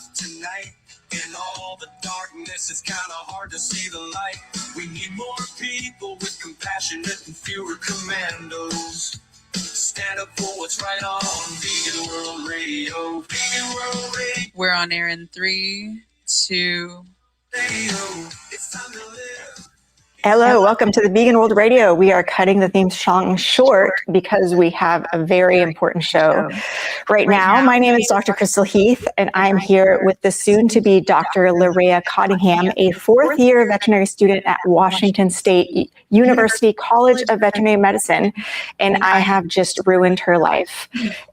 earth tonight. In all the darkness, it's kind of hard to see the light. We need more people with compassionate and fewer commandos. Stand up for what's right on Vegan World Radio. Vegan World Radio. We're on air in 3, 2. It's time to live. Hello, welcome to the Vegan World Radio. We are cutting the theme song short because we have a very important show right now. My name is Dr. Crystal Heath, and I'm here with the soon-to-be Dr. Larea Cottingham, a fourth-year veterinary student at Washington State University College of Veterinary Medicine, and I have just ruined her life.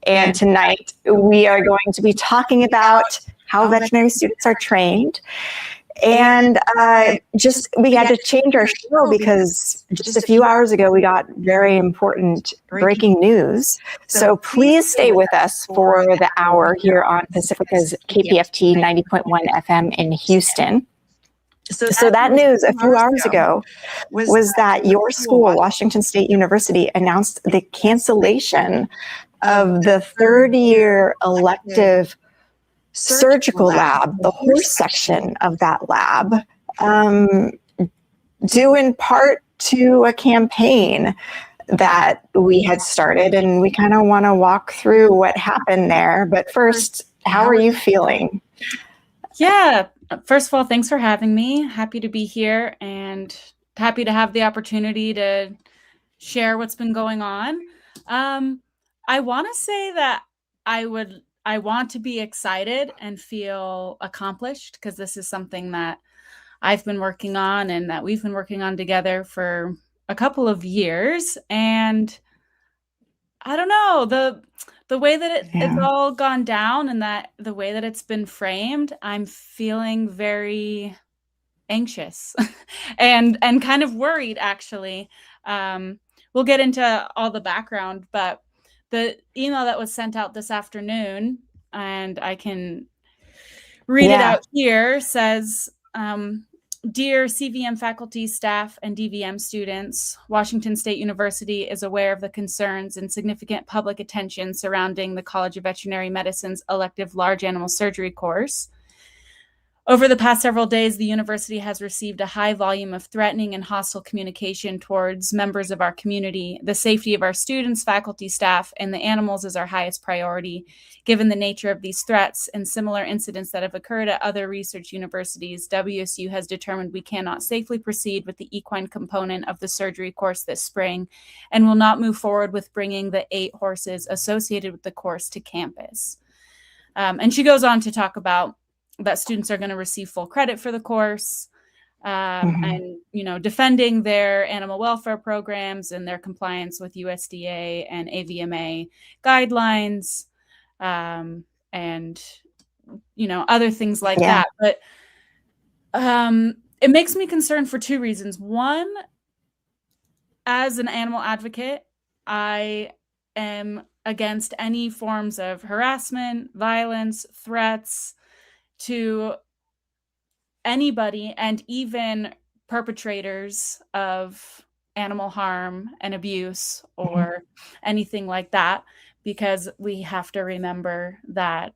And tonight, we are going to be talking about how veterinary students are trained. And we had to change our show because just a few hours ago, we got very important breaking news. So please stay with us for the hour here on Pacifica's KPFT 90.1 FM in Houston. So that news a few hours ago was that your school, Washington State University, announced the cancellation of the third-year elective surgical lab, the horse section of that lab, due in part to a campaign that we had started, and we kind of want to walk through what happened there. But first, how are you feeling? Yeah, first of all, thanks for having me. Happy to be here and happy to have the opportunity to share what's been going on. I want to say that I want to be excited and feel accomplished because this is something that I've been working on and that we've been working on together for a couple of years. And I don't know, the way that it's all gone down and that the way that it's been framed, I'm feeling very anxious and kind of worried, actually. We'll get into all the background, but the email that was sent out this afternoon, and I can read it out here, says, Dear CVM faculty, staff, and DVM students, Washington State University is aware of the concerns and significant public attention surrounding the College of Veterinary Medicine's elective large animal surgery course. Over the past several days, the university has received a high volume of threatening and hostile communication towards members of our community. The safety of our students, faculty, staff, and the animals is our highest priority. Given the nature of these threats and similar incidents that have occurred at other research universities, WSU has determined we cannot safely proceed with the equine component of the surgery course this spring and will not move forward with bringing the 8 horses associated with the course to campus. And she goes on to talk about that students are going to receive full credit for the course, and, defending their animal welfare programs and their compliance with USDA and AVMA guidelines, and, other things like that. But it makes me concerned for 2 reasons. One, as an animal advocate, I am against any forms of harassment, violence, threats to anybody, and even perpetrators of animal harm and abuse or anything like that, because we have to remember that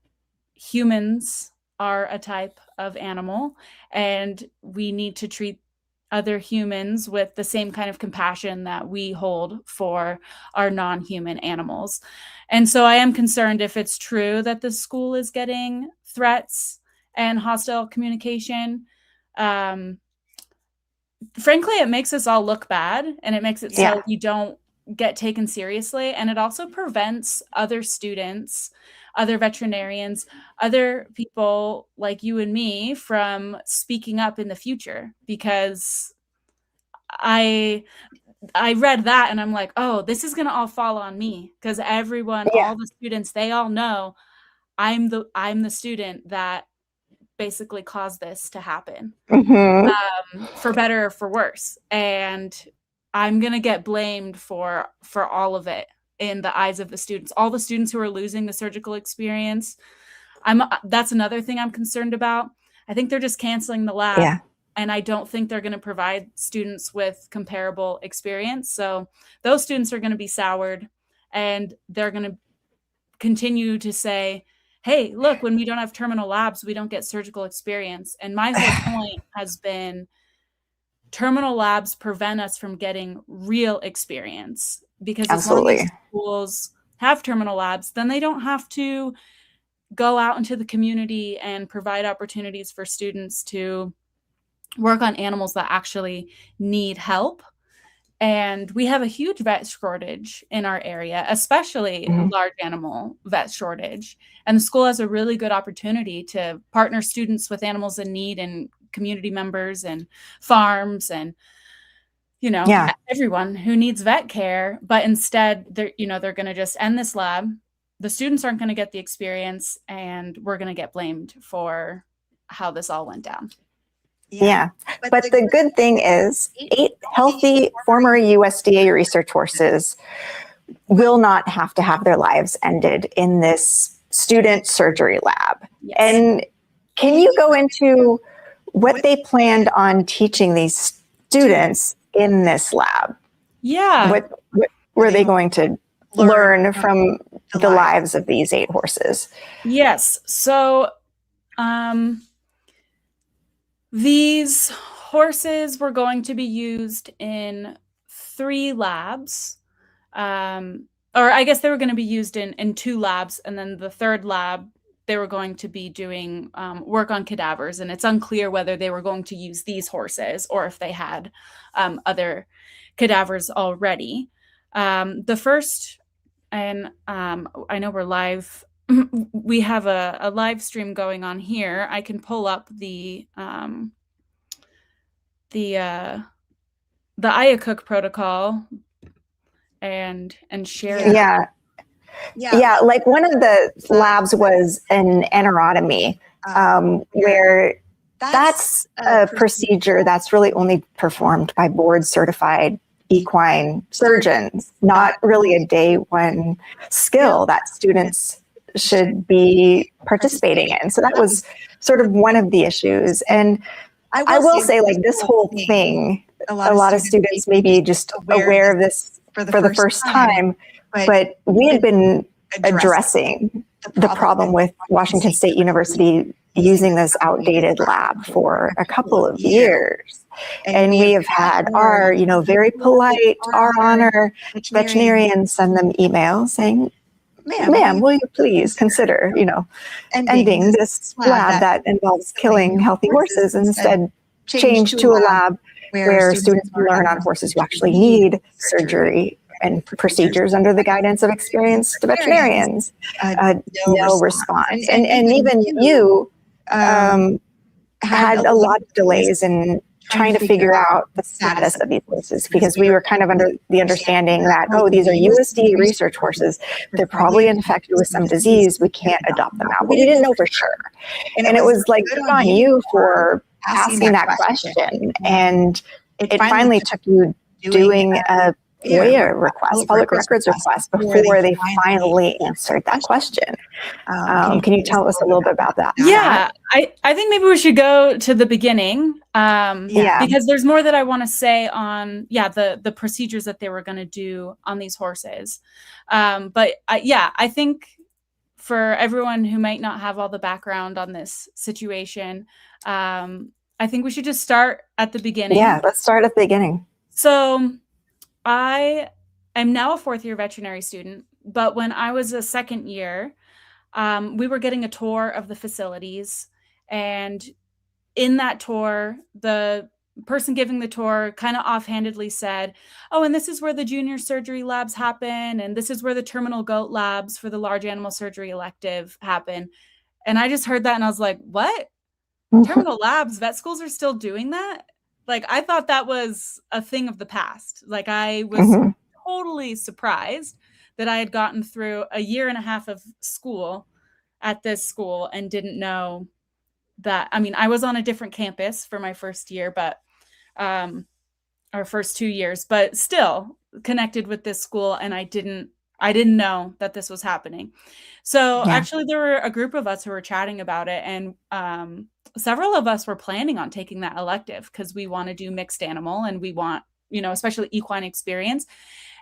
humans are a type of animal and we need to treat other humans with the same kind of compassion that we hold for our non-human animals. And so I am concerned if it's true that the school is getting threats and hostile communication. Frankly, it makes us all look bad, and it makes it so you don't get taken seriously. And it also prevents other students, other veterinarians, other people like you and me from speaking up in the future, because I read that and I'm like, oh, this is going to all fall on me, because everyone, all the students, they all know I'm the student that basically caused this to happen, for better or for worse. And I'm going to get blamed for all of it in the eyes of the students, all the students who are losing the surgical experience. That's another thing I'm concerned about. I think they're just canceling the lab, and I don't think they're going to provide students with comparable experience. So those students are going to be soured, and they're going to continue to say, hey, look, when we don't have terminal labs, we don't get surgical experience. And my whole point has been terminal labs prevent us from getting real experience, because as long as schools have terminal labs, then they don't have to go out into the community and provide opportunities for students to work on animals that actually need help. And we have a huge vet shortage in our area, especially large animal vet shortage. And the school has a really good opportunity to partner students with animals in need and community members and farms and, everyone who needs vet care. But instead, they're going to just end this lab. The students aren't going to get the experience, and we're going to get blamed for how this all went down. Yeah. But the good thing is 8 healthy former USDA research horses will not have to have their lives ended in this student surgery lab. Yes. And can you go into what they planned on teaching these students in this lab? Yeah. What were they going to learn from the lives of these 8 horses? Yes. So, these horses were going to be used in 3 labs, or I guess they were going to be used in 2 labs, and then the 3rd lab, they were going to be doing work on cadavers, and it's unclear whether they were going to use these horses or if they had other cadavers already. The first, and I know we're live, we have a live stream going on here. I can pull up the IACUC protocol and share that. Yeah, like one of the labs was an anerotomy, where that's a procedure that's really only performed by board certified equine surgeons, not really a day one skill that students should be participating in. So that was sort of one of the issues. And I will say, like, this whole thing, a lot of students may be just aware of this for the first time, but we had been addressing the problem with Washington State University using this outdated lab for a couple of years. And we have had our, very polite, our honor veterinarians send them emails saying, ma'am, will you please consider, ending this lab that involves killing healthy horses and instead change to a lab where students can learn on horses who actually need surgery and procedures under the guidance of experienced veterinarians. No response. And even you had a lot of delays in trying to figure out the status of these horses, because we were kind of under the understanding that, these are USDA research horses. They're probably infected with some disease. We can't adopt them out. But we didn't know for sure. And it was like, good on you for asking that question. And it finally took you doing a FOIA request, public records request, before they finally answered that question. Can you tell us a little bit about that? Yeah, I think maybe we should go to the beginning, because there's more that I want to say on, the procedures that they were going to do on these horses. But I think for everyone who might not have all the background on this situation, I think we should just start at the beginning. Yeah, let's start at the beginning. So I am now a 4th-year veterinary student, but when I was a 2nd year, we were getting a tour of the facilities, and in that tour, the person giving the tour kind of offhandedly said, and this is where the junior surgery labs happen, and this is where the terminal goat labs for the large animal surgery elective happen. And I just heard that and I was like, what? Terminal labs? Vet schools are still doing that? Like, I thought that was a thing of the past. Like, I was totally surprised that I had gotten through a year and a half of school at this school and didn't know that. I mean, I was on a different campus for my first year, but our first 2 years, but still connected with this school. And I didn't know that this was happening. So actually there were a group of us who were chatting about it, and several of us were planning on taking that elective because we want to do mixed animal and we want, especially equine experience.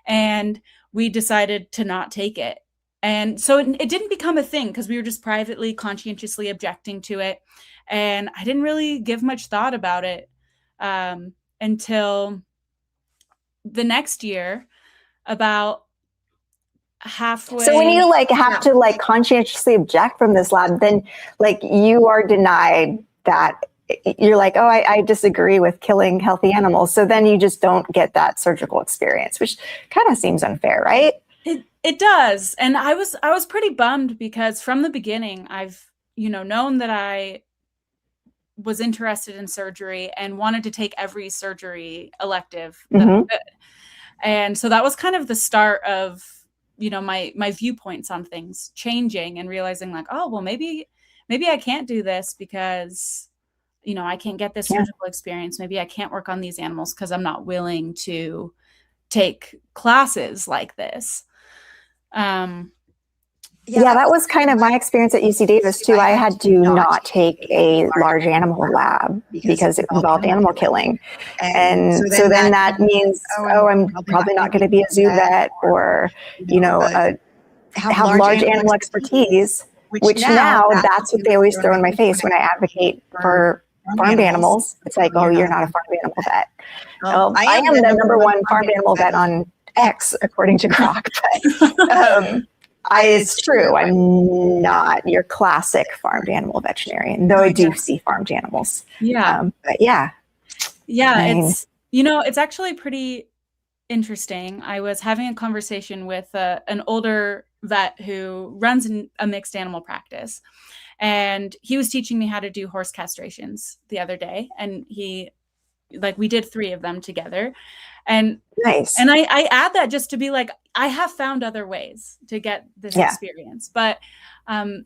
And we decided to not take it. And so it didn't become a thing because we were just privately, conscientiously objecting to it. And I didn't really give much thought about it until the next year, about halfway. So when you like have to like conscientiously object from this lab, then like you are denied that. You're like, oh, I disagree with killing healthy animals. So then you just don't get that surgical experience, which kind of seems unfair, right? It does. And I was pretty bummed because from the beginning, I've, known that I was interested in surgery and wanted to take every surgery elective that I could. And so that was kind of the start of, my viewpoints on things changing and realizing like, oh, well, maybe I can't do this because I can't get this surgical experience. Maybe I can't work on these animals because I'm not willing to take classes like this. Yeah, that was kind of my experience at UC Davis too. I had to not take a large animal lab because it involved animal killing. And so then that means, oh, I'm probably not going to be a zoo vet or, have large animal expertise, which now that's what they always throw in my face when I advocate for farmed animals. It's like, oh, you're not a farmed animal vet. I am the number one farmed animal vet on X, according to Grok. But it's true. I'm not your classic farmed animal veterinarian, though I do see farmed animals. Yeah. But yeah. Yeah. I mean, it's actually pretty interesting. I was having a conversation with an older vet who runs a mixed animal practice. And he was teaching me how to do horse castrations the other day. And we did 3 of them together. And nice. And I add that just to be like, I have found other ways to get this experience. But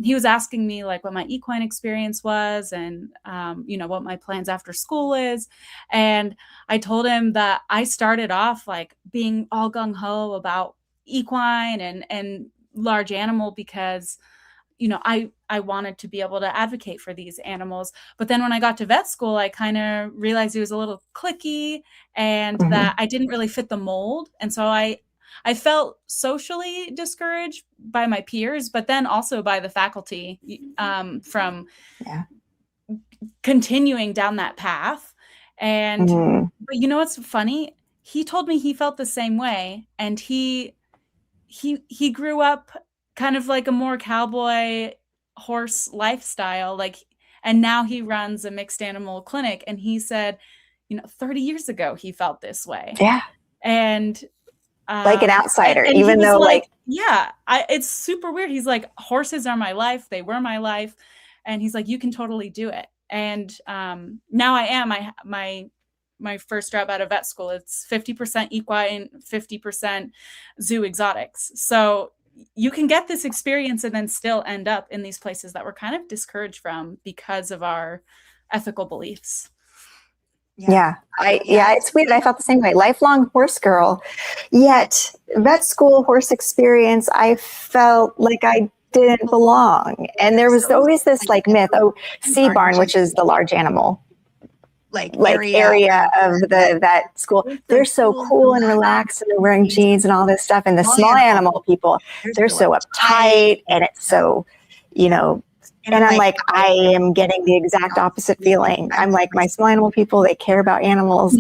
he was asking me like what my equine experience was and, what my plans after school is. And I told him that I started off like being all gung ho about equine and large animal because I wanted to be able to advocate for these animals. But then when I got to vet school, I kind of realized it was a little cliquey and that I didn't really fit the mold. And so I felt socially discouraged by my peers, but then also by the faculty from continuing down that path. And but what's funny? He told me he felt the same way, and he grew up kind of like a more cowboy horse lifestyle, and now he runs a mixed animal clinic. And he said, 30 years ago, he felt this way. Yeah. And like an outsider, and even though it's super weird. He's like, horses are my life. They were my life. And he's like, you can totally do it. And now I am. My first job out of vet school, it's 50% equine, 50% zoo exotics. So you can get this experience and then still end up in these places that we're kind of discouraged from because of our ethical beliefs. Yeah, it's weird. I felt the same way. Lifelong horse girl, yet vet school horse experience, I felt like I didn't belong. And there was always this like myth, sea barn, which is the large animal area of the vet school. They're so cool and relaxed and they're wearing jeans and all this stuff. And the small animal people, they're so uptight and it's so, and I'm like, I am getting the exact opposite feeling. I'm like, my small animal people, they care about animals.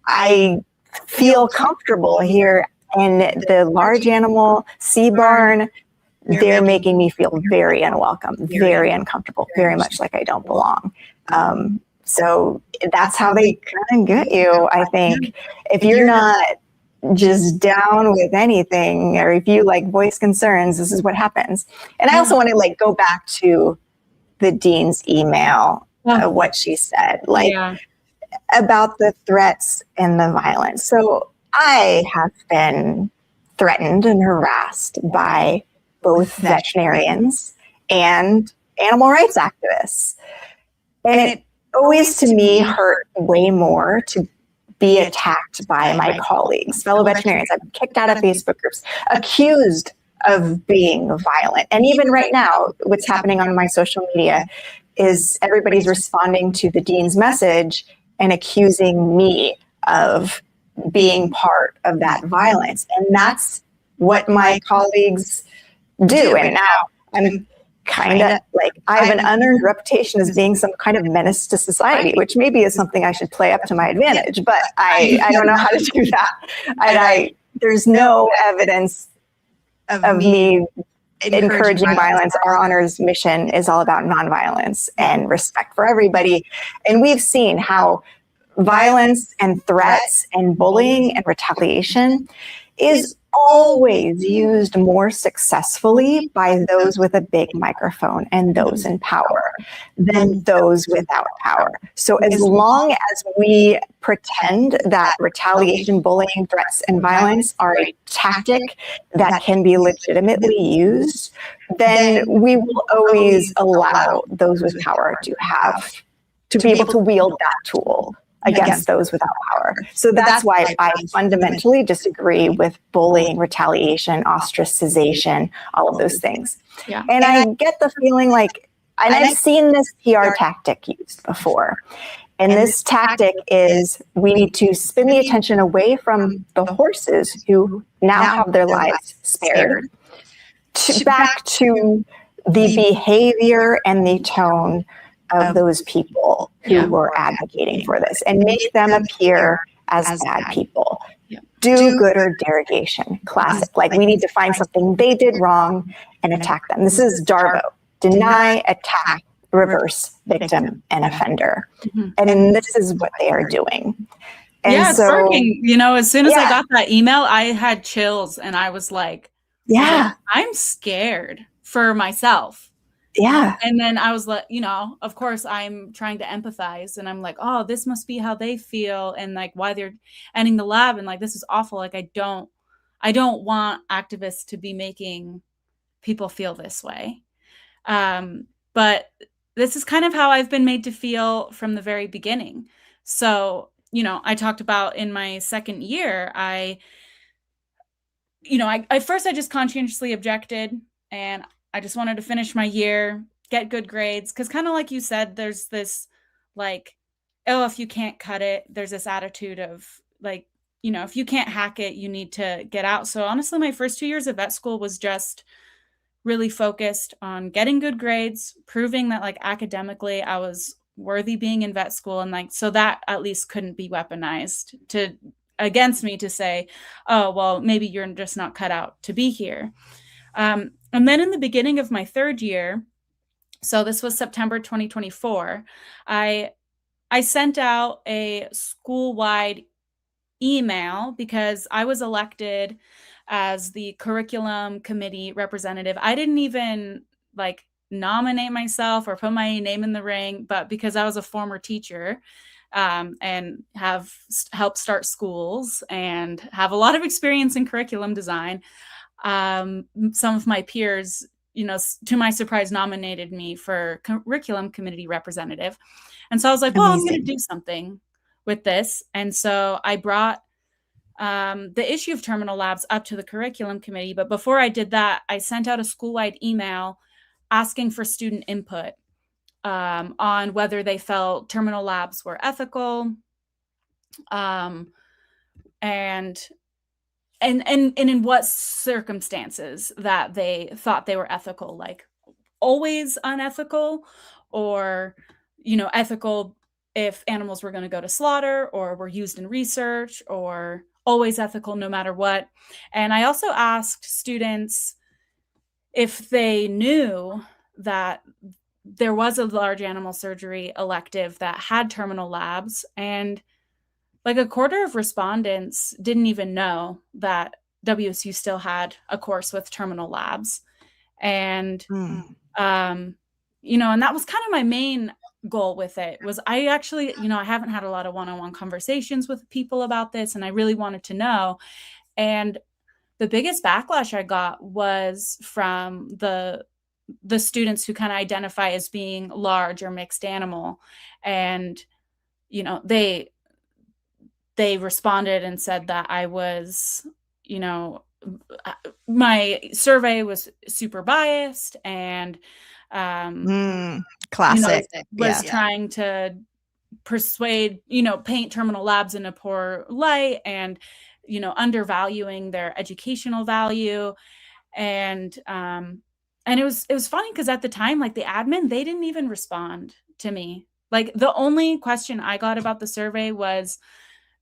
I feel comfortable here. And the large animal sea barn, they're making me feel very unwelcome, very uncomfortable, very much like I don't belong. So that's how they kind of get you, I think. If you're not just down with anything, or if you voice concerns, this is what happens. And I also want to go back to the dean's email, what she said, about the threats and the violence. So I have been threatened and harassed by both veterinarians and animal rights activists. And it always, to me, hurt way more to be attacked by my colleagues, fellow veterinarians. I'm kicked out of Facebook groups, accused of being violent. And even right now, what's happening on my social media is everybody's responding to the dean's message and accusing me of being part of that violence. And that's what my colleagues do. And now I'm kind of like, I have an unearned reputation as being some kind of menace to society, which maybe is something I should play up to my advantage, but I don't know how to do that. And there's no evidence of me encouraging violence. Our Honor's mission is all about nonviolence and respect for everybody. And we've seen how violence and threats and bullying and retaliation is always used more successfully by those with a big microphone and those in power than those without power. So as long as we pretend that retaliation, bullying, threats, and violence are a tactic that can be legitimately used, then we will always allow those with power to be able to wield that tool against those without power. So that's why I fundamentally disagree with bullying, retaliation, ostracization, all of those things. Yeah. And I get the feeling like, and I've seen this PR tactic used before. And this tactic is we need to spin the attention away from the horses who now have their lives spared back to the behavior and the tone of those people who were advocating for this and make them appear as bad people. Do good or derogation, classic. Like we need to find something they did wrong and attack them. This is DARVO, deny, attack, reverse, victim, and offender. And this is what they are doing. And it's working. You know, as soon as I got that email, I had chills and I was like, I'm scared for myself. Yeah. And then I was like, you know, of course I'm trying to empathize and I'm like, oh, this must be how they feel and like why they're ending the lab and like this is awful. Like I don't want activists to be making people feel this way. But this is kind of how I've been made to feel from the very beginning. So, you know, I talked about in my second year, I first I just conscientiously objected and I just wanted to finish my year, get good grades. Cause kind of like you said, there's this like, oh, if you can't cut it, there's this attitude of like, you know, if you can't hack it, you need to get out. So honestly, my first 2 years of vet school was just really focused on getting good grades, proving that like academically I was worthy being in vet school. And like, so that at least couldn't be weaponized against me to say, oh, well, maybe you're just not cut out to be here. And then in the beginning of my third year, so this was September 2024, I sent out a school-wide email because I was elected as the curriculum committee representative. I didn't even like nominate myself or put my name in the ring, but because I was a former teacher and have helped start schools and have a lot of experience in curriculum design, some of my peers, you know, to my surprise, nominated me for curriculum committee representative. And so I was like, well, I'm going to do something with this. And so I brought the issue of terminal labs up to the curriculum committee. But before I did that, I sent out a school-wide email asking for student input on whether they felt terminal labs were ethical and in what circumstances that they thought they were ethical, like always unethical or, you know, ethical if animals were going to go to slaughter or were used in research or always ethical no matter what. And I also asked students if they knew that there was a large animal surgery elective that had terminal labs, and like a quarter of respondents didn't even know that WSU still had a course with terminal labs. And, you know, and that was kind of my main goal with it was I actually, you know, I haven't had a lot of one-on-one conversations with people about this and I really wanted to know. And the biggest backlash I got was from the students who kind of identify as being large or mixed animal. And, you know, they responded and said that I was, you know, my survey was super biased and classic, you know, was trying to persuade, you know, paint terminal labs in a poor light and, undervaluing their educational value. And it was funny because at the time, like the admin, they didn't even respond to me. Like the only question I got about the survey was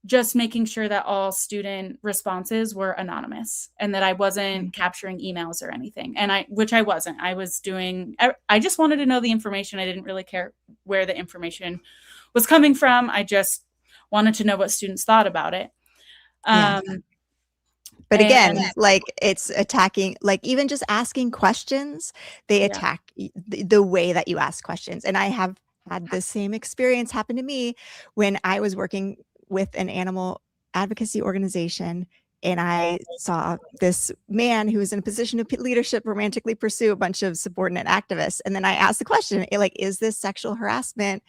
just making sure that all student responses were anonymous and that I wasn't capturing emails or anything. And which I wasn't. I just wanted to know the information. I didn't really care where the information was coming from. I just wanted to know what students thought about it. But again, like it's attacking, like even just asking questions, they attack the way that you ask questions. And I have had the same experience happen to me when I was working with an animal advocacy organization. And I saw this man who was in a position of leadership romantically pursue a bunch of subordinate activists. And then I asked the question, like, is this sexual harassment?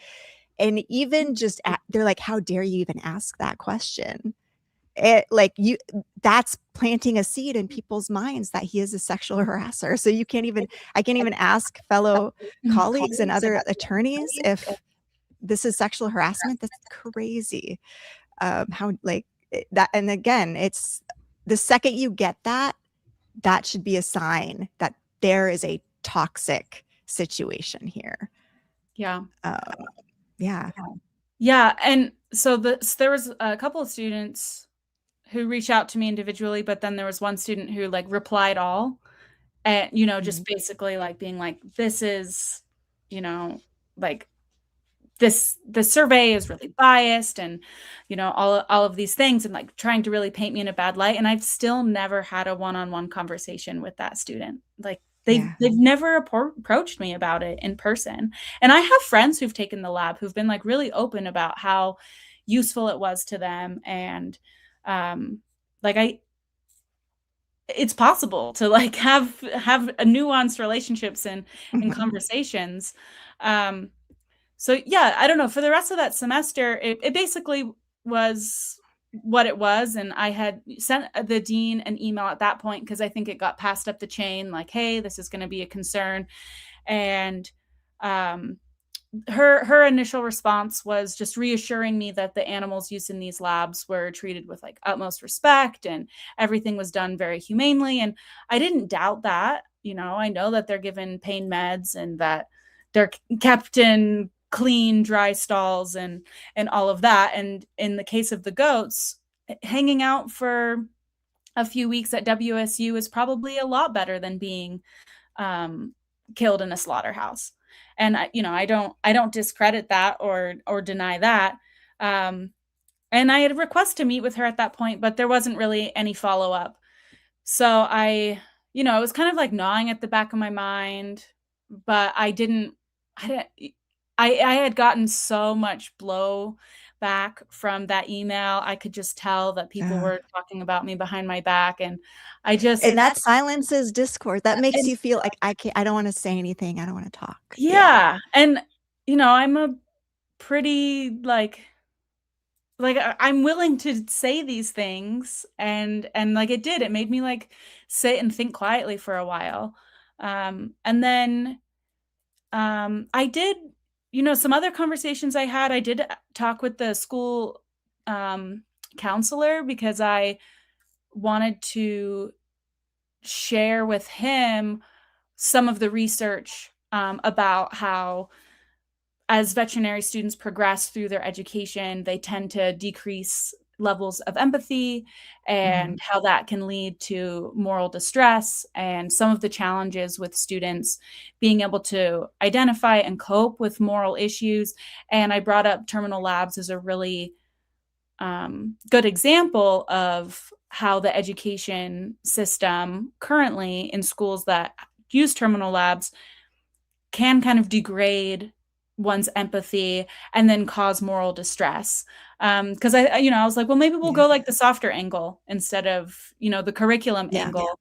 And even just, they're like, how dare you even ask that question? That's planting a seed in people's minds that he is a sexual harasser. So I can't even ask fellow colleagues and other attorneys if this is sexual harassment. That's crazy. How like that. And again, it's the second you get that should be a sign that there is a toxic situation here. Yeah. Yeah. And so there was a couple of students who reached out to me individually, but then there was one student who like replied all and, just basically like being like, this is, like the survey is really biased and, all of these things and like trying to really paint me in a bad light. And I've still never had a one-on-one conversation with that student. Like they've never approached me about it in person. And I have friends who've taken the lab who've been like really open about how useful it was to them. And, it's possible to like have a nuanced relationships and conversations. So yeah, I don't know, for the rest of that semester, it basically was what it was. And I had sent the dean an email at that point, because I think it got passed up the chain, like, hey, this is going to be a concern. And, her initial response was just reassuring me that the animals used in these labs were treated with like utmost respect and everything was done very humanely. And I didn't doubt that. I know that they're given pain meds and that they're kept in clean, dry stalls and all of that. And in the case of the goats, hanging out for a few weeks at WSU is probably a lot better than being killed in a slaughterhouse. And I don't discredit that or deny that. And I had a request to meet with her at that point, but there wasn't really any follow-up. So it was kind of like gnawing at the back of my mind, but I had gotten so much blowback from that email. I could just tell that people were talking about me behind my back. And and that silences discourse. That makes you feel like I don't want to say anything. I don't want to talk. Yeah. And, I'm a pretty like I'm willing to say these things and like it made me like sit and think quietly for a while. And then I did, some other conversations I did talk with the school counselor, because I wanted to share with him some of the research about how as veterinary students progress through their education, they tend to decrease levels of empathy and how that can lead to moral distress and some of the challenges with students being able to identify and cope with moral issues. And I brought up terminal labs as a really good example of how the education system currently in schools that use terminal labs can kind of degrade one's empathy and then cause moral distress. Because I was like, well, maybe we'll go like the softer angle instead of, the curriculum angle.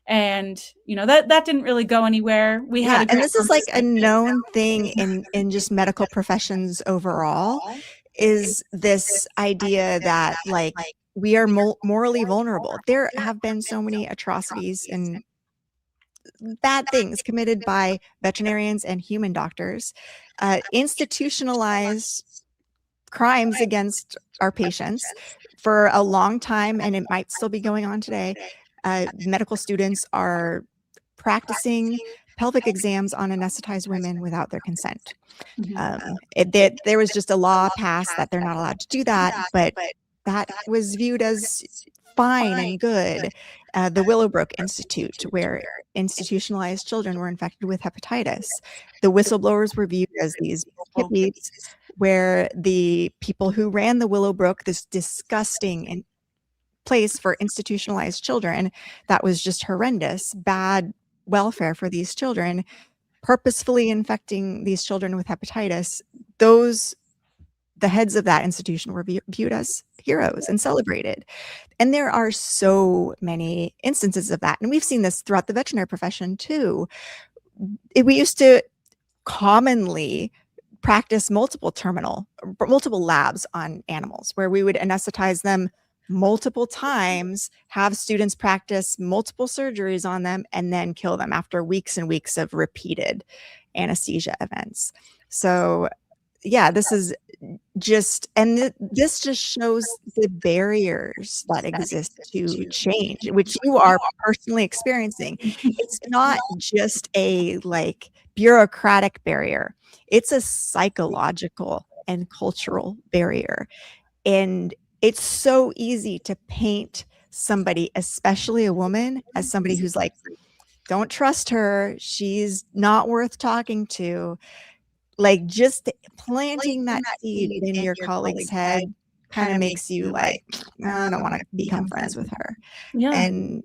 And, that didn't really go anywhere. We had and this is like a known thing in just medical professions overall, is this idea that like we are morally vulnerable. There have been so many atrocities and bad things committed by veterinarians and human doctors, institutionalized crimes against our patients, for a long time, and it might still be going on today, medical students are practicing pelvic exams on anesthetized women without their consent. There was just a law passed that they're not allowed to do that, but that was viewed as fine and good. The Willowbrook Institute, where institutionalized children were infected with hepatitis, the whistleblowers were viewed as these hippies, where the people who ran the Willowbrook, this disgusting place for institutionalized children that was just horrendous, bad welfare for these children, purposefully infecting these children with hepatitis, the heads of that institution were viewed as heroes and celebrated. And there are so many instances of that. And we've seen this throughout the veterinary profession too. We used to commonly practice multiple labs on animals, where we would anesthetize them multiple times, have students practice multiple surgeries on them, and then kill them after weeks and weeks of repeated anesthesia events. So yeah, this is just, and this just shows the barriers that exist to change, which you are personally experiencing. It's not just a like bureaucratic barrier, it's a psychological and cultural barrier. And it's so easy to paint somebody, especially a woman, as somebody who's like, don't trust her, she's not worth talking to. Like, just planting that seed in your colleague's head kind of makes you like, I don't want to become friends with her. Yeah. And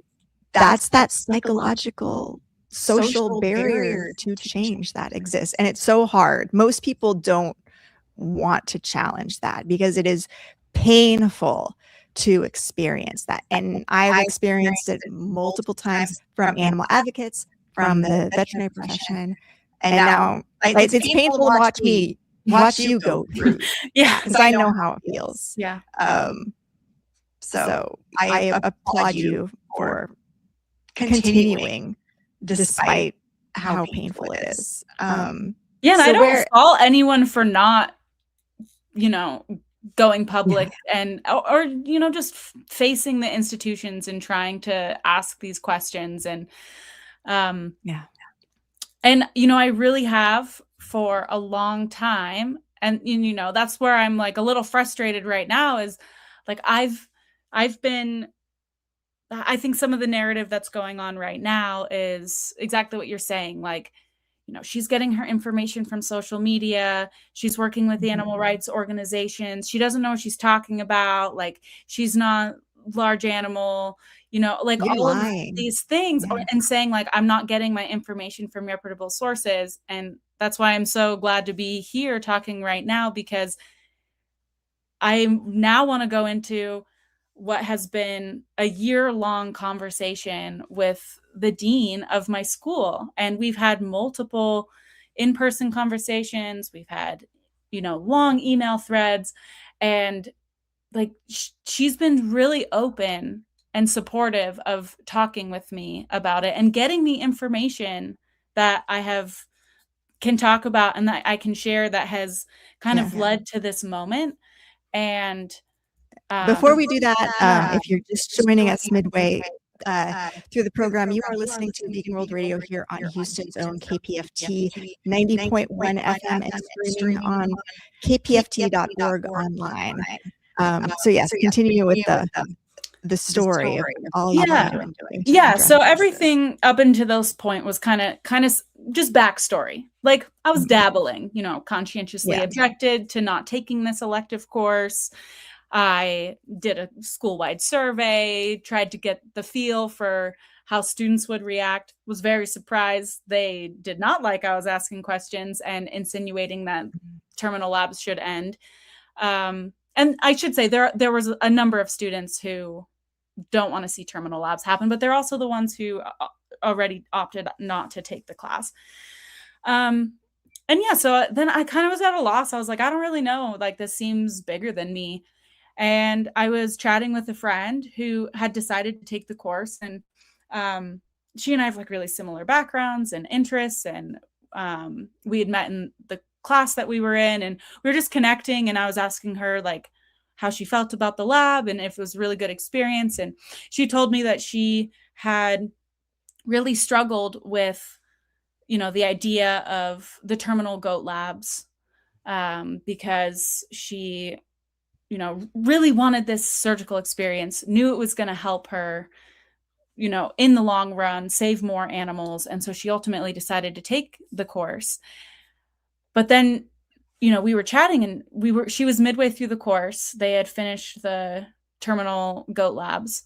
that's that psychological, social barrier to change that exists. And it's so hard. Most people don't want to challenge that because it is painful to experience that. And I've experienced it multiple times from animal advocates, from the veterinary profession. And now it's painful to watch you go through. Yeah. Because I know how it feels. Yeah. So I applaud you for continuing despite how painful it is. Yeah, and I don't fault anyone for not, going public and or just facing the institutions and trying to ask these questions. And and I really have for a long time, and that's where I'm like a little frustrated right now, is like I've been, I think some of the narrative that's going on right now is exactly what you're saying. Like, she's getting her information from social media. She's working with the animal rights organizations. She doesn't know what she's talking about. Like, she's not large animal, like You're all lying. of these things, and saying like, I'm not getting my information from reputable sources. And that's why I'm so glad to be here talking right now, because I now want to go into what has been a year-long conversation with the dean of my school. And we've had multiple in-person conversations. We've had, long email threads, and like, she's been really open and supportive of talking with me about it and getting me information that I can talk about and that I can share, that has kind of led to this moment. And before we do that, if you're just joining us midway through the program, you are listening to Vegan World Radio here on Houston's own KPFT 90.1 FM and streaming on kpft.org online. So yes, continue with the story of all you've been doing. Yeah. So everything up until this point was kind of just backstory. Like, I was dabbling, conscientiously objected to not taking this elective course. I did a school-wide survey, tried to get the feel for how students would react, was very surprised they did not like I was asking questions and insinuating that terminal labs should end. And I should say there was a number of students who don't want to see terminal labs happen, but they're also the ones who already opted not to take the class. And yeah, so then I kind of was at a loss. I was like, I don't really know. Like, this seems bigger than me. And I was chatting with a friend who had decided to take the course, and she and I have like really similar backgrounds and interests, and we had met in the class that we were in, and we were just connecting. And I was asking her like, how she felt about the lab and if it was a really good experience. And she told me that she had really struggled with, the idea of the terminal goat labs, because she, really wanted this surgical experience, knew it was going to help her, in the long run, save more animals. And so she ultimately decided to take the course. But then, we were chatting and she was midway through the course. They had finished the terminal goat labs.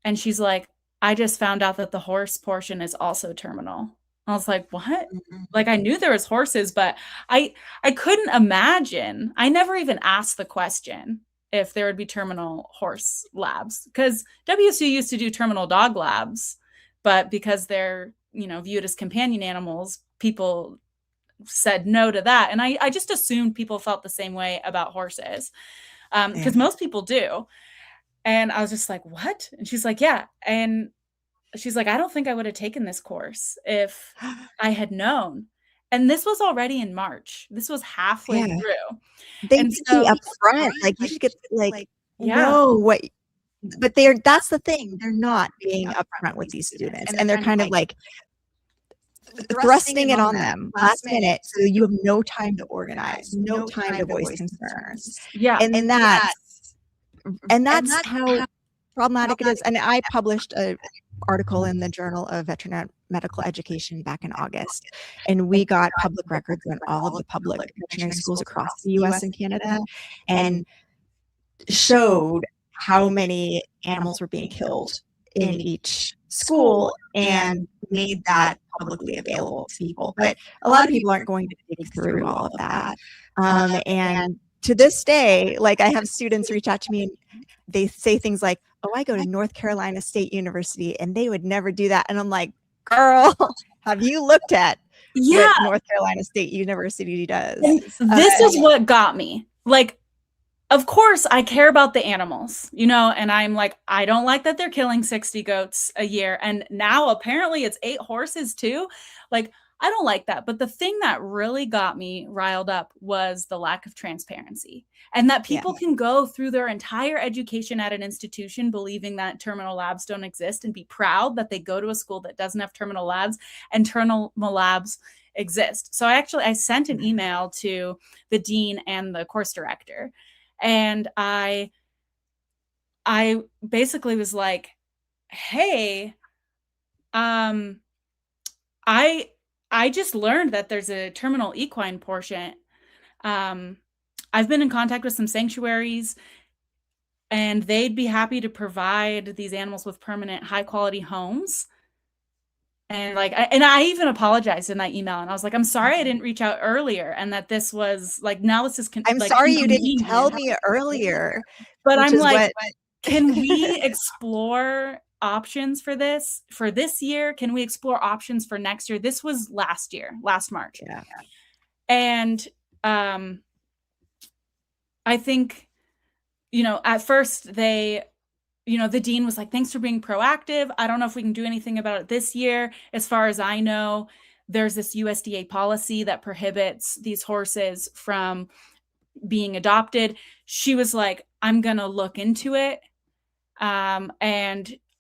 And she's like, I just found out that the horse portion is also terminal. I was like, what? Mhm. Like, I knew there was horses, but I couldn't imagine. I never even asked the question if there would be terminal horse labs, because WSU used to do terminal dog labs, but because they're, viewed as companion animals, people said no to that. And I just assumed people felt the same way about horses, because most people do. And I was just like, what? And she's like, yeah. And she's like, I don't think I would have taken this course if I had known. And this was already in March. This was halfway Yeah. through. They And should so, be upfront. Like, you should get yeah. know what, but that's the thing. They're not being upfront with these students, and they're kind of like thrusting it on them last minute, so you have no time to organize, no time to voice concerns. Yeah. And that's how problematic it is. And I published an article in the Journal of Veterinary Medical Education back in August, and we got public records on all of the public veterinary schools across the US and Canada, and showed how many animals were being killed in each school, and made that publicly available to people. But a lot of people aren't going to dig through all of that. And to this day, like, I have students reach out to me and they say things like, oh, I go to North Carolina State University and they would never do that. And I'm like, girl, have you looked at what North Carolina State University does? And this is what got me. Like, of course, I care about the animals, and I'm like, I don't like that they're killing 60 goats a year. And now apparently it's 8 horses too. Like, I don't like that. But the thing that really got me riled up was the lack of transparency, and that people can go through their entire education at an institution believing that terminal labs don't exist and be proud that they go to a school that doesn't have terminal labs, and terminal labs exist. So I sent an email to the dean and the course director. And I basically was like, hey, I just learned that there's a terminal equine portion. I've been in contact with some sanctuaries, and they'd be happy to provide these animals with permanent, high quality homes. And I even apologized in that email, and I was like, I'm sorry I didn't reach out earlier, and that this was like, now this is I'm sorry you didn't tell me earlier. But I'm like, can we explore options for this year? Can we explore options for next year? This was last March. Yeah. And I think, at first they, the dean was like, thanks for being proactive. I don't know if we can do anything about it this year. As far as I know, there's this USDA policy that prohibits these horses from being adopted. She was like, I'm going to look into it. And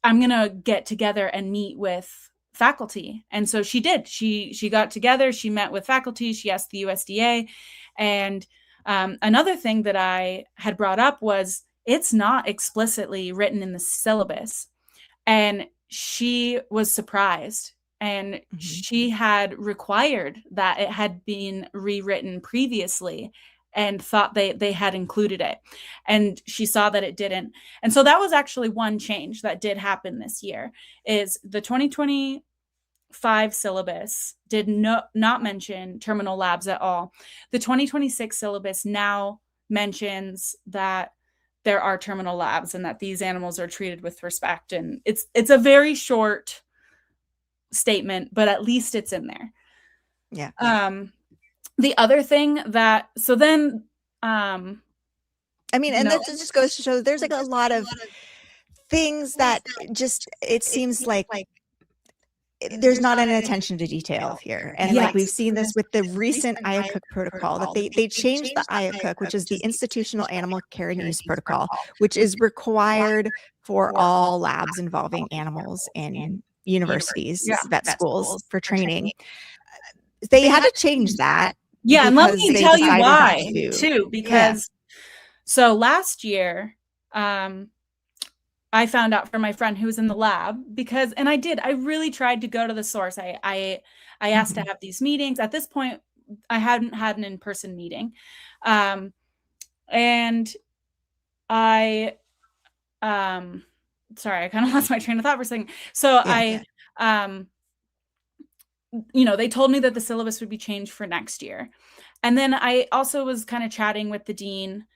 I'm going to get together and meet with faculty. And so she did. She got together, she met with faculty, she asked the USDA. And another thing that I had brought up was, it's not explicitly written in the syllabus. And she was surprised. And she had required that it had been rewritten previously, and thought they had included it. And she saw that it didn't. And so that was actually one change that did happen this year, is the 2025 syllabus did not mention terminal labs at all. The 2026 syllabus now mentions that there are terminal labs and that these animals are treated with respect. And it's a very short statement, but at least it's in there. Yeah. The other thing that, so then, I mean, and that just goes to show there's like a lot of things that just, it seems like there's not an attention to detail here. And like we've seen this with the recent IACUC protocol, that they changed the IACUC, which is the Institutional Animal Care and Use Protocol, which is required for all labs involving animals in universities, vet schools for training. They had to change that. Yeah, and let me tell you why too, because so last year, I found out from my friend who was in the lab because, and I really tried to go to the source. I asked to have these meetings. At this point, I hadn't had an in-person meeting. And I, sorry, I kind of lost my train of thought for a second. So they told me that the syllabus would be changed for next year. And then I also was kind of chatting with the dean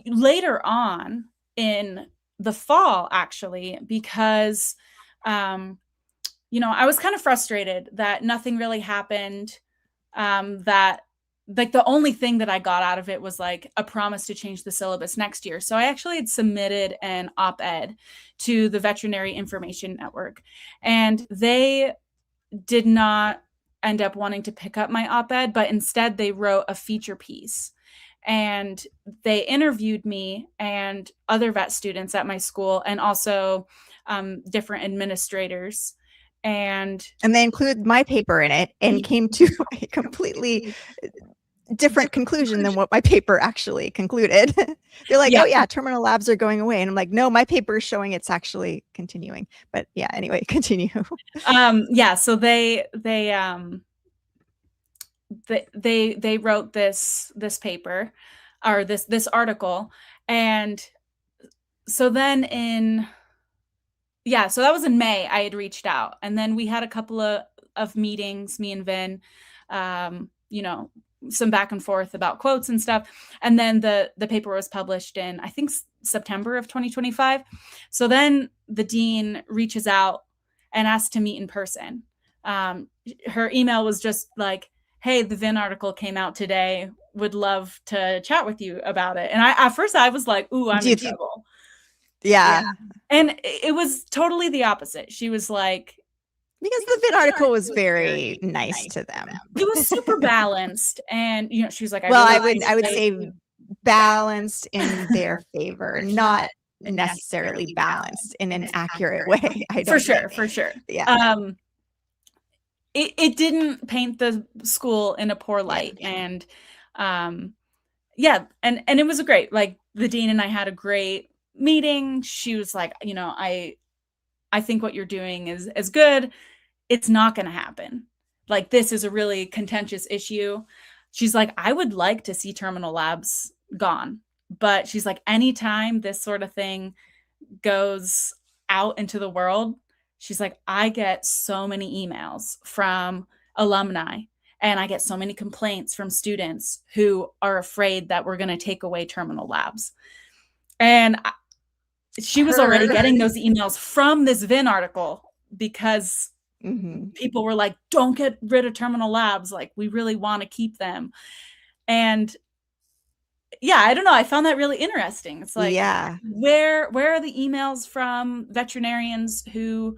later on in the fall, actually, because, I was kind of frustrated that nothing really happened. That like the only thing that I got out of it was like a promise to change the syllabus next year. So I actually had submitted an op-ed to the Veterinary Information Network, and they did not end up wanting to pick up my op-ed, but instead they wrote a feature piece. And they interviewed me and other vet students at my school, and also different administrators. And they included my paper in it and came to a completely different conclusion than what my paper actually concluded. They're like, oh yeah, terminal labs are going away. And I'm like, no, my paper is showing it's actually continuing. But yeah, anyway, continue. So they wrote this paper, or this article. And so then so that was in May, I had reached out, and then we had a couple of meetings, me and Vin, some back and forth about quotes and stuff. And then the paper was published in, I think, September of 2025. So then the dean reaches out and asks to meet in person. Her email was just like, hey, the Vin article came out today. Would love to chat with you about it. And at first I was like, ooh, I'm in trouble. Yeah. And it was totally the opposite. She was like, because the Vin article was very nice to them. It was super balanced. And, she was like, I would say balanced in their favor, not necessarily balanced in an accurate way. For sure. Yeah. It didn't paint the school in a poor light. And and it was great. Like, the dean and I had a great meeting. She was like, I think what you're doing is good. It's not going to happen. Like, this is a really contentious issue. She's like, I would like to see terminal labs gone. But she's like, anytime this sort of thing goes out into the world, she's like, I get so many emails from alumni, and I get so many complaints from students who are afraid that we're going to take away terminal labs. And she was already getting those emails from this Vin article, because people were like, don't get rid of terminal labs. Like, we really want to keep them. And I don't know. I found that really interesting. It's like, where are the emails from veterinarians who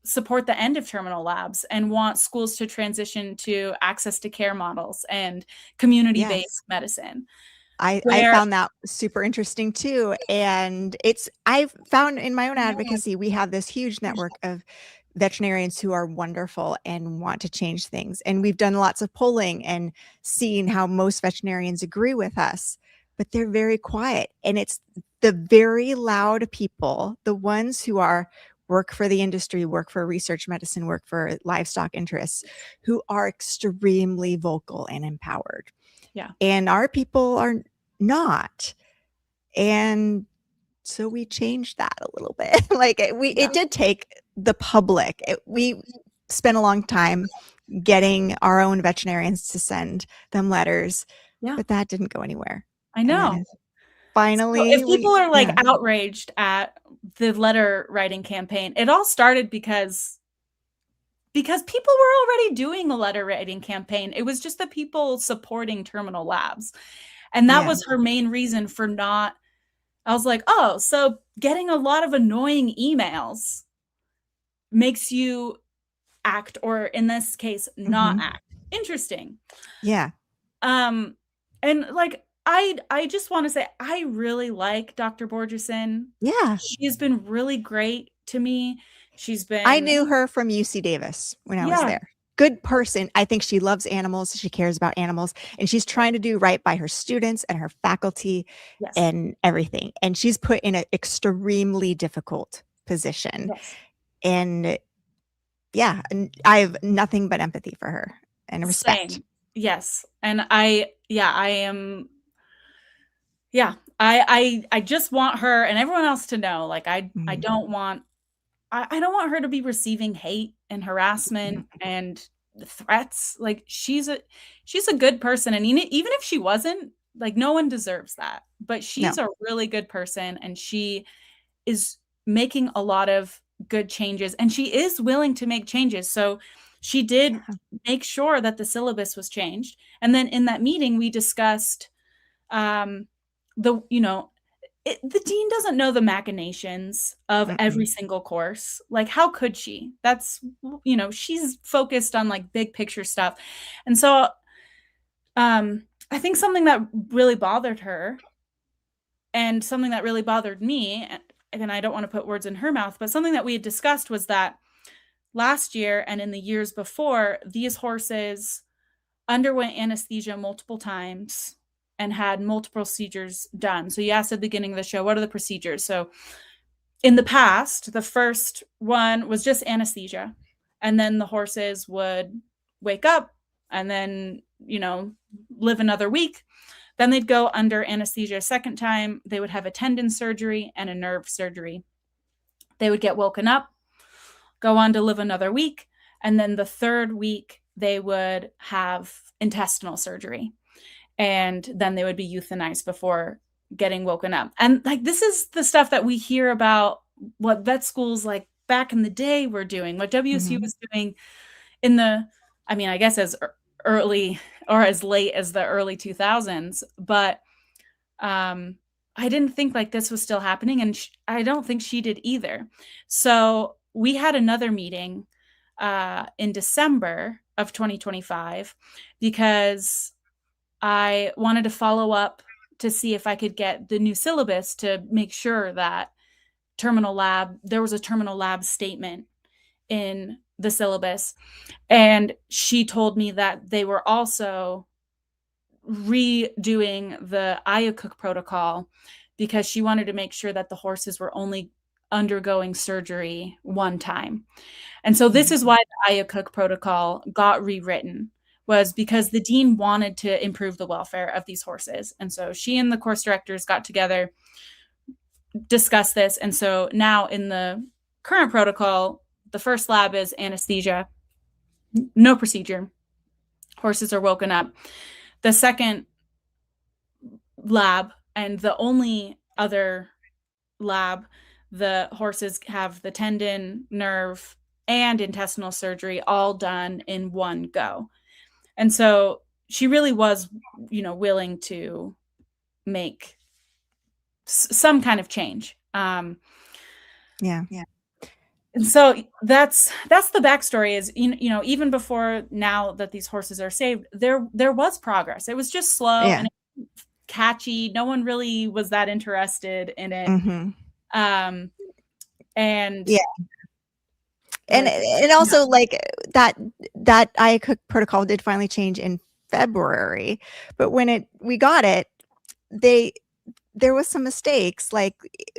support the end of terminal labs and want schools to transition to access to care models and community-based medicine? I found that super interesting too. And I've found in my own advocacy, we have this huge network of veterinarians who are wonderful and want to change things. And we've done lots of polling and seen how most veterinarians agree with us, but they're very quiet. And it's the very loud people, the ones who work for the industry, work for research medicine, work for livestock interests, who are extremely vocal and empowered. Yeah. And our people are not. And so we changed that a little bit. It did take the public. We spent a long time getting our own veterinarians to send them letters, but that didn't go anywhere. I know. Finally, so if people are like outraged at the letter writing campaign, it all started because people were already doing a letter writing campaign. It was just the people supporting terminal labs. And that was her main reason for not. I was like, oh, so getting a lot of annoying emails makes you act, or in this case, not act. Interesting. Yeah. And like, I just want to say, I really like Dr. Borgerson. Yeah. She's been really great to me. She's been. I knew her from UC Davis when I was there. Good person. I think she loves animals. She cares about animals, and she's trying to do right by her students and her faculty and everything. And she's put in an extremely difficult position. And yeah, I have nothing but empathy for her and respect. Same. Yes. And I am. Yeah, I just want her and everyone else to know, like, I don't want her to be receiving hate and harassment and threats. Like, she's a good person, and even if she wasn't, like, no one deserves that. But she's a really good person, and she is making a lot of good changes, and she is willing to make changes. So she did make sure that the syllabus was changed. And then in that meeting, we discussed the dean doesn't know the machinations of every single course. Like, how could she? That's, she's focused on like big picture stuff. And so I think something that really bothered her and something that really bothered me, and I don't want to put words in her mouth, but something that we had discussed was that last year and in the years before, these horses underwent anesthesia multiple times and had multiple procedures done. So you asked at the beginning of the show, what are the procedures? So in the past, the first one was just anesthesia. And then the horses would wake up and then, live another week. Then they'd go under anesthesia a second time. They would have a tendon surgery and a nerve surgery. They would get woken up, go on to live another week. And then the third week, they would have intestinal surgery. And then they would be euthanized before getting woken up. And like, this is the stuff that we hear about what vet schools like back in the day were doing, what WSU was doing in the, I guess as early or as late as the early 2000s. But I didn't think like this was still happening. And I don't think she did either. So we had another meeting in December of 2025 because I wanted to follow up to see if I could get the new syllabus to make sure that there was a terminal lab statement in the syllabus. And she told me that they were also redoing the Iacocca protocol because she wanted to make sure that the horses were only undergoing surgery one time. And so this is why the Iacocca protocol got rewritten, was because the dean wanted to improve the welfare of these horses. And so she and the course directors got together, discussed this. And so now in the current protocol, the first lab is anesthesia, no procedure. Horses are woken up. The second lab, and the only other lab, the horses have the tendon, nerve, and intestinal surgery all done in one go. And so she really was, willing to make some kind of change. Yeah. And so that's the backstory is, even before now that these horses are saved, there was progress. It was just slow and catchy. No one really was that interested in it. And And also like that Iacocca protocol did finally change in February, but when we got it, there was some mistakes, like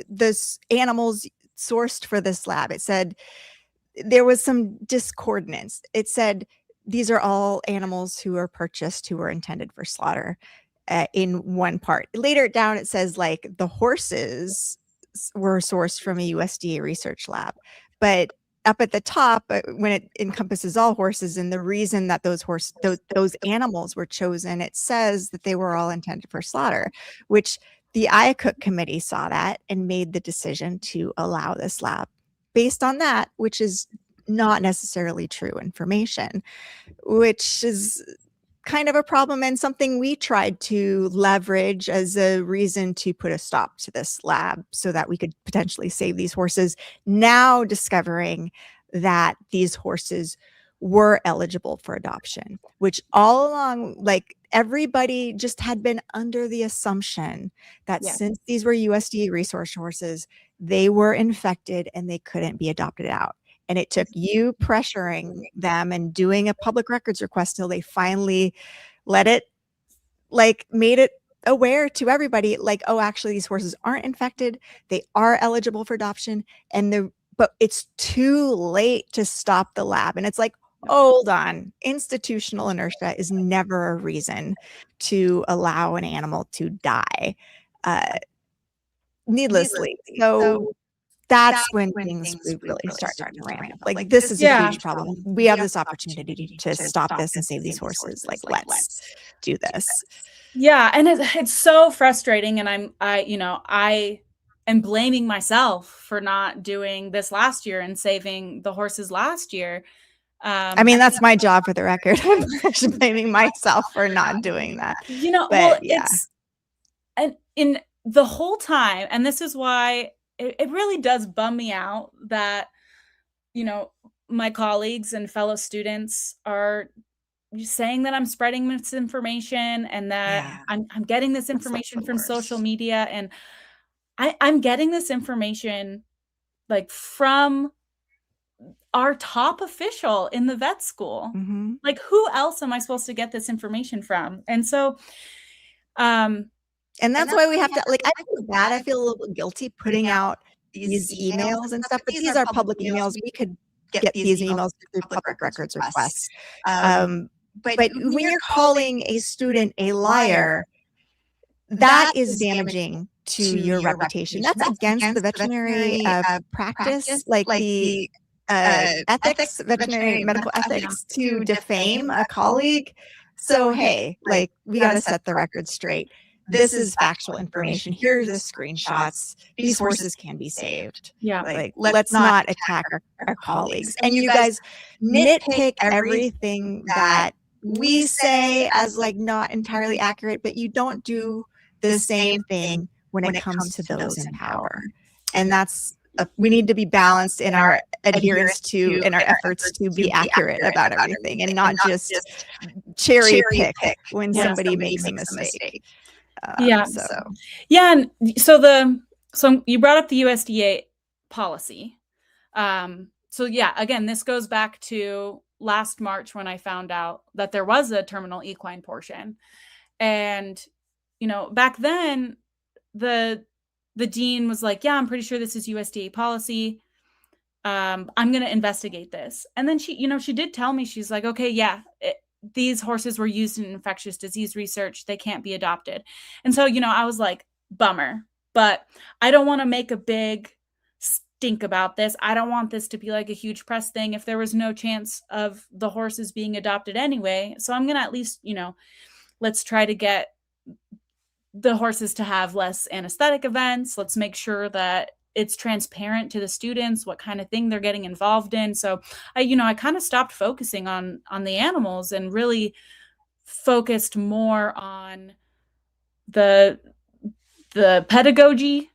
the animals sourced for this lab. It said there was some discordance. It said these are all animals who are purchased who are intended for slaughter in one part. Later down, it says like the horses were sourced from a USDA research lab, but up at the top, when it encompasses all horses and the reason that those animals were chosen, it says that they were all intended for slaughter, which the Iacocca committee saw that and made the decision to allow this lab based on that, which is not necessarily true information, which is kind of a problem and something we tried to leverage as a reason to put a stop to this lab so that we could potentially save these horses. Now discovering that these horses were eligible for adoption, which all along, like, everybody just had been under the assumption that since these were USDA resource horses, they were infected and they couldn't be adopted out. And it took you pressuring them and doing a public records request till they finally let it, like, made it aware to everybody, like, oh, actually these horses aren't infected, they are eligible for adoption, but it's too late to stop the lab. And it's like, hold on, institutional inertia is never a reason to allow an animal to die needlessly. So that's when things really started to ramp up. Like, this is a huge problem. We have this opportunity to stop this and save these horses. Like, let's do this. Yeah, and it's so frustrating, and I am blaming myself for not doing this last year and saving the horses last year. I mean, that's my job, for the record. I'm blaming myself for not doing that. It's and in the whole time, and this is why it really does bum me out that my colleagues and fellow students are saying that I'm spreading misinformation and that I'm getting this information from social media, and I'm getting this information like from our top official in the vet school. Mm-hmm. Like, who else am I supposed to get this information from? And so, and that's why we have to, like, I feel bad. I feel a little guilty putting out these emails and stuff, but these are public emails. We could get these emails through public records requests. But when you're calling a student a liar, that is damaging to your reputation. That's against the veterinary practice, like the ethics, veterinary medical ethics, to defame a colleague. So, hey, like, we got to set the record straight. This is factual information. Here's the screenshots. These horses can be saved. Yeah. Like, let's not attack our colleagues. And you guys nitpick everything that we say as, like, not entirely accurate, but you don't do the same thing when it comes to those in power. And we need to be balanced in our adherence to, in our efforts to be accurate about everything, and not just cherry pick when somebody makes a mistake. And so you brought up the USDA policy. Again, this goes back to last March when I found out that there was a terminal equine portion. And, back then the dean was like, yeah, I'm pretty sure this is USDA policy. I'm going to investigate this. And then she did tell me, she's like, okay, yeah, these horses were used in infectious disease research. They can't be adopted. And so, I was like, bummer, but I don't want to make a big stink about this. I don't want this to be like a huge press thing if there was no chance of the horses being adopted anyway. So I'm going to at least, let's try to get the horses to have less anesthetic events. Let's make sure that it's transparent to the students what kind of thing they're getting involved in. So I kind of stopped focusing on the animals and really focused more on the pedagogy,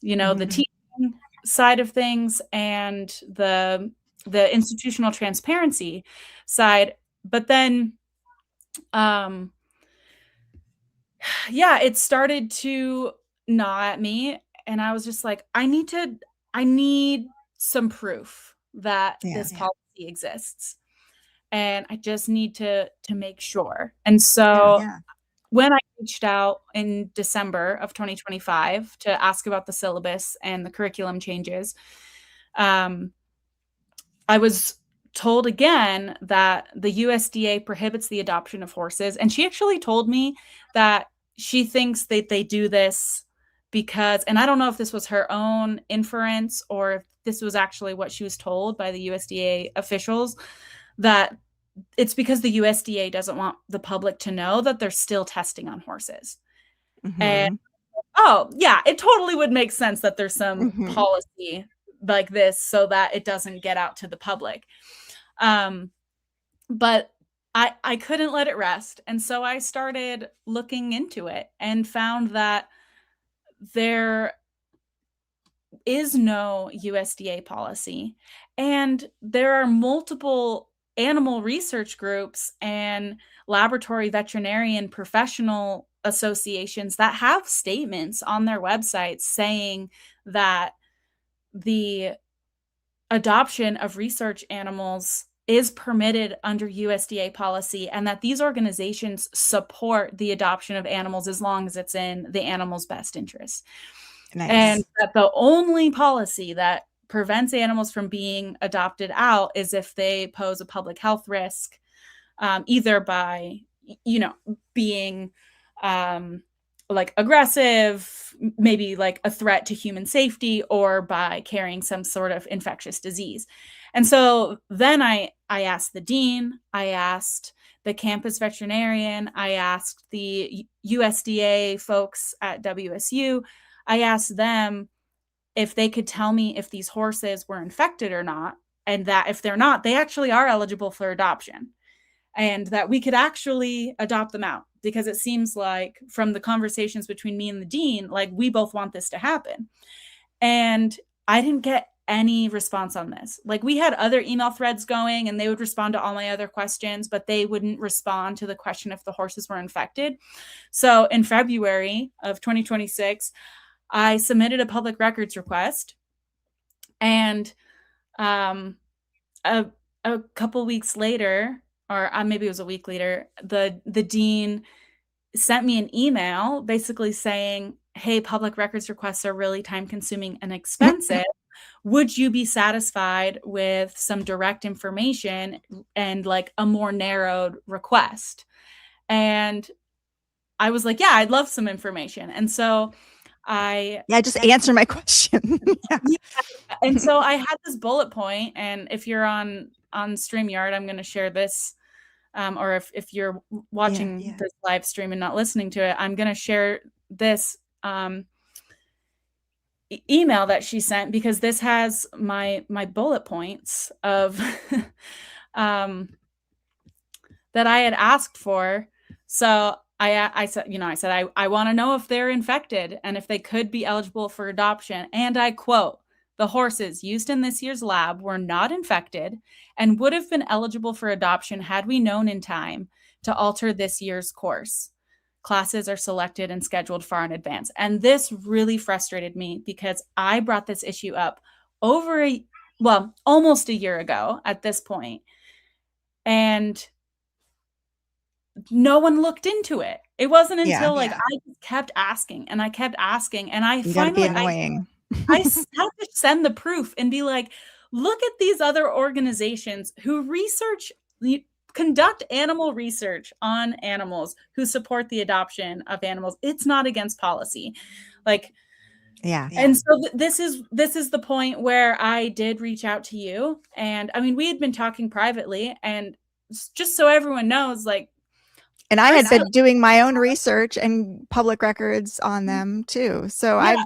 the teaching side of things, and the institutional transparency side. But then it started to gnaw at me, and I was just like, I need some proof that this policy exists, and I just need to make sure. And so when I reached out in December of 2025 to ask about the syllabus and the curriculum changes, I was told again that the USDA prohibits the adoption of horses. And she actually told me that she thinks that they do this because, and I don't know if this was her own inference or if this was actually what she was told by the USDA officials, that it's because the USDA doesn't want the public to know that they're still testing on horses. Mm-hmm. And it totally would make sense that there's some policy like this so that it doesn't get out to the public. But I couldn't let it rest. And so I started looking into it and found that there is no USDA policy. And there are multiple animal research groups and laboratory veterinarian professional associations that have statements on their websites saying that the adoption of research animals is permitted under USDA policy, and that these organizations support the adoption of animals as long as it's in the animal's best interest. Nice. And that the only policy that prevents animals from being adopted out is if they pose a public health risk, either by, being like aggressive, maybe like a threat to human safety, or by carrying some sort of infectious disease. And so then I asked the dean, I asked the campus veterinarian, I asked the USDA folks at WSU, I asked them if they could tell me if these horses were infected or not, and that if they're not, they actually are eligible for adoption, and that we could actually adopt them out, because it seems like from the conversations between me and the dean, like we both want this to happen. And I didn't get any response on this. Like, we had other email threads going and they would respond to all my other questions, but they wouldn't respond to the question if the horses were infected. So in February of 2026, I submitted a public records request, and a couple weeks later, or maybe it was a week later, the dean sent me an email basically saying, hey, public records requests are really time consuming and expensive. Would you be satisfied with some direct information and like a more narrowed request? And I was like, yeah, I'd love some information. And so just answer my question. Yeah. And so I had this bullet point, and if you're on StreamYard, I'm going to share this, or if you're watching this live stream and not listening to it, I'm going to share this email that she sent, because this has my bullet points of that I had asked for. So I said, I want to know if they're infected and if they could be eligible for adoption. And I quote, the horses used in this year's lab were not infected and would have been eligible for adoption had we known in time to alter this year's course. Classes are selected and scheduled far in advance. And this really frustrated me, because I brought this issue up almost a year ago at this point. And no one looked into it. It wasn't until I just kept asking and I kept asking, and I finally annoying. I had to send the proof and be like, look at these other organizations who conduct animal research on animals, who support the adoption of animals. It's not against policy. And so this is the point where I did reach out to you. And I mean, we had been talking privately, and just so everyone knows, and I had been doing my own research and public records on them too. So and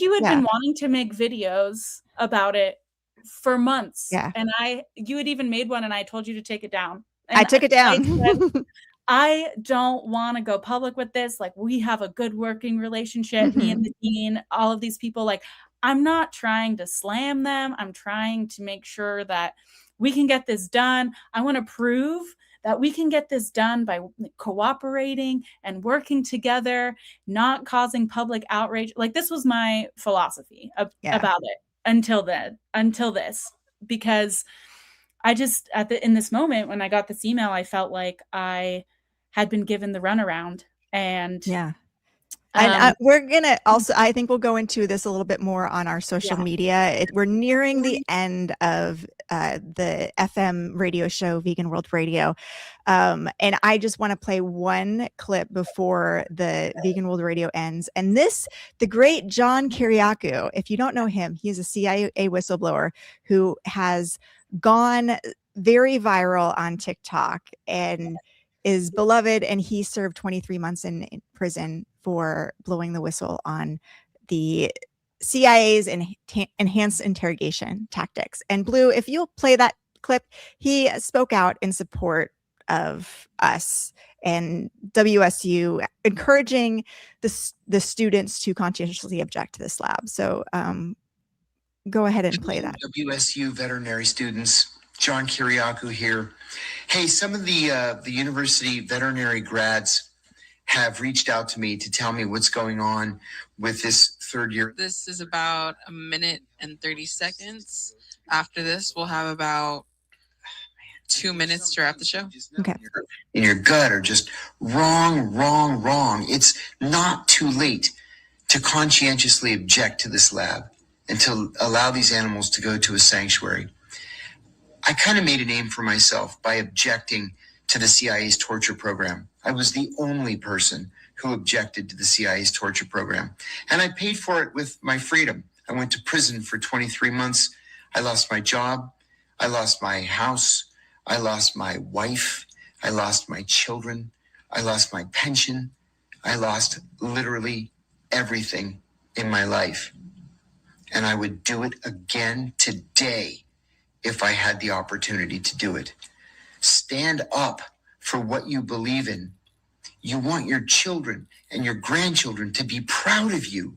you had been wanting to make videos about it for months. Yeah. And you had even made one, and I told you to take it down. And I took it down. I don't want to go public with this. Like, we have a good working relationship, me and the dean, all of these people. Like, I'm not trying to slam them. I'm trying to make sure that we can get this done. I want to prove that we can get this done by cooperating and working together, not causing public outrage. Like, this was my philosophy about it until this, because I just, in this moment, when I got this email, I felt like I had been given the runaround. And we're going to also, I think we'll go into this a little bit more on our social media. We're nearing the end of the FM radio show, Vegan World Radio. And I just want to play one clip before the Vegan World Radio ends. And the great John Kiriakou, if you don't know him, he is a CIA whistleblower who has gone very viral on TikTok and is beloved, and he served 23 months in prison for blowing the whistle on the CIA's enhanced interrogation tactics. And Blue, if you'll play that clip, he spoke out in support of us and WSU, encouraging the students to conscientiously object to this lab. So go ahead and play that. WSU veterinary students, John Kiriakou here. Hey, some of the university veterinary grads have reached out to me to tell me what's going on with this third year. This is about 1 minute and 30 seconds. After this, we'll have about 2 minutes to wrap the show. Okay. In your gut are just wrong. It's not too late to conscientiously object to this lab and to allow these animals to go to a sanctuary. I kind of made a name for myself by objecting to the CIA's torture program. I was the only person who objected to the CIA's torture program. And I paid for it with my freedom. I went to prison for 23 months. I lost my job. I lost my house. I lost my wife. I lost my children. I lost my pension. I lost literally everything in my life. And I would do it again today if I had the opportunity to do it. Stand up for what you believe in. You want your children and your grandchildren to be proud of you.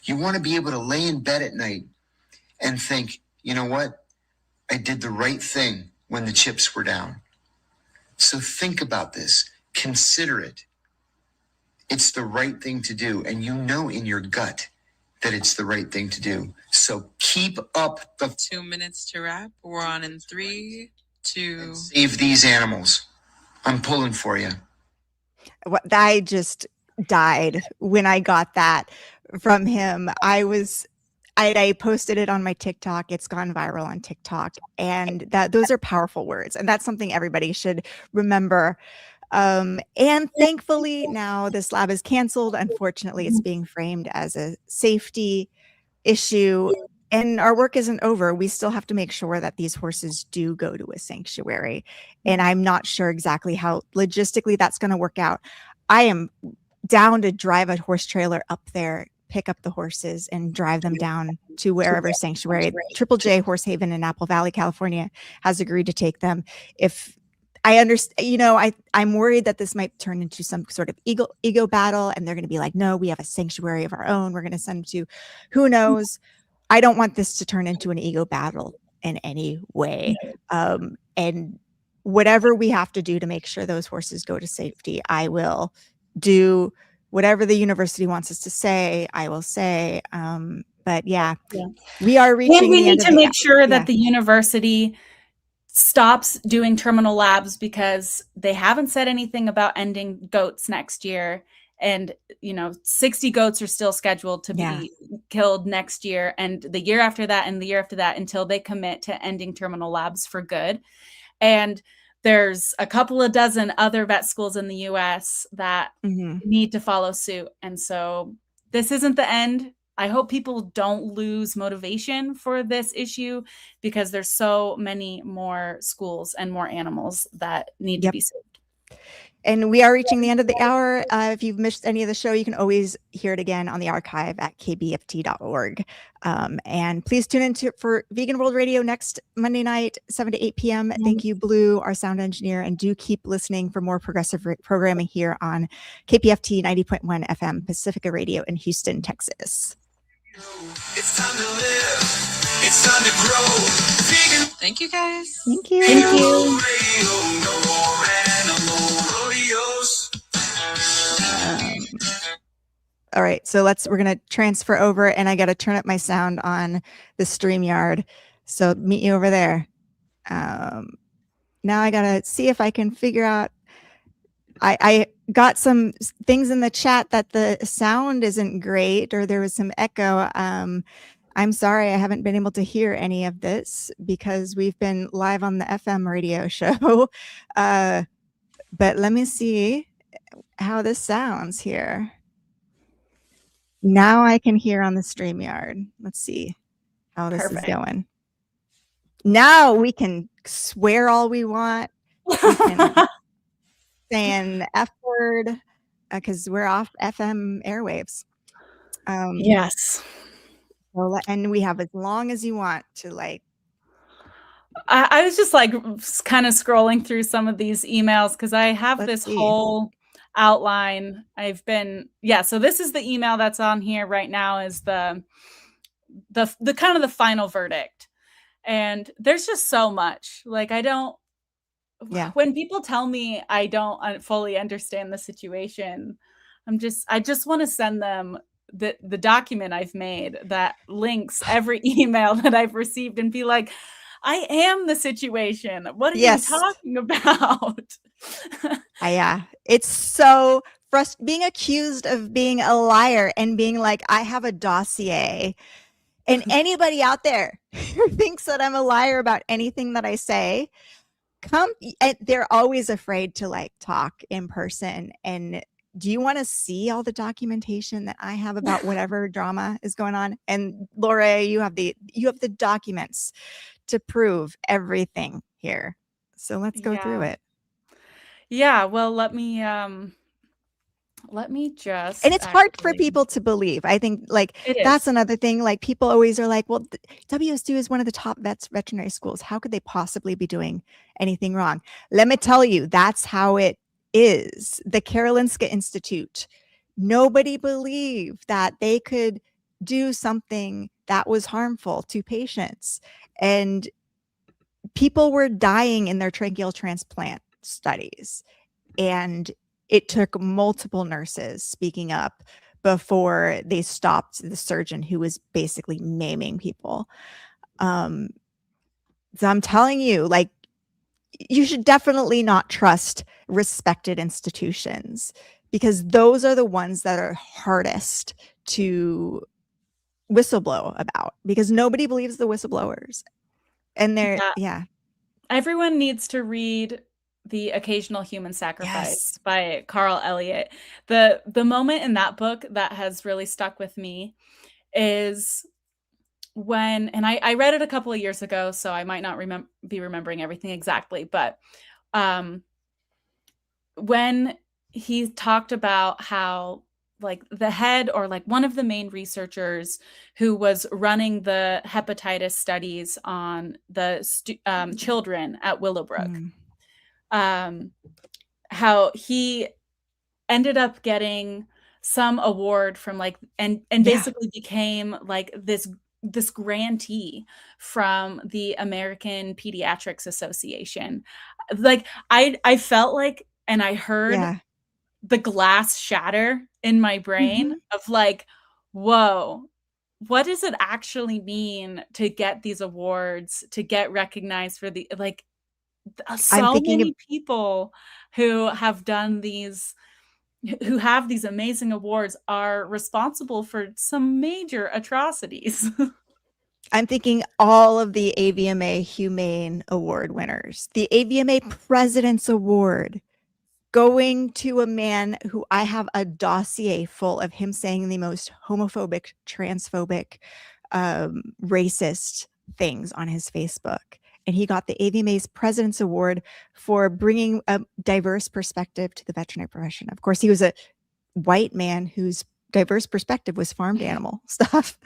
You want to be able to lay in bed at night and think, you know what? I did the right thing when the chips were down. So think about this. Consider it. It's the right thing to do. And you know in your gut that it's the right thing to do. So keep up the 2 minutes to wrap. We're on in 3, 2. Save these animals. I'm pulling for you. I just died when I got that from him. I posted it on my TikTok. It's gone viral on TikTok, and those are powerful words, and that's something everybody should remember. And thankfully now this lab is canceled. Unfortunately, it's being framed as a safety issue, and our work isn't over. We still have to make sure that these horses do go to a sanctuary, and I'm not sure exactly how logistically that's going to work out. I am down to drive a horse trailer up there, pick up the horses, and drive them down to wherever sanctuary. Triple J Horse Haven in Apple Valley, California, has agreed to take them. If I understand, I'm worried that this might turn into some sort of ego battle, and they're going to be like, no, we have a sanctuary of our own. We're going to send them to who knows. I don't want this to turn into an ego battle in any way. And whatever we have to do to make sure those horses go to safety, I will do. Whatever the university wants us to say, I will say. But yeah, we are reaching. And we need to make sure that the university stops doing terminal labs, because they haven't said anything about ending goats next year. And, 60 goats are still scheduled to be killed next year, and the year after that, and the year after that, until they commit to ending terminal labs for good. And there's a couple of dozen other vet schools in the US that need to follow suit. And so this isn't the end. I hope people don't lose motivation for this issue, because there's so many more schools and more animals that need to be saved. And we are reaching the end of the hour. If you've missed any of the show, you can always hear it again on the archive at kbft.org. And please tune in for Vegan World Radio next Monday night, 7 to 8 p.m. Thank you, Blue, our sound engineer. And do keep listening for more progressive programming here on KPFT 90.1 FM Pacifica Radio in Houston, Texas. It's time to live. It's time to grow. Vegan. Thank you, guys. Thank you. Thank you. All right, so we're gonna transfer over, and I gotta turn up my sound on the StreamYard. So meet you over there. Now I gotta see if I can figure out. I got some things in the chat that the sound isn't great, or there was some echo. I'm sorry, I haven't been able to hear any of this because we've been live on the FM radio show. But let me see how this sounds here. Now I can hear on the StreamYard. Let's see how this is going. Now we can swear all we want. We can say an F word because we're off FM airwaves. Yes. And we have as long as you want to I was just kind of scrolling through some of these emails because I have this whole outline. So this is the email that's on here right now, is the kind of the final verdict. And there's just so much. Like, when people tell me I don't fully understand the situation, I just want to send them the document I've made that links every email that I've received and be like, I am the situation. What are you talking about? Yeah. It's so being accused of being a liar and being like, I have a dossier. And anybody out there who thinks that I'm a liar about anything that I say, they're always afraid to like talk in person. And do you want to see all the documentation that I have about whatever drama is going on? And Laura, you have the documents to prove everything here. So let's go through it. Yeah, well, let me just. And it's hard for people to believe. I think like that's another thing. Like people always are like, well, WSU is one of the top veterinary schools. How could they possibly be doing anything wrong? Let me tell you, that's how it is. The Karolinska Institute, nobody believed that they could do something that was harmful to patients. And people were dying in their tracheal transplant studies. And it took multiple nurses speaking up before they stopped the surgeon who was basically maiming people. So I'm telling you, like, you should definitely not trust respected institutions because those are the ones that are hardest to whistleblow about because nobody believes the whistleblowers. And everyone needs to read The Occasional Human Sacrifice by Carl Elliott. The moment in that book that has really stuck with me is when, and I read it a couple of years ago, so I might not be remembering everything exactly, but when he talked about how like the head or like one of the main researchers who was running the hepatitis studies on the children at Willowbrook, how he ended up getting some award from like, and basically became like this grantee from the American Pediatrics Association. Like I felt like, and I heard the glass shatter in my brain of like, whoa, what does it actually mean to get these awards, to get recognized for the, like, so many people who have done these, who have these amazing awards are responsible for some major atrocities. I'm thinking all of the AVMA Humane Award winners, the AVMA President's Award, going to a man who I have a dossier full of him saying the most homophobic, transphobic, racist things on his Facebook. And he got the AVMA's President's Award for bringing a diverse perspective to the veterinary profession. Of course, he was a white man whose diverse perspective was farmed animal stuff.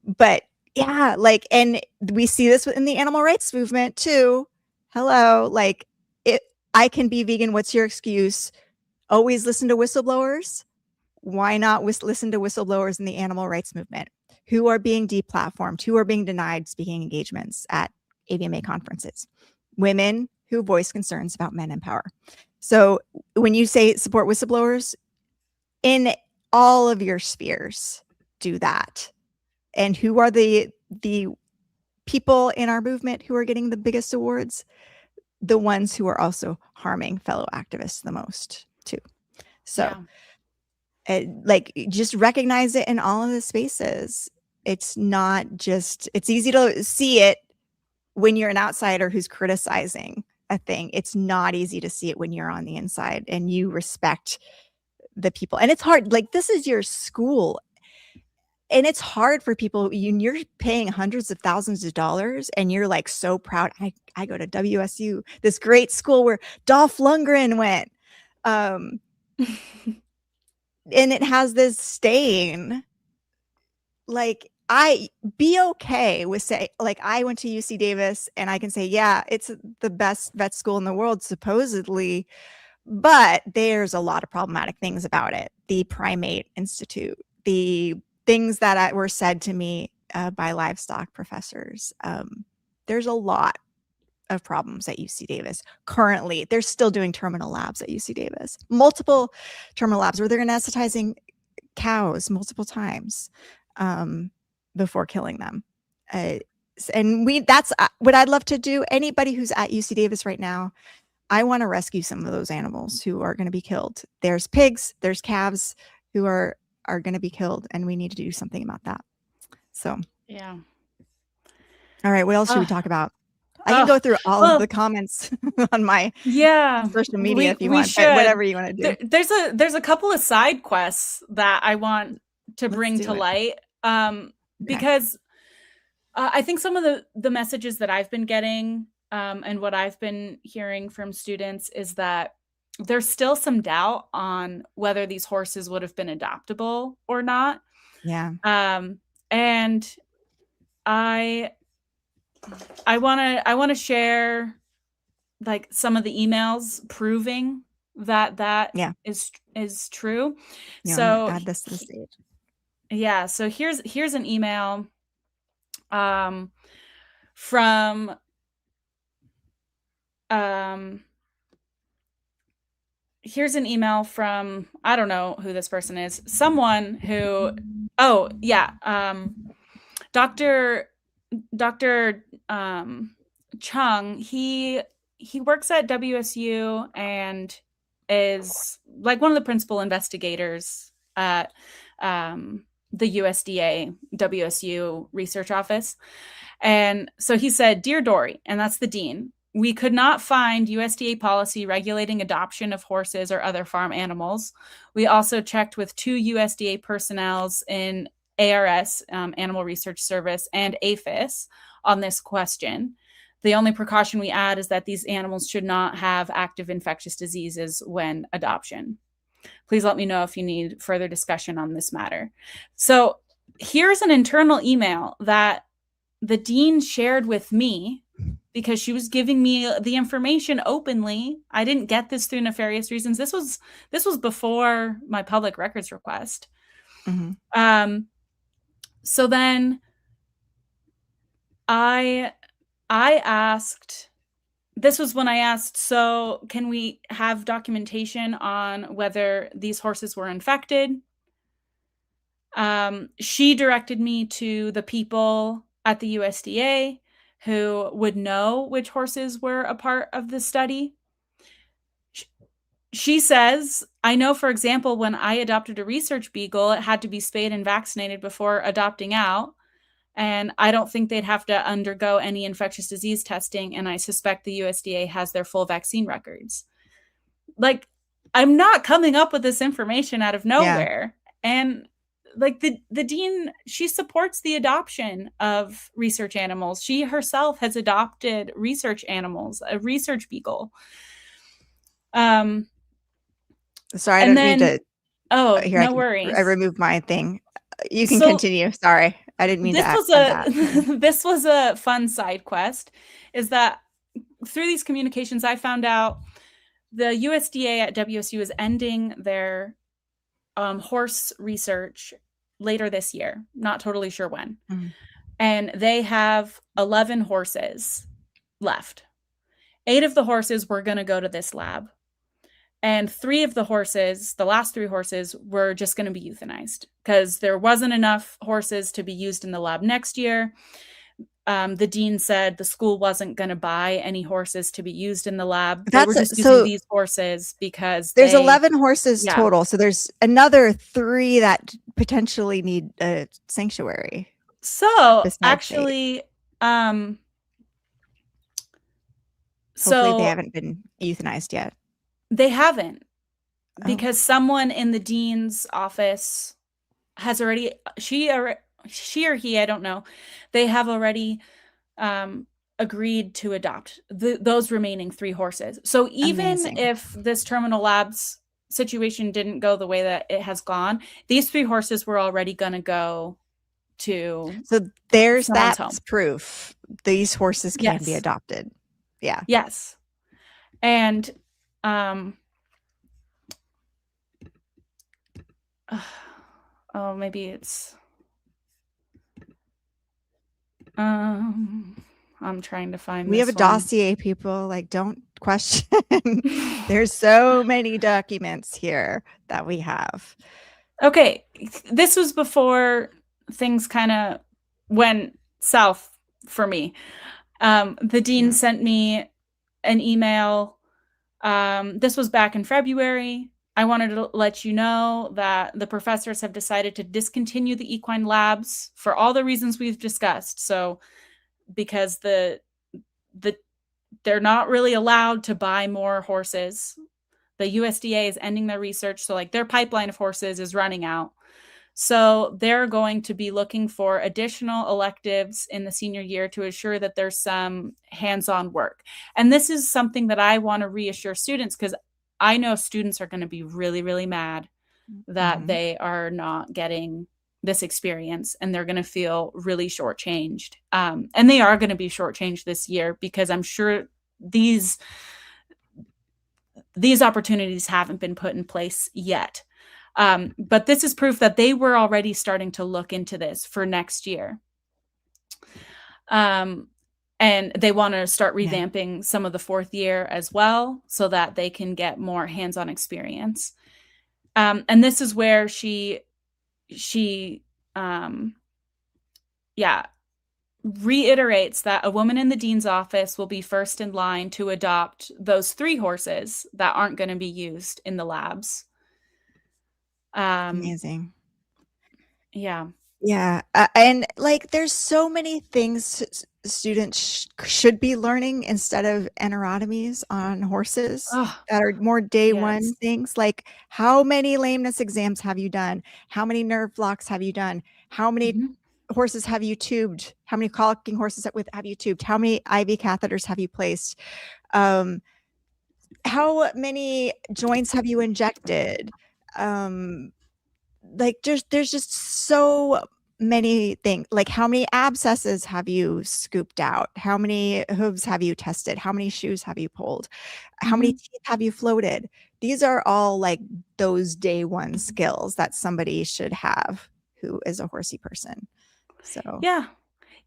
But yeah, like, and we see this in the animal rights movement too. Hello, like, I can be vegan. What's your excuse? Always listen to whistleblowers. Why not listen to whistleblowers in the animal rights movement who are being deplatformed, who are being denied speaking engagements at AVMA conferences? Women who voice concerns about men in power. So when you say support whistleblowers in all of your spheres, do that. And who are the people in our movement who are getting the biggest awards? The ones who are also harming fellow activists the most too. So like, just recognize it in all of the spaces. It's not just, it's easy to see it when you're an outsider who's criticizing a thing. It's not easy to see it when you're on the inside and you respect the people. And it's hard. Like, this is your school. And it's hard for people. You're paying hundreds of thousands of dollars and you're like so proud. I go to WSU, this great school where Dolph Lundgren went. And it has this stain. Like, be okay with say, like, I went to UC Davis and I can say, yeah, it's the best vet school in the world, supposedly. But there's a lot of problematic things about it. The Primate Institute, the things that were said to me by livestock professors. There's a lot of problems at UC Davis currently. They're still doing terminal labs at UC Davis, multiple terminal labs where they're anesthetizing cows multiple times before killing them. And that's what I'd love to do. Anybody who's at UC Davis right now, I want to rescue some of those animals who are going to be killed. There's pigs, there's calves who are going to be killed, and we need to do something about that. So, yeah. All right, what else should we talk about? I can go through all of the comments on my social media if you want, but whatever you want to do. There's a couple of side quests that I want to bring to light because I think some of the messages that I've been getting and what I've been hearing from students is that there's still some doubt on whether these horses would have been adoptable or not. Yeah. And I want to share like some of the emails proving that is true. Yeah, so add this to the stage. Yeah. So here's an email from here's an email from, I don't know who this person is, someone who, Dr. Chung, he works at WSU and is like one of the principal investigators at the USDA WSU research office. And so he said, "Dear Dory," and that's the dean, "we could not find USDA policy regulating adoption of horses or other farm animals. We also checked with 2 USDA personnels in ARS, Animal Research Service, and APHIS on this question. The only precaution we add is that these animals should not have active infectious diseases when adoption. Please let me know if you need further discussion on this matter." So here's an internal email that the dean shared with me because she was giving me the information openly. I didn't get this through nefarious reasons. This was before my public records request. Mm-hmm. So then I asked, this was when I asked, so can we have documentation on whether these horses were infected? She directed me to the people at the USDA who would know which horses were a part of the study. She says, "I know, for example, when I adopted a research beagle, it had to be spayed and vaccinated before adopting out. And I don't think they'd have to undergo any infectious disease testing. And I suspect the USDA has their full vaccine records." Like, I'm not coming up with this information out of nowhere. Yeah. And like the dean, she supports the adoption of research animals. She herself has adopted research animals, a research beagle. Sorry, I don't mean to. Oh, here, no worries. I removed my thing. You can continue. Sorry, I didn't mean to add that. This was a fun side quest, is that through these communications, I found out the USDA at WSU is ending their horse research later this year. Not totally sure when. Mm-hmm. And they have 11 horses left. 8 of the horses were going to go to this lab. And 3 of the horses, the last 3 horses, were just going to be euthanized because there wasn't enough horses to be used in the lab next year. The dean said the school wasn't going to buy any horses to be used in the lab. They were just using these horses because there's 11 horses total. So there's another 3 that potentially need a sanctuary. So actually, hopefully they haven't been euthanized yet. They haven't, because someone in the dean's office has already, she or he, I don't know, they have already agreed to adopt those remaining 3 horses. So even if this terminal labs situation didn't go the way that it has gone, these 3 horses were already going to go to. So there's that proof. These horses can be adopted. Yeah. Yes. And maybe it's, I'm trying to find We have a this one. dossier, people. Like, don't question. There's so many documents here that we have. Okay, this was before things kind of went south for me. The dean sent me an email. This was back in February. I wanted to let you know that the professors have decided to discontinue the equine labs for all the reasons we've discussed. So, because they're not really allowed to buy more horses. The USDA is ending their research, so like their pipeline of horses is running out. So they're going to be looking for additional electives in the senior year to ensure that there's some hands-on work. And this is something that I want to reassure students, because I know students are going to be really, really mad that they are not getting this experience, and they're going to feel really shortchanged. And they are going to be shortchanged this year, because I'm sure these opportunities haven't been put in place yet. But this is proof that they were already starting to look into this for next year. And they want to start revamping some of the fourth year as well, so that they can get more hands-on experience. And this is where she reiterates that a woman in the dean's office will be first in line to adopt those 3 horses that aren't going to be used in the labs. Amazing. Yeah. Yeah. And like, there's so many things students should be learning instead of enterotomies on horses that are more day one things. Like, how many lameness exams have you done? How many nerve blocks have you done? How many horses have you tubed? How many colicking horses have you tubed? How many IV catheters have you placed? How many joints have you injected? Like, there's just so many things. Like, how many abscesses have you scooped out? How many hooves have you tested? How many shoes have you pulled? How many teeth have you floated? These are all like those day one skills that somebody should have who is a horsey person. So yeah,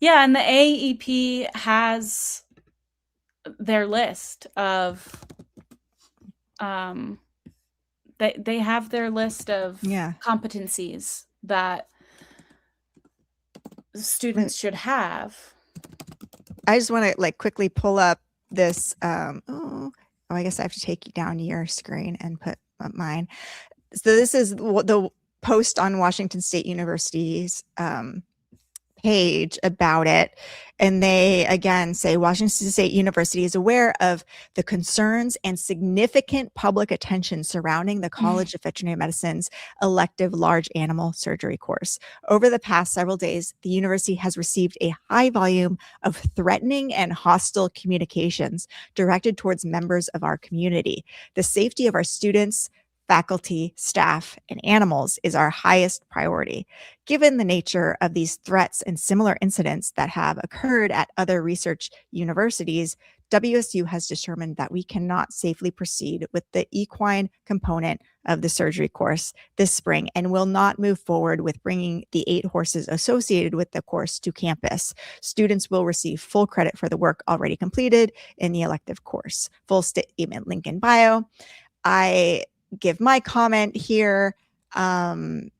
and the AEP has their list of they have their list of competencies that students should have. I just want to like quickly pull up this. I guess I have to take you down your screen and put up mine. So this is the post on Washington State University's page about it. And they again say Washington State University is aware of the concerns and significant public attention surrounding the College of Veterinary Medicine's elective large animal surgery course. Over the past several days, the university has received a high volume of threatening and hostile communications directed towards members of our community. The safety of our students, faculty, staff, and animals is our highest priority. Given the nature of these threats and similar incidents that have occurred at other research universities, WSU has determined that we cannot safely proceed with the equine component of the surgery course this spring and will not move forward with bringing the 8 horses associated with the course to campus. Students will receive full credit for the work already completed in the elective course. Full statement link in bio. I give my comment here, and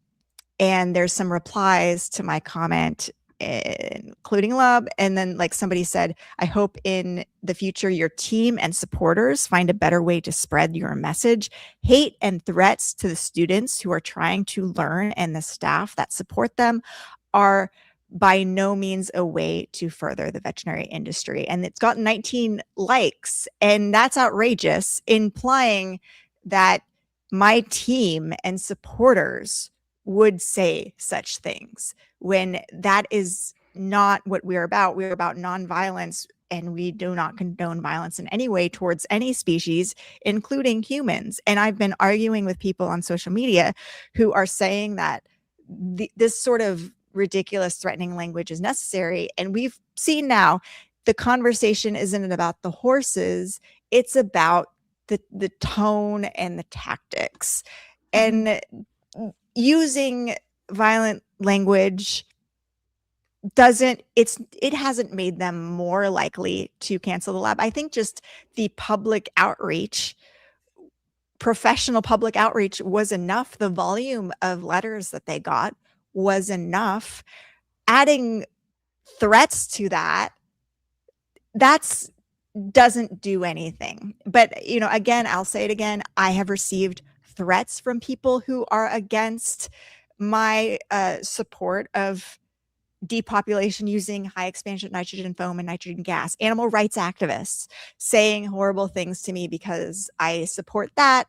there's some replies to my comment, including love. And then like somebody said, I hope in the future your team and supporters find a better way to spread your message. Hate and threats to the students who are trying to learn and the staff that support them are by no means a way to further the veterinary industry. And it's got 19 likes, and that's outrageous, implying that my team and supporters would say such things, when that is not what we're about. We're about nonviolence, and we do not condone violence in any way towards any species, including humans. And I've been arguing with people on social media who are saying that this sort of ridiculous, threatening language is necessary. And we've seen now the conversation isn't about the horses, it's about the tone and the tactics. And using violent language it hasn't made them more likely to cancel the lab. I think just the public outreach, professional public outreach was enough. The volume of letters that they got was enough. Adding threats to that's doesn't do anything. But, again, I'll say it again. I have received threats from people who are against my support of depopulation using high expansion nitrogen foam and nitrogen gas, animal rights activists saying horrible things to me because I support that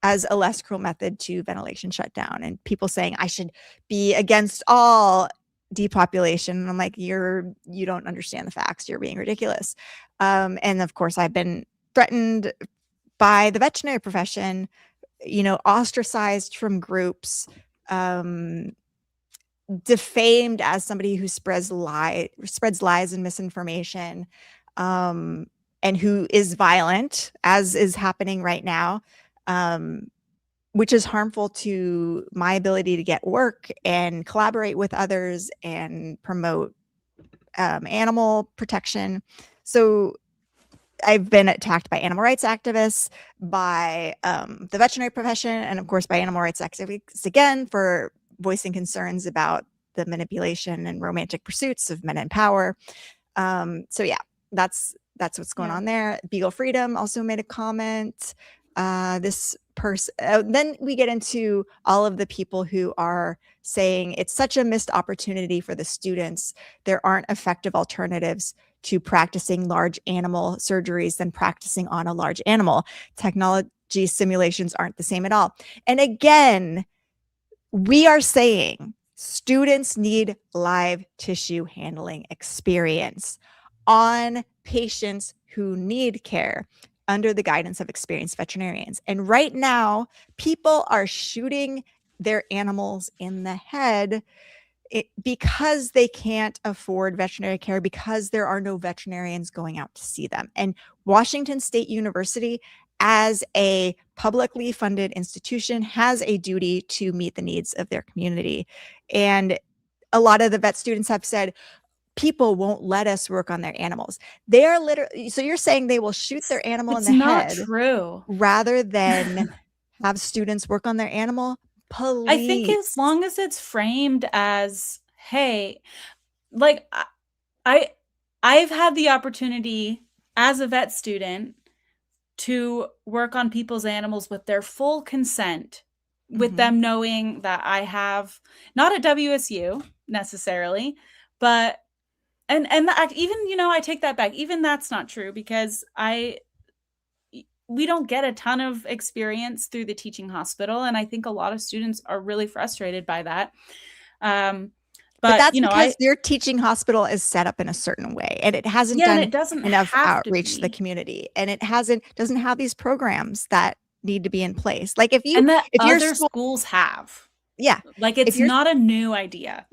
as a less cruel method to ventilation shutdown, and people saying I should be against all depopulation. And I'm like, you don't understand the facts. You're being ridiculous. And of course, I've been threatened by the veterinary profession, ostracized from groups, defamed as somebody who spreads lies and misinformation, and who is violent, as is happening right now, which is harmful to my ability to get work and collaborate with others and promote animal protection. So I've been attacked by animal rights activists, by the veterinary profession, and of course by animal rights activists again for voicing concerns about the manipulation and romantic pursuits of men in power. So yeah, that's what's going on there. Beagle Freedom also made a comment. This person, then we get into all of the people who are saying it's such a missed opportunity for the students. There aren't effective alternatives to practicing large animal surgeries than practicing on a large animal. Technology simulations aren't the same at all. And again, we are saying students need live tissue handling experience on patients who need care under the guidance of experienced veterinarians. And right now, people are shooting their animals in the head because they can't afford veterinary care, because there are no veterinarians going out to see them. And Washington State University, as a publicly funded institution, has a duty to meet the needs of their community. And a lot of the vet students have said, people won't let us work on their animals. They are literally, so you're saying they will shoot their animal in the head true. rather than have students work on their animal? Please. I think as long as it's framed as, hey, like I've had the opportunity as a vet student to work on people's animals with their full consent, with them knowing that I have, not at WSU necessarily, but and even, I take that back. Even that's not true, because we don't get a ton of experience through the teaching hospital. And I think a lot of students are really frustrated by that. But that's because your teaching hospital is set up in a certain way, and it hasn't done enough outreach to the community, and it doesn't have these programs that need to be in place. Like if your schools have, like it's not a new idea.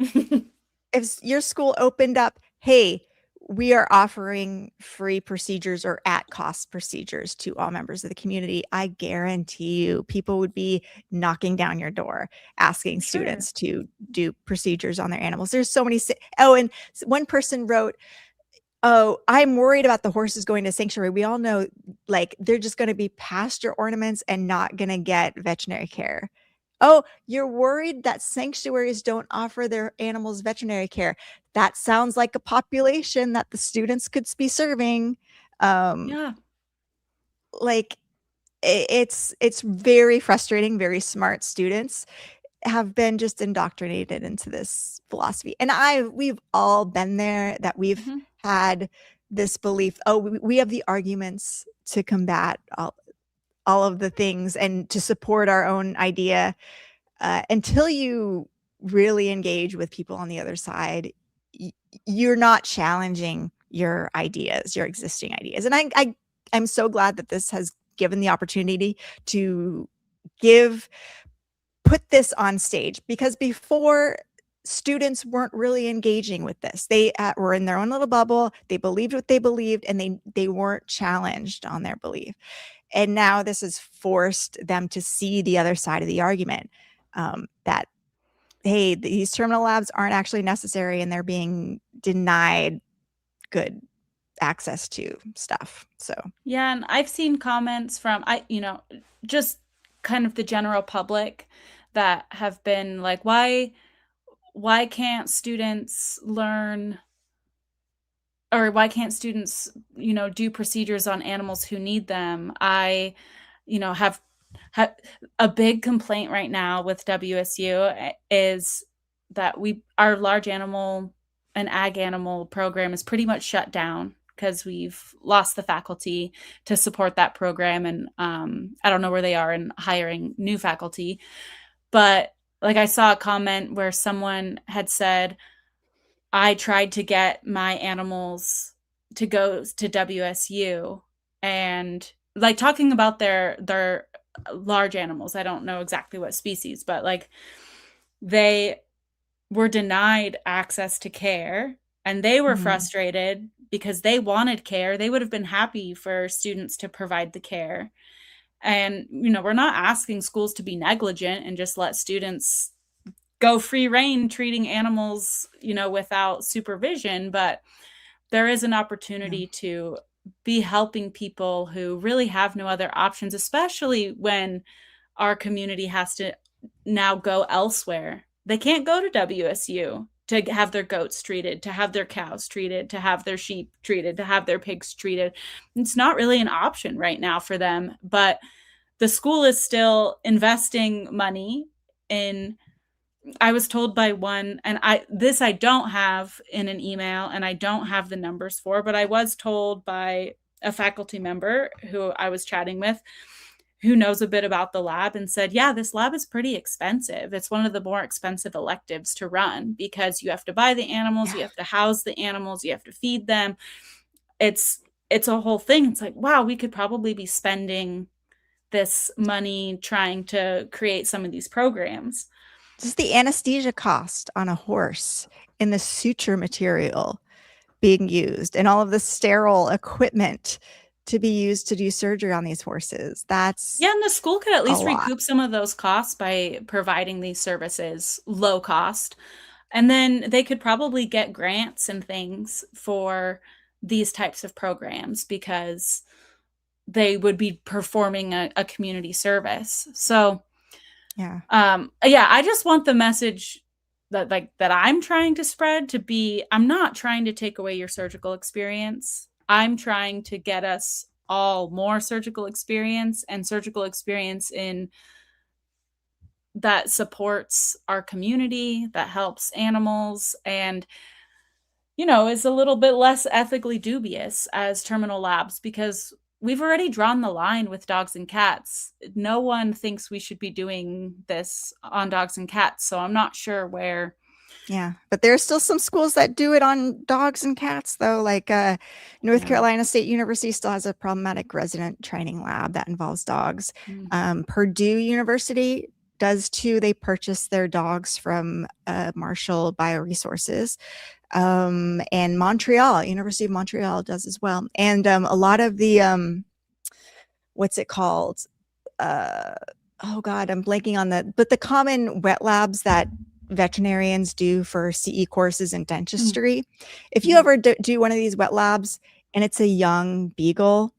If your school opened up, hey, we are offering free procedures or at-cost procedures to all members of the community, I guarantee you people would be knocking down your door asking students to do procedures on their animals. There's so many. And one person wrote, oh, I'm worried about the horses going to sanctuary. We all know, like, they're just going to be pasture ornaments and not going to get veterinary care. Oh, you're worried that sanctuaries don't offer their animals veterinary care. That sounds like a population that the students could be serving. Like it's very frustrating. Very smart students have been just indoctrinated into this philosophy. And we've all been there, that we've had this belief, oh, we have the arguments to combat all of the things and to support our own idea. Until you really engage with people on the other side, you're not challenging your ideas, your existing ideas. And I'm so glad that this has given the opportunity to put this on stage, because before, students weren't really engaging with this. They were in their own little bubble. They believed what they believed, and they weren't challenged on their belief. And now this has forced them to see the other side of the argument, that, hey, these terminal labs aren't actually necessary, and they're being denied good access to stuff. So yeah, and I've seen comments from just kind of the general public that have been like, why can't students learn, or why can't students, do procedures on animals who need them? I, have a big complaint right now with WSU is that our large animal and ag animal program is pretty much shut down because we've lost the faculty to support that program. And I don't know where they are in hiring new faculty. But like, I saw a comment where someone had said, I tried to get my animals to go to WSU, and like talking about their large animals. I don't know exactly what species, but like they were denied access to care, and they were frustrated because they wanted care. They would have been happy for students to provide the care. And, we're not asking schools to be negligent and just let students go free rein treating animals, without supervision, but there is an opportunity to be helping people who really have no other options, especially when our community has to now go elsewhere. They can't go to WSU to have their goats treated, to have their cows treated, to have their sheep treated, to have their pigs treated. It's not really an option right now for them, but the school is still investing money in. I was told by one, and I don't have in an email, and I don't have the numbers for, but I was told by a faculty member who I was chatting with, who knows a bit about the lab, and said, yeah, this lab is pretty expensive. It's one of the more expensive electives to run because you have to buy the animals, you have to house the animals, you have to feed them. It's a whole thing. It's like, wow, we could probably be spending this money trying to create some of these programs. Just the anesthesia cost on a horse, in the suture material being used, and all of the sterile equipment to be used to do surgery on these horses. And the school could at least recoup some of those costs by providing these services low cost. And then they could probably get grants and things for these types of programs because they would be performing a community service. So I just want the message that I'm trying to spread to be, I'm not trying to take away your surgical experience. I'm trying to get us all more surgical experience, and surgical experience in that supports our community, that helps animals, and is a little bit less ethically dubious as terminal labs, because we've already drawn the line with dogs and cats. No one thinks we should be doing this on dogs and cats. So I'm not sure where. Yeah, but there are still some schools that do it on dogs and cats, though. Like North Carolina State University still has a problematic resident training lab that involves dogs. Purdue University does too. They purchase their dogs from Marshall Bioresources. And Montreal, University of Montreal does as well. And a lot of the, what's it called? Oh God, I'm blanking on but the common wet labs that veterinarians do for CE courses in dentistry. If you ever do one of these wet labs and it's a young beagle,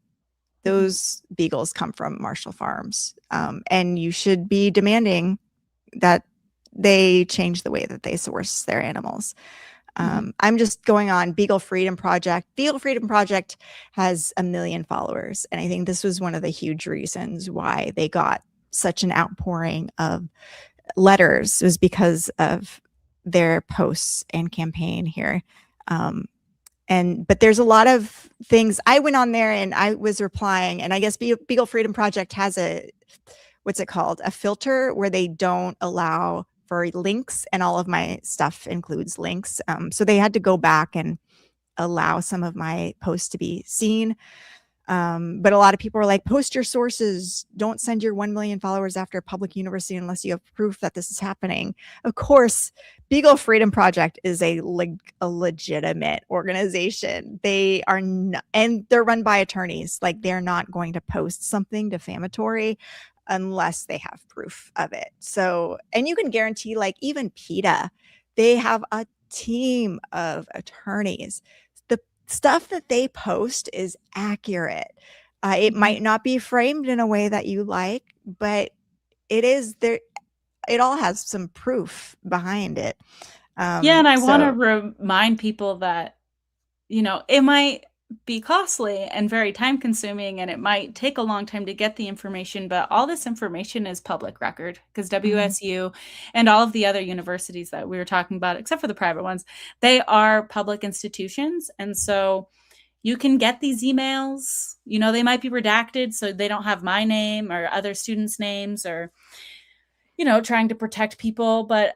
those beagles come from Marshall Farms. And you should be demanding that they change the way that they source their animals. I'm just going on Beagle Freedom Project. Beagle Freedom Project has 1 million followers. And I think this was one of the huge reasons why they got such an outpouring of letters, was because of their posts and campaign here. But there's a lot of things. I went on there and I was replying, and I guess Beagle Freedom Project has what's it called? A filter where they don't allow for links, and all of my stuff includes links. So they had to go back and allow some of my posts to be seen. But a lot of people are like, post your sources. Don't send your 1 million followers after a public university unless you have proof that this is happening. Of course, Beagle Freedom Project is a legitimate organization. They are and they're run by attorneys. Like, they're not going to post something defamatory unless they have proof of it. So, and you can guarantee, like, even PETA, they have a team of attorneys. The stuff that they post is accurate. It might not be framed in a way that you like, but it is there. It all has some proof behind it. Yeah, and I want to remind people that, it might be costly and very time consuming, and it might take a long time to get the information, but all this information is public record because WSU and all of the other universities that we were talking about, except for the private ones, they are public institutions. And so you can get these emails, they might be redacted, so they don't have my name or other students' names or, trying to protect people, but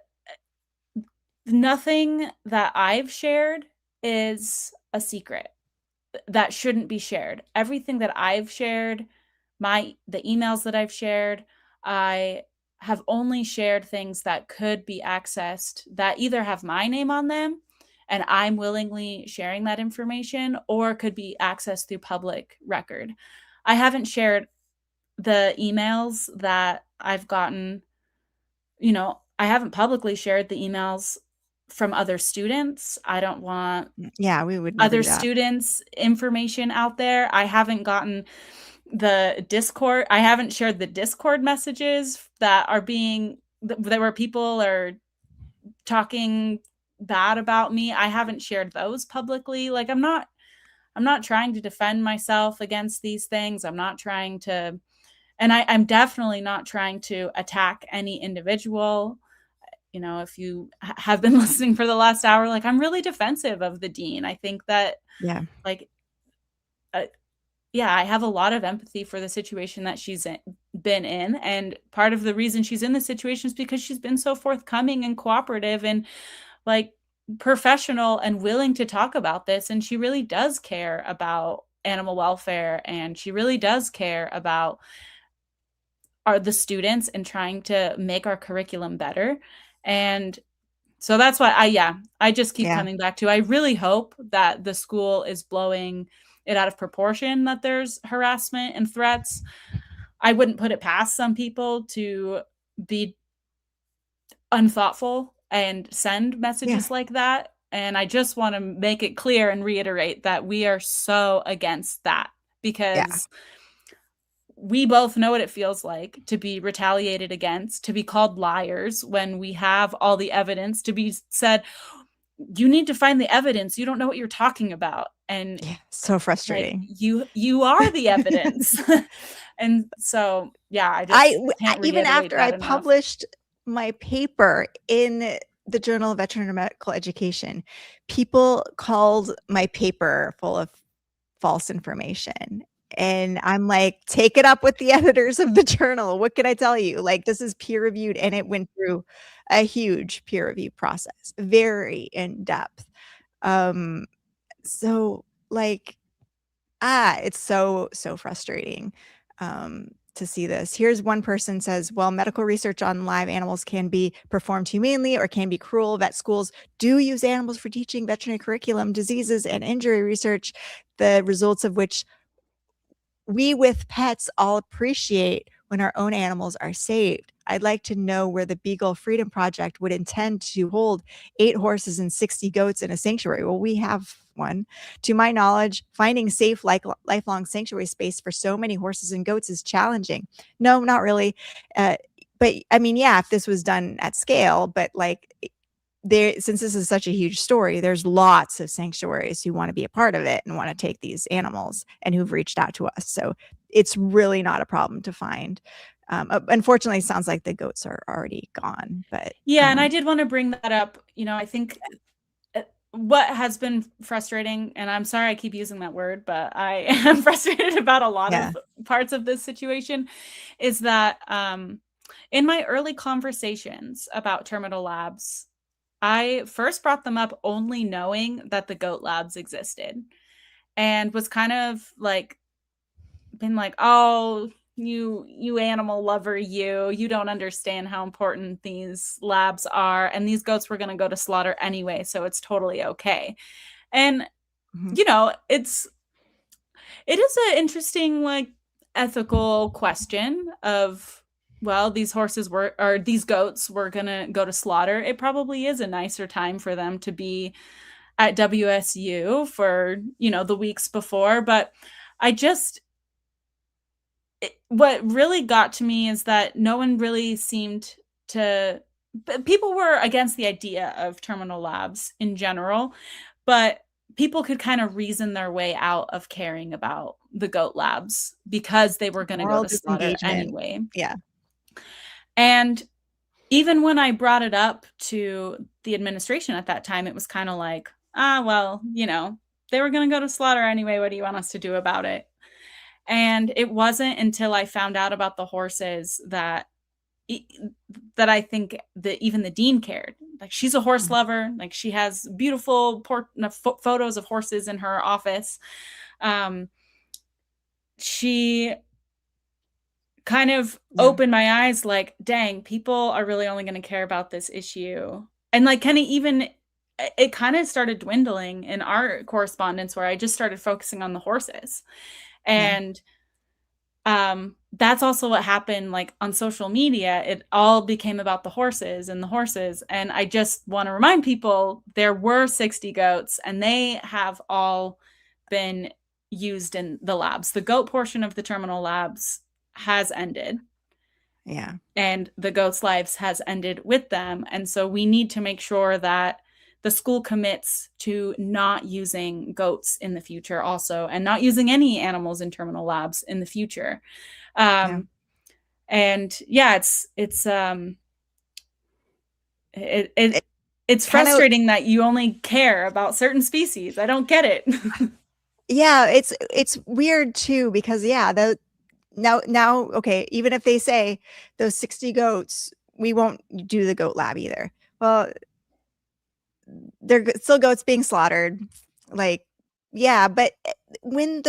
nothing that I've shared is a secret that shouldn't be shared. Everything that I've shared, the emails that I've shared, I have only shared things that could be accessed that either have my name on them and I'm willingly sharing that information, or could be accessed through public record. I haven't shared the emails that I've gotten, I haven't publicly shared the emails from other students. I don't want we would never other do that. students' information out there. I haven't gotten the Discord. I haven't shared the Discord messages that where people are talking bad about me. I haven't shared those publicly. Like, I'm not trying to defend myself against these things. I'm not trying to, and I'm definitely not trying to attack any individual. If you have been listening for the last hour, like, I'm really defensive of the dean. I think that, I have a lot of empathy for the situation that she's been in. And part of the reason she's in this situation is because she's been so forthcoming and cooperative and like professional and willing to talk about this. And she really does care about animal welfare. And she really does care about the students and trying to make our curriculum better. And so that's why I just keep coming back to, I really hope that the school is blowing it out of proportion, that there's harassment and threats. I wouldn't put it past some people to be unthoughtful and send messages like that. And I just want to make it clear and reiterate that we are so against that, because we both know what it feels like to be retaliated against, to be called liars when we have all the evidence, to be said, you need to find the evidence. You don't know what you're talking about. And so frustrating. Like, you are the evidence. And so, I just can't even after I enough. published my paper in the Journal of Veterinary Medical Education, people called my paper full of false information. And I'm like, take it up with the editors of the journal. What can I tell you? Like, this is peer reviewed, and it went through a huge peer review process, very in depth. So like, it's so frustrating to see this. Here's one person says, well, medical research on live animals can be performed humanely or can be cruel. Vet schools do use animals for teaching veterinary curriculum, diseases, and injury research, the results of which we with pets all appreciate when our own animals are saved. I'd like to know where the Beagle Freedom Project would intend to hold 8 horses and 60 goats in a sanctuary. Well, we have one. To my knowledge, finding safe, lifelong sanctuary space for so many horses and goats is challenging. No, not really. But I mean, if this was done at scale, but like, since this is such a huge story, there's lots of sanctuaries who want to be a part of it and want to take these animals and who've reached out to us. So it's really not a problem to find. Unfortunately, it sounds like the goats are already gone. But and I did want to bring that up. I think what has been frustrating, and I'm sorry I keep using that word, but I am frustrated about a lot of parts of this situation, is that in my early conversations about terminal labs, I first brought them up only knowing that the goat labs existed, and was kind of like, been like, oh, you animal lover, you don't understand how important these labs are, and these goats were going to go to slaughter anyway, so it's totally okay. And it is an interesting, like, ethical question of, well, these goats were going to go to slaughter, it probably is a nicer time for them to be at WSU for, the weeks before. But what really got to me is that no one really seemed to, people were against the idea of terminal labs in general, but people could kind of reason their way out of caring about the goat labs because they were going to go Moral to slaughter disengagement. anyway. Yeah. And even when I brought it up to the administration at that time, it was kind of like, well, they were going to go to slaughter anyway. What do you want us to do about it? And it wasn't until I found out about the horses that I think that even the dean cared. Like, she's a horse lover. Like, she has beautiful photos of horses in her office. She kind of opened my eyes, like, dang, people are really only going to care about this issue. And like, it kind of started dwindling in our correspondence, where I just started focusing on the horses. And that's also what happened, like, on social media. It all became about the horses. And I just want to remind people, there were 60 goats, and they have all been used in the labs. The goat portion of the terminal labs has ended. Yeah. And the goats' lives has ended with them. And so we need to make sure that the school commits to not using goats in the future also, and not using any animals in terminal labs in the future. And it's frustrating that you only care about certain species. I don't get it. Yeah, it's weird too, because now, okay, even if they say those 60 goats, we won't do the goat lab either. Well, they're still goats being slaughtered. Like, yeah, but when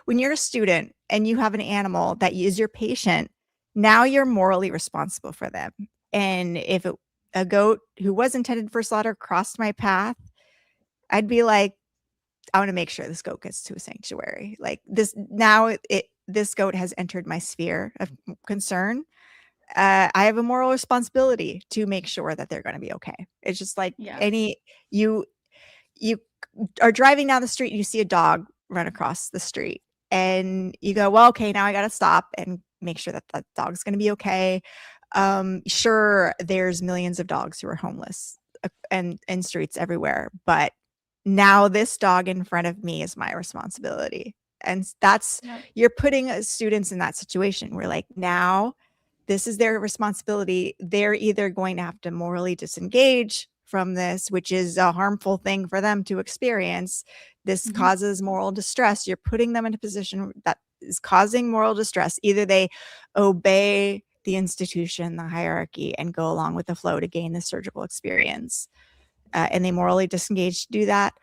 you're a student and you have an animal that is your patient, now you're morally responsible for them. And if a goat who was intended for slaughter crossed my path, I'd be like, I want to make sure this goat gets to a sanctuary. Like, this goat has entered my sphere of concern. I have a moral responsibility to make sure that they're going to be okay. It's just like you are driving down the street and you see a dog run across the street, and you go, well, okay, now I got to stop and make sure that that dog's going to be okay. Sure, there's millions of dogs who are homeless and streets everywhere, but now this dog in front of me is my responsibility. And you're putting students in that situation where, like, now this is their responsibility. They're either going to have to morally disengage from this, which is a harmful thing for them to experience. This causes moral distress. You're putting them in a position that is causing moral distress. Either they obey the institution, the hierarchy, and go along with the flow to gain the surgical experience, and they morally disengage to do that,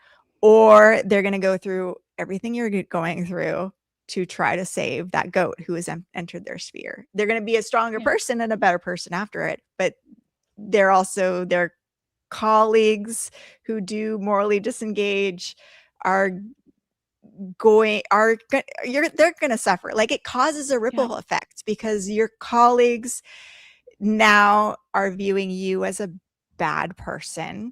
or they're going to go through everything you're going through to try to save that goat who has entered their sphere. They're going to be a stronger person and a better person after it, but they're also their colleagues who do morally disengage they're going to suffer. Like, it causes a ripple effect, because your colleagues now are viewing you as a bad person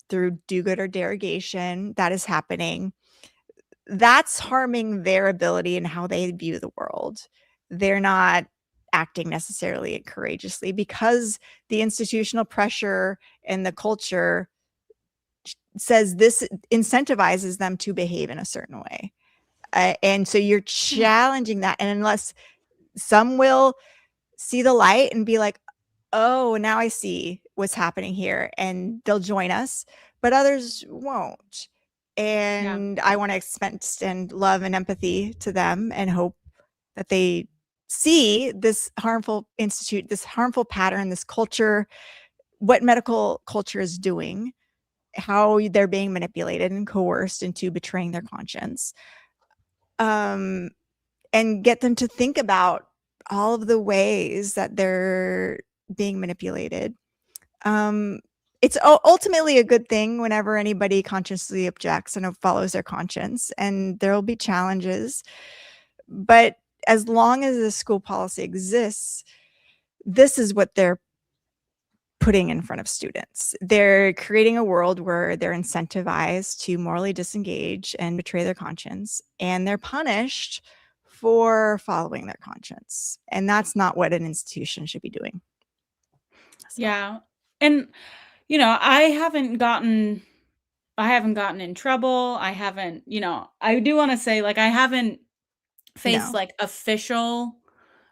through do-good or derogation that is happening. That's harming their ability and how they view the world. They're not acting necessarily courageously because the institutional pressure and the culture says this incentivizes them to behave in a certain way. And so you're challenging that. And unless some will see the light and be like, oh, now I see what's happening here, and they'll join us, but others won't. And I want to extend love and empathy to them and hope that they see this harmful pattern, this culture, what medical culture is doing, how they're being manipulated and coerced into betraying their conscience, and get them to think about all of the ways that they're being manipulated. It's ultimately a good thing whenever anybody consciously objects and follows their conscience, and there will be challenges, but as long as the school policy exists, this is what they're putting in front of students. They're creating a world where they're incentivized to morally disengage and betray their conscience, and they're punished for following their conscience. And that's not what an institution should be doing. So. Yeah. And, I haven't gotten in trouble. I haven't, I do want to say, like, I haven't faced like official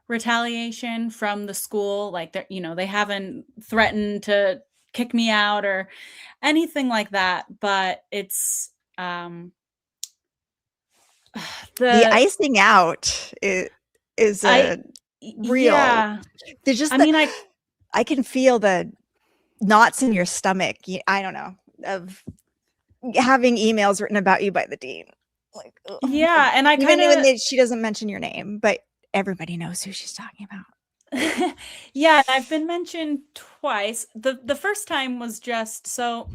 retaliation from the school. Like, they haven't threatened to kick me out or anything like that. But it's, the icing out is real. Yeah. There's just, I can feel the knots in your stomach. I don't know, of having emails written about you by the dean. Like, ugh. Yeah, and I even she doesn't mention your name, but everybody knows who she's talking about. Yeah, I've been mentioned twice. The first time was just so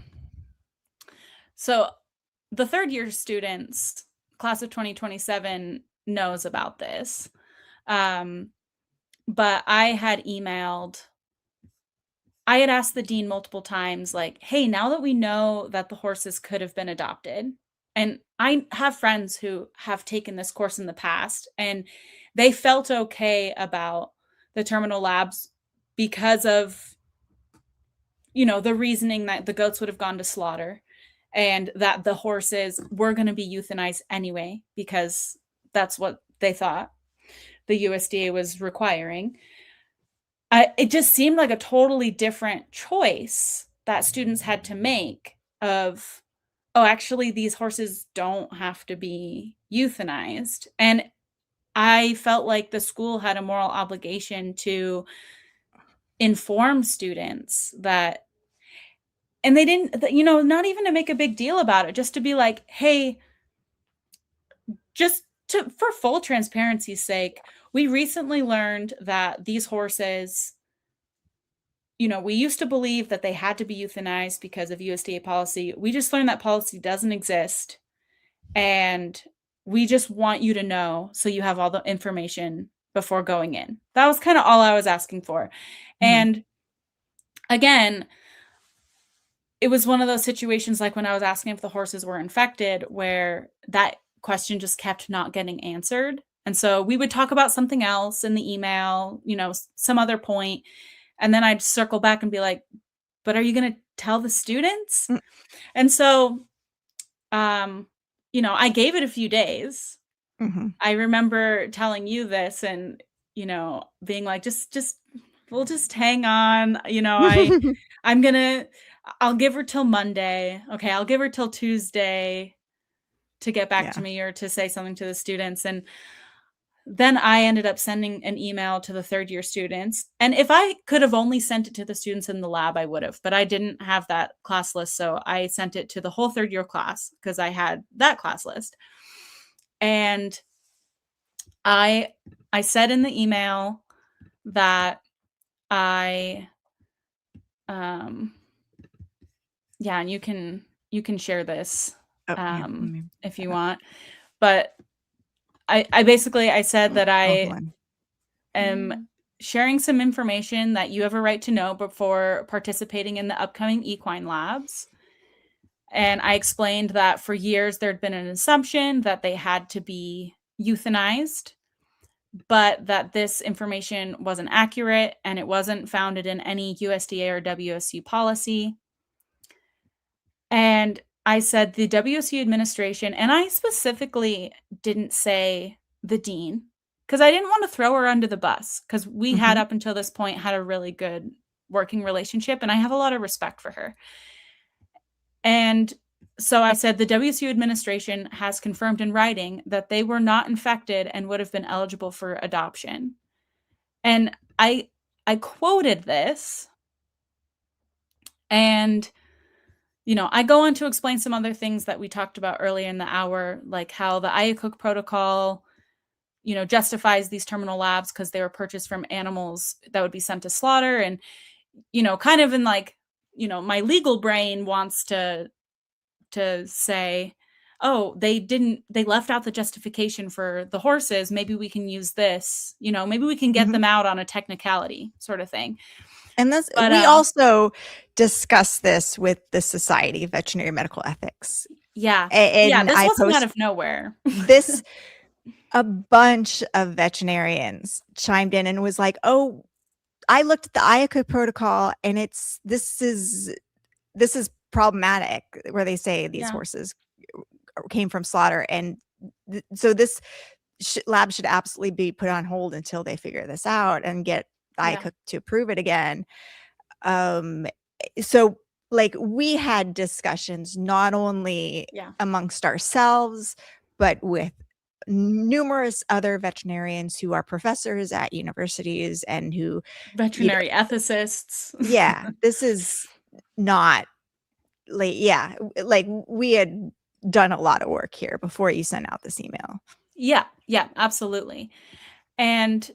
the third year students, class of 2027, knows about this. But I had asked the dean multiple times, like, hey, now that we know that the horses could have been adopted, and I have friends who have taken this course in the past, and they felt okay about the terminal labs because of, the reasoning that the goats would have gone to slaughter and that the horses were going to be euthanized anyway, because that's what they thought the USDA was requiring. It just seemed like a totally different choice that students had to make of, oh, actually, these horses don't have to be euthanized. And I felt like the school had a moral obligation to inform students that, and they didn't, not even to make a big deal about it, just to be like, hey, for full transparency's sake, we recently learned that these horses, we used to believe that they had to be euthanized because of USDA policy. We just learned that policy doesn't exist. And we just want you to know so you have all the information before going in. That was kind of all I was asking for. Mm-hmm. And again, it was one of those situations like when I was asking if the horses were infected, where that question just kept not getting answered. And so we would talk about something else in the email, some other point. And then I'd circle back and be like, but are you going to tell the students? Mm. And so, I gave it a few days. Mm-hmm. I remember telling you this and, being like, we'll just hang on. I'll give her till Monday. Okay. I'll give her till Tuesday to get back to me or to say something to the students. And then I ended up sending an email to the third year students. And if I could have only sent it to the students in the lab, I would have, but I didn't have that class list. So I sent it to the whole third year class because I had that class list. And I said in the email that and you can share this if you want, but I basically said that I am sharing some information that you have a right to know before participating in the upcoming equine labs. And I explained that for years there'd been an assumption that they had to be euthanized, but that this information wasn't accurate and it wasn't founded in any USDA or WSU policy. And I said the WSU administration, and I specifically didn't say the dean because I didn't want to throw her under the bus, because we had up until this point had a really good working relationship and I have a lot of respect for her. And so I said the WSU administration has confirmed in writing that they were not infected and would have been eligible for adoption. And I quoted this, and I go on to explain some other things that we talked about earlier in the hour, like how the IACUC protocol, justifies these terminal labs because they were purchased from animals that would be sent to slaughter. And, kind of in like, my legal brain wants to say, oh, they left out the justification for the horses. Maybe we can use this, maybe we can get them out on a technicality sort of thing. And we also discuss this with the Society of Veterinary Medical Ethics. Yeah. And this wasn't out of nowhere. A bunch of veterinarians chimed in and was like, oh, I looked at the IACA protocol and this is problematic, where they say these horses came from slaughter. And so this lab should absolutely be put on hold until they figure this out and get IACA to approve it again. So like we had discussions not only amongst ourselves, but with numerous other veterinarians who are professors at universities and who veterinary ethicists. Yeah, this is not like we had done a lot of work here before you sent out this email. Yeah, absolutely. And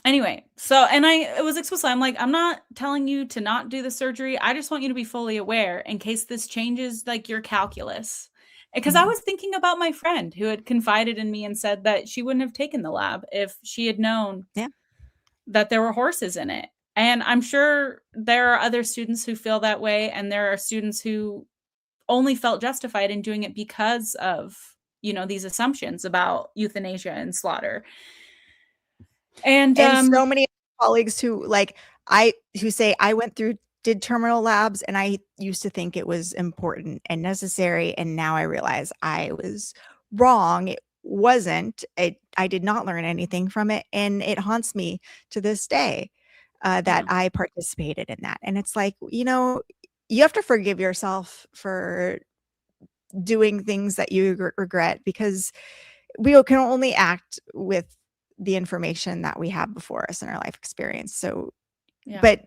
anyway, so, and it was explicit. I'm like, I'm not telling you to not do the surgery. I just want you to be fully aware in case this changes like your calculus. Because I was thinking about my friend who had confided in me and said that she wouldn't have taken the lab if she had known that there were horses in it. And I'm sure there are other students who feel that way. And there are students who only felt justified in doing it because of, these assumptions about euthanasia and slaughter. And so many colleagues who say I went through, did terminal labs, and I used to think it was important and necessary, and now I realize I was wrong. It wasn't. I did not learn anything from it, and it haunts me to this day that I participated in that. And it's like, you have to forgive yourself for doing things that you regret, because we can only act with the information that we have before us in our life experience. So, but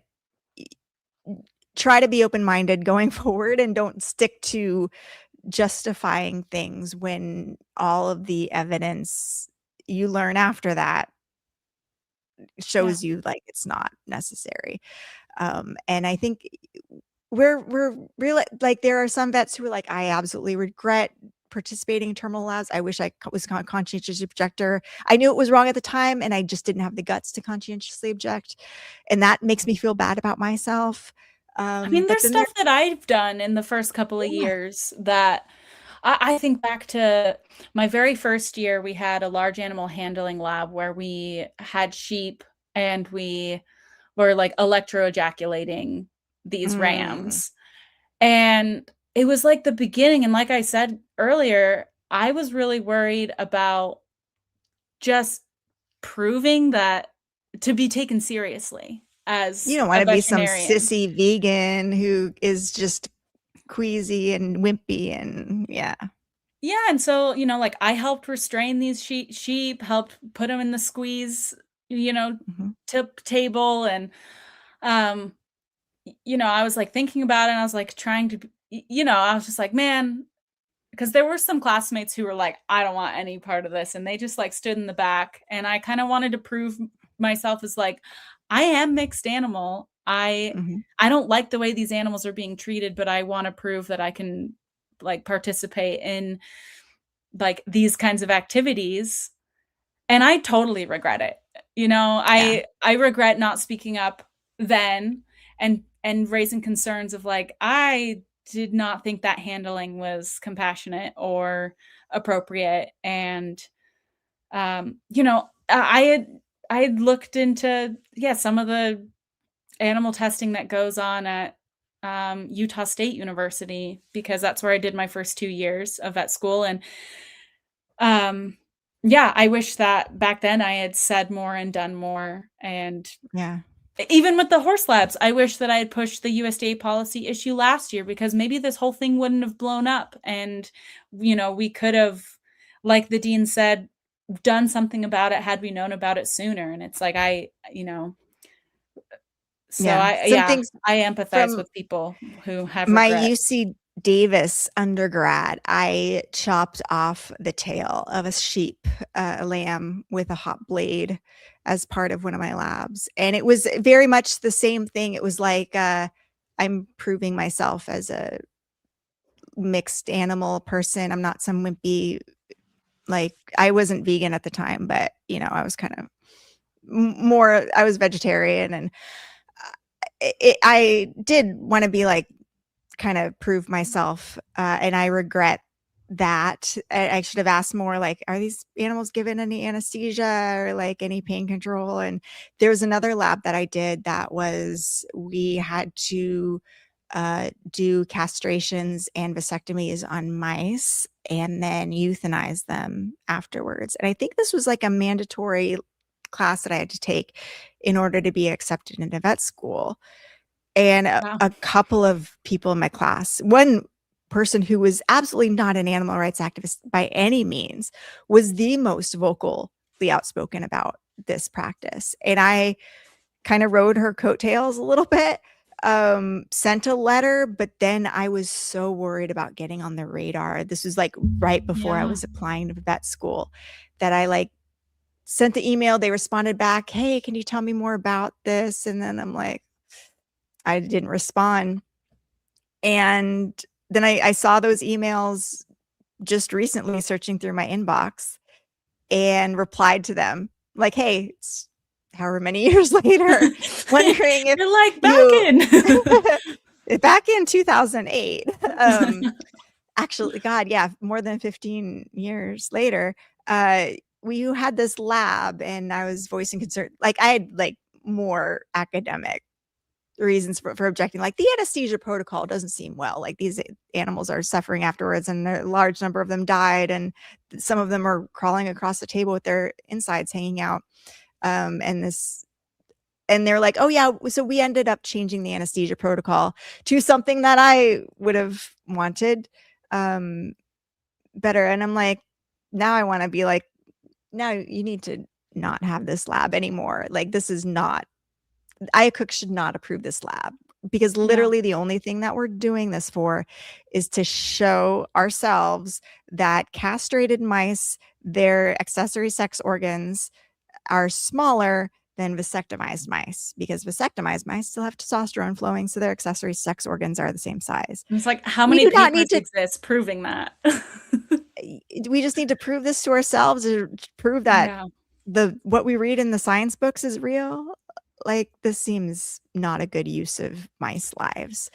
try to be open-minded going forward and don't stick to justifying things when all of the evidence you learn after that shows you like it's not necessary. And I think we're really like, there are some vets who are like, I absolutely regret participating in terminal labs. I wish I was a conscientious objector. I knew it was wrong at the time, and I just didn't have the guts to conscientiously object. And that makes me feel bad about myself. I mean, there's stuff that I've done in the first couple of years that I think back to my very first year. We had a large animal handling lab where we had sheep and we were like electroejaculating these rams. And it was like the beginning. And like I said earlier, I was really worried about just proving that to be taken seriously as you don't want to be some sissy vegan who is just queasy and wimpy and and so like I helped restrain these sheep, helped put them in the squeeze tip table, and I was like thinking about it, and I was like trying to I was just like, man, because there were some classmates who were like, I don't want any part of this, and they just like stood in the back, and I kind of wanted to prove myself as like, I am mixed animal. I don't like the way these animals are being treated, but I want to prove that I can like participate in like these kinds of activities. And I totally regret it. I regret not speaking up then and raising concerns of like, I did not think that handling was compassionate or appropriate. And I had looked into some of the animal testing that goes on at Utah State University, because that's where I did my first 2 years of vet school. And I wish that back then I had said more and done more. And even with the horse labs, I wish that I had pushed the USDA policy issue last year, because maybe this whole thing wouldn't have blown up. And, we could have, like the dean said, done something about it had we known about it sooner. And it's like, I empathize with people who have my regret. UC Davis undergrad. I chopped off the tail of a sheep, a lamb, with a hot blade as part of one of my labs. And it was very much the same thing. It was like, I'm proving myself as a mixed animal person. I'm not some wimpy, like I wasn't vegan at the time, but you know, I was kind of more, I was vegetarian, and I did want to be like, kind of prove myself. And I regret that. I should have asked more, like, are these animals given any anesthesia or like any pain control? And there was another lab that I did that was, we had to do castrations and vasectomies on mice and then euthanize them afterwards. And I think this was like a mandatory class that I had to take in order to be accepted into vet school. And Wow. a couple of people in my class, one person who was absolutely not an animal rights activist by any means, was the most vocally outspoken about this practice. And I kind of rode her coattails a little bit, sent a letter, but then I was so worried about getting on the radar. This was like right before I Yeah. was applying to vet school, that I like sent the email. They responded back, hey, can you tell me more about this? And then I'm like, I didn't respond. And then I saw those emails just recently, searching through my inbox, and replied to them like, hey, it's however many years later, wondering if You're like, back in 2008, actually, God, yeah, more than 15 years later, we had this lab, and I was voicing concern. Like, I had like more academic reasons for objecting, like the anesthesia protocol doesn't seem well, like these animals are suffering afterwards, and a large number of them died, and some of them are crawling across the table with their insides hanging out, and they're like, oh yeah, so we ended up changing the anesthesia protocol to something that I would have wanted better. And I'm like, now I want to be like, now you need to not have this lab anymore. Like, this is not, IACUC should not approve this lab, because literally the only thing that we're doing this for is to show ourselves that castrated mice, their accessory sex organs are smaller than vasectomized mice, because vasectomized mice still have testosterone flowing, so their accessory sex organs are the same size. It's like, how We many do not need papers to- exist proving that? We just need to prove this to ourselves, to prove that what we read in the science books is real. Like, this seems not a good use of mice lives.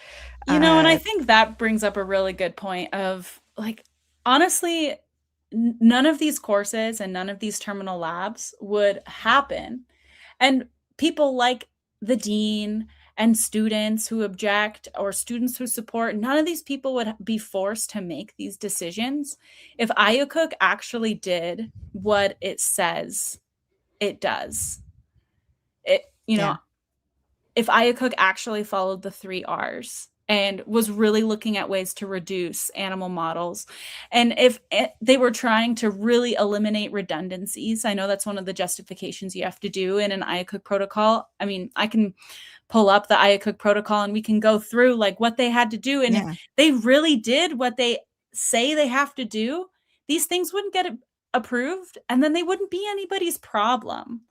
You know, and I think that brings up a really good point of, like, honestly, none of these courses and none of these terminal labs would happen. And people like the dean and students who object, or students who support, none of these people would be forced to make these decisions if IACUC actually did what it says it does. If IACUC actually followed the 3 R's and was really looking at ways to reduce animal models, and if they were trying to really eliminate redundancies, I know that's one of the justifications you have to do in an IACUC protocol. I mean, I can pull up the IACUC protocol and we can go through like what they had to do. And if they really did what they say they have to do, these things wouldn't get approved, and then they wouldn't be anybody's problem.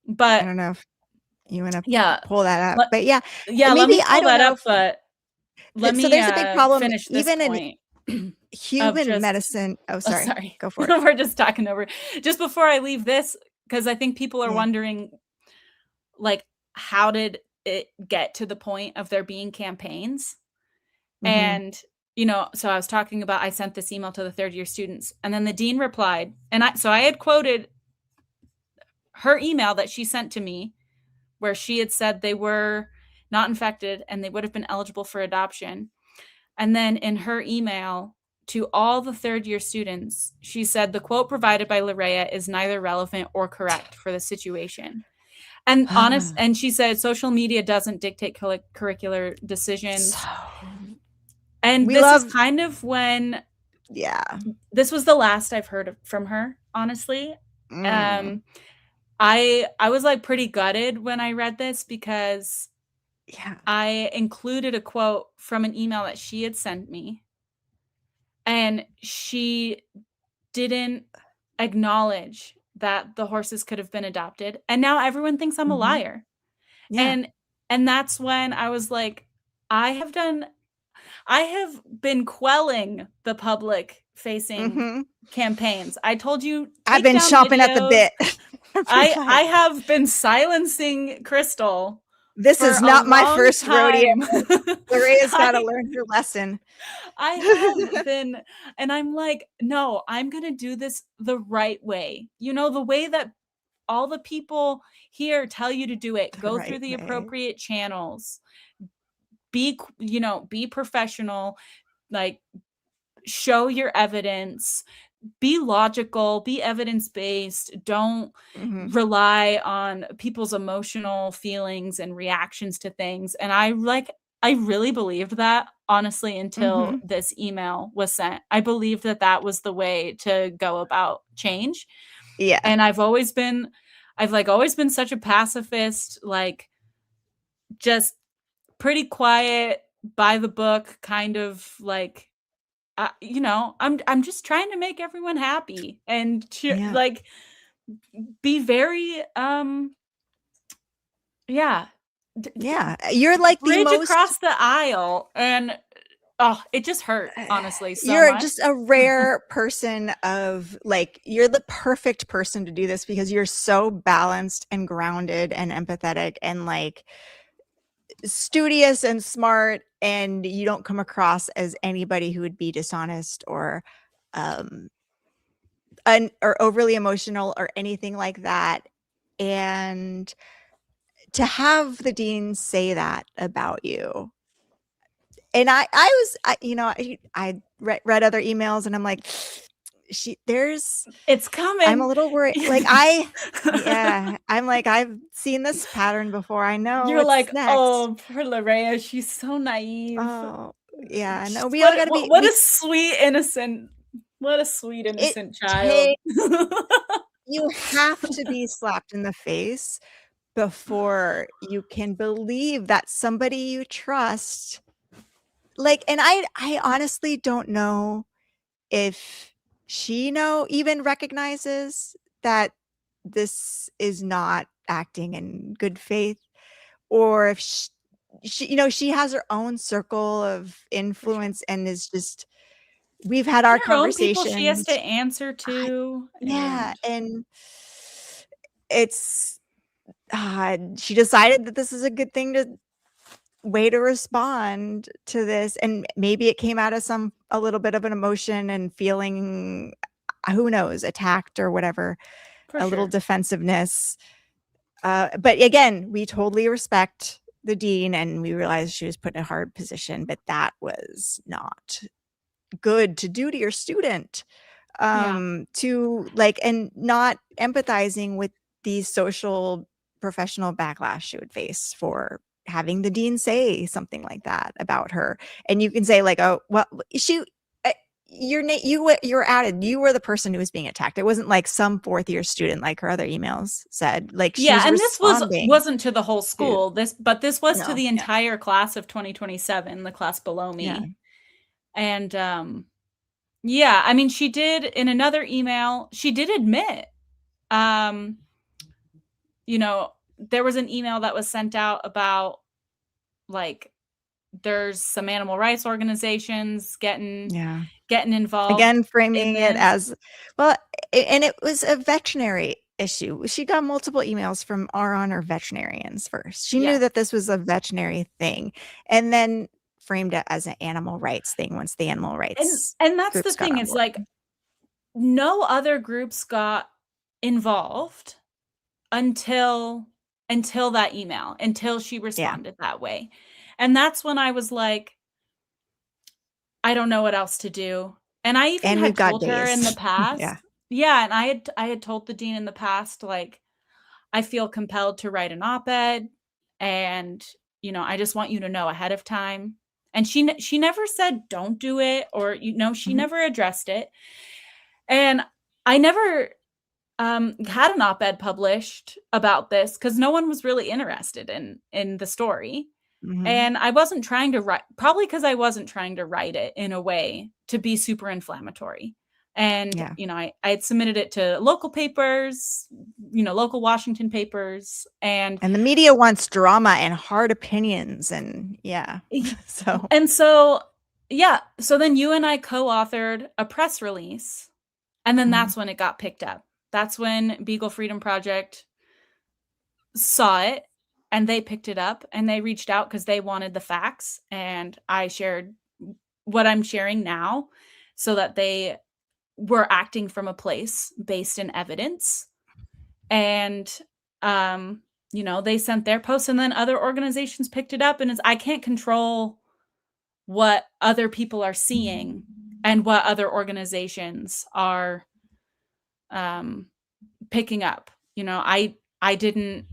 But I don't know if you want to pull that up, but let me pull that up. But let me. So there's a big problem. Finish this even point. In human medicine. Oh, sorry. Go for it. We're just talking over. Just before I leave this, because I think people are wondering, like, how did it get to the point of there being campaigns? And so I was talking about, I sent this email to the 3rd-year students, and then the dean replied, and I had quoted her email that she sent to me, where she had said they were not infected and they would have been eligible for adoption. And then in her email to all the 3rd-year students, she said the quote provided by Larea is neither relevant or correct for the situation. And and she said social media doesn't dictate curricular decisions. And this is kind of when, this was the last I've heard from her, honestly. I was like pretty gutted when I read this, because I included a quote from an email that she had sent me, and she didn't acknowledge that the horses could have been adopted, and now everyone thinks I'm a liar. And that's when I was like, I have done I have been quelling the public facing campaigns. I told you, I've been chomping at the bit. I have been silencing Crystal. This is not my first rodeo. rodeo. Lorea's got to learn her lesson. I have been, and I'm like, no, I'm going to do this the right way. You know, the way that all the people here tell you to do it. Go through the appropriate channels. Be professional, like show your evidence, be logical, be evidence-based. Don't rely on people's emotional feelings and reactions to things. And I really believed that, honestly, until this email was sent. I believed that was the way to go about change. Yeah. And I've always been such a pacifist, like just pretty quiet, by the book, kind of like, I'm just trying to make everyone happy and like be very you're like bridge the most across the aisle, and it just hurt, honestly, so you're much. just a rare person of like, you're the perfect person to do this because you're so balanced and grounded and empathetic and like studious and smart, and you don't come across as anybody who would be dishonest or overly emotional or anything like that. And to have the dean say that about you, and I read other emails and I'm like, it's coming. I'm a little worried. Like I'm like, I've seen this pattern before. I know. You're like, next. oh, poor Lorea, she's so naive. Oh, yeah. No, we all gotta be. What a sweet innocent child. You have to be slapped in the face before you can believe that somebody you trust, like, and I honestly don't know if she even recognizes that this is not acting in good faith, or if she has her own circle of influence and is just, we've had our conversations. She has to answer to. And it's she decided that this is a good way to respond to this, and maybe it came out of a little bit of an emotion and feeling, who knows, attacked or whatever, little defensiveness. But again, we totally respect the dean, and we realized she was put in a hard position, but that was not good to do to your student, to like, and not empathizing with the social professional backlash she would face for having the dean say something like that about her. And you can say like, oh, well, you were added, you were the person who was being attacked. It wasn't like some fourth year student, like her other emails said. Like, and this wasn't to the whole school. This was to the entire class of 2027, the class below me. And I mean, she did, in another email, she did admit, there was an email that was sent out about like, there's some animal rights organizations getting involved. Again, framing it as, well, and it was a veterinary issue. She got multiple emails from our honor veterinarians first. She knew that this was a veterinary thing, and then framed it as an animal rights thing once the animal rights and that's the thing, is like, no other groups got involved until that email, until she responded that way. And that's when I was like, I don't know what else to do. And I even had told her in the past. And I had told the dean in the past, like, I feel compelled to write an op-ed, and I just want you to know ahead of time. And she never said don't do it, or she never addressed it. And I never had an op-ed published about this because no one was really interested in the story. And I wasn't trying to write, probably because I wasn't trying to write it in a way to be super inflammatory. And, I had submitted it to local papers, local Washington papers. And the media wants drama and hard opinions. And so yeah, so then you and I co-authored a press release, and then Mhm. that's when it got picked up. That's when Beagle Freedom Project saw it, and they picked it up, and they reached out because they wanted the facts, and I shared what I'm sharing now so that they were acting from a place based in evidence. And they sent their posts, and then other organizations picked it up, and I can't control what other people are seeing and what other organizations are picking up. I didn't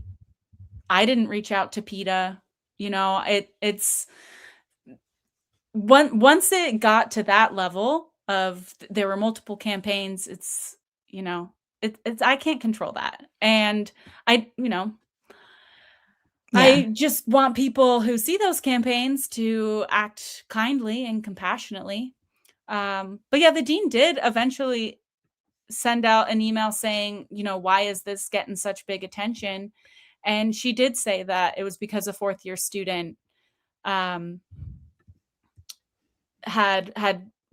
reach out to PETA. It's once it got to that level of there were multiple campaigns, it's I can't control that. And I Yeah. I just want people who see those campaigns to act kindly and compassionately. But yeah, the dean did eventually send out an email saying, why is this getting such big attention? And she did say that it was because a fourth year student had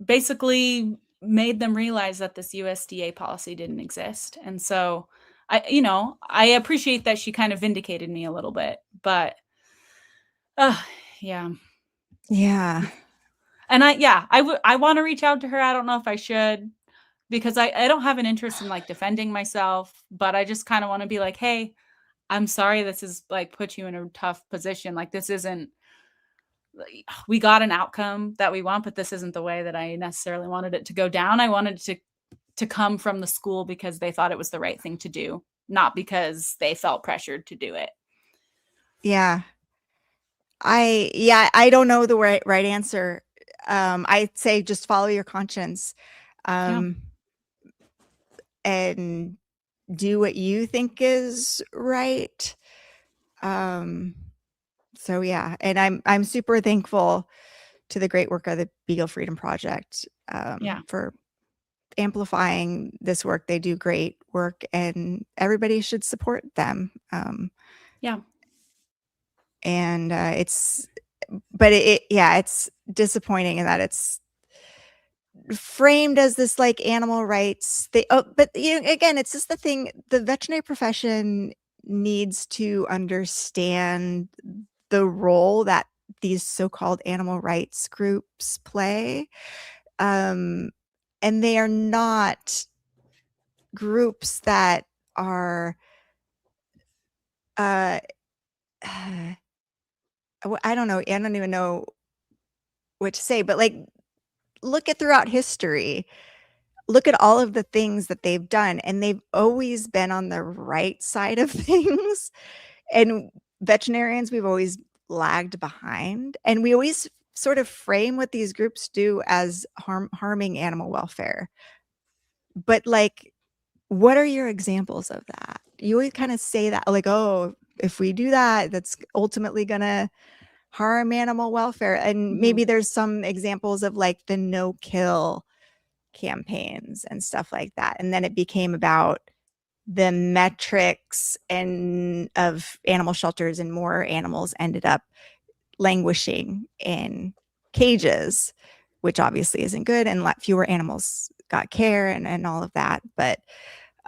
basically made them realize that this USDA policy didn't exist. And so I appreciate that she kind of vindicated me a little bit, but yeah. Yeah. And I want to reach out to her. I don't know if I should, because I don't have an interest in like defending myself, but I just kind of want to be like, hey, I'm sorry this is like put you in a tough position. Like this isn't, we got an outcome that we want, but this isn't the way that I necessarily wanted it to go down. I wanted to come from the school because they thought it was the right thing to do, not because they felt pressured to do it. Yeah. I don't know the right answer. I'd say just follow your conscience. And do what you think is right. So yeah, and I'm super thankful to the great work of the Beagle Freedom Project for amplifying this work. They do great work, and everybody should support them. And it's disappointing in that it's framed as this like animal rights but again, it's just the thing, the veterinary profession needs to understand the role that these so-called animal rights groups play, and they are not groups that are I don't know, I don't even know what to say, but like look at throughout history, look at all of the things that they've done, and they've always been on the right side of things. And veterinarians, we've always lagged behind, and we always sort of frame what these groups do as harming animal welfare. But like, what are your examples of that? You always kind of say that like, oh, if we do that, that's ultimately gonna harm animal welfare. And maybe there's some examples of like the no kill campaigns and stuff like that. And then it became about the metrics and of animal shelters, and more animals ended up languishing in cages, which obviously isn't good, and fewer animals got care and all of that. But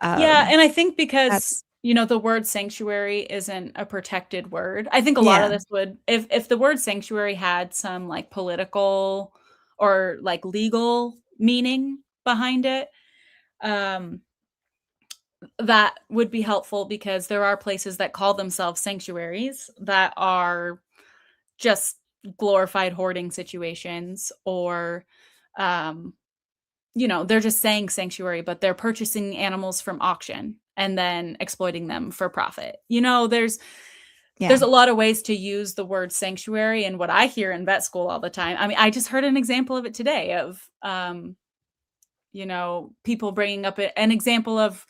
and I think because the word sanctuary isn't a protected word, I think a lot of this would, if the word sanctuary had some like political or like legal meaning behind it, that would be helpful, because there are places that call themselves sanctuaries that are just glorified hoarding situations, or they're just saying sanctuary, but they're purchasing animals from auction and then exploiting them for profit. There's a lot of ways to use the word sanctuary. And what I hear in vet school all the time, I mean, I just heard an example of it today of people bringing up an example of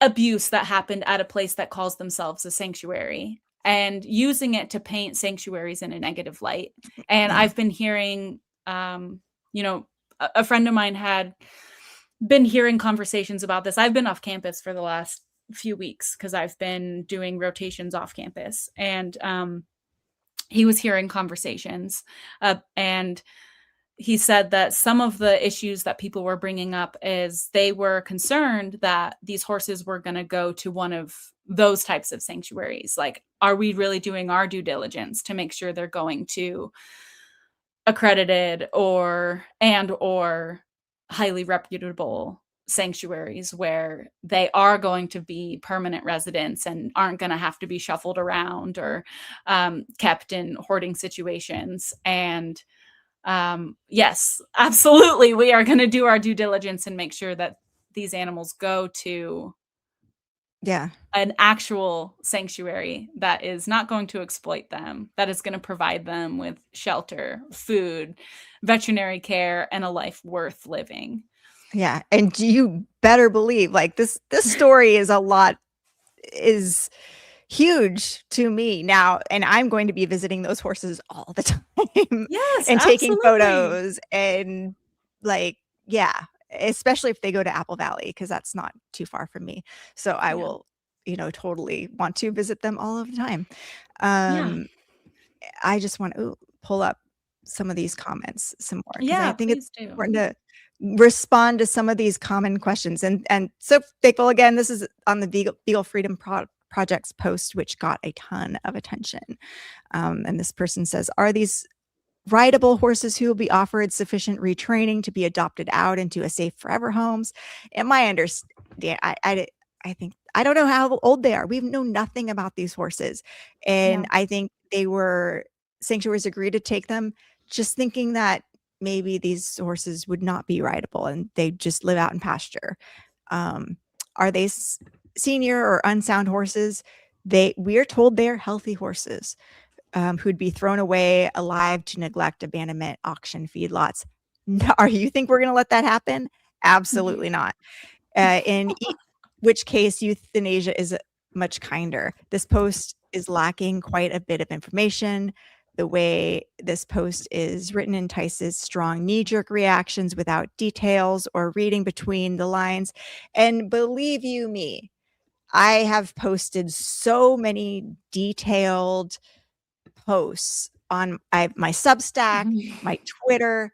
abuse that happened at a place that calls themselves a sanctuary, and using it to paint sanctuaries in a negative light. And I've been hearing, a friend of mine had been hearing conversations about this. I've been off campus for the last few weeks because I've been doing rotations off campus. And he was hearing conversations, and he said that some of the issues that people were bringing up is they were concerned that these horses were going to go to one of those types of sanctuaries. Like, are we really doing our due diligence to make sure they're going to accredited or highly reputable sanctuaries where they are going to be permanent residents and aren't going to have to be shuffled around or kept in hoarding situations? And yes, absolutely, we are going to do our due diligence and make sure that these animals go to an actual sanctuary that is not going to exploit them, that is going to provide them with shelter, food, veterinary care, and a life worth living. Yeah. And you better believe, like, this story is huge to me now, and I'm going to be visiting those horses all the time. Yes, and taking absolutely. photos, and like, yeah, especially if they go to Apple Valley, because that's not too far from me. So I will, totally want to visit them all of the time. I just want to pull up some of these comments some more, because I think it's important to respond to some of these common questions. And so thankful again, this is on the Beagle Freedom Project's post, which got a ton of attention. And this person says, are these rideable horses who will be offered sufficient retraining to be adopted out into a safe forever homes? And my understanding, I think, I don't know how old they are. We know nothing about these horses. And I think sanctuaries agreed to take them just thinking that maybe these horses would not be rideable and they just live out in pasture. Are they senior or unsound horses? We are told they're healthy horses who'd be thrown away alive to neglect, abandonment, auction, feedlots. No, you think we're going to let that happen? Absolutely not. In which case, euthanasia is much kinder. This post is lacking quite a bit of information. The way this post is written entices strong knee-jerk reactions without details or reading between the lines. And believe you me, I have posted so many detailed posts on my Substack, my Twitter.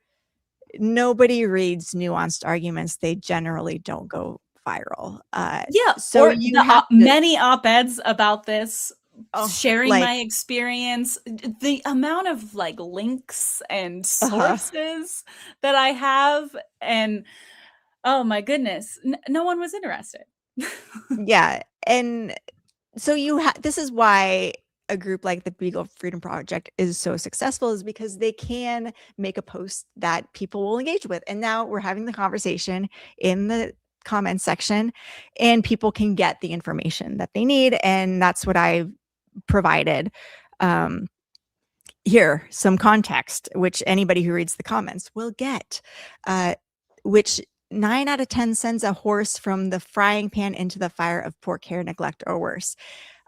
Nobody reads nuanced arguments. They generally don't go viral. So or you have many op-eds about this, sharing like, my experience, the amount of like links and sources that I have, and oh my goodness, no one was interested. Yeah. And so this is why a group like the Beagle Freedom Project is so successful, is because they can make a post that people will engage with. And now we're having the conversation in the comments section, and people can get the information that they need. And that's what I've provided. Here, some context, which anybody who reads the comments will get, which 9 out of 10 sends a horse from the frying pan into the fire of poor care, neglect, or worse.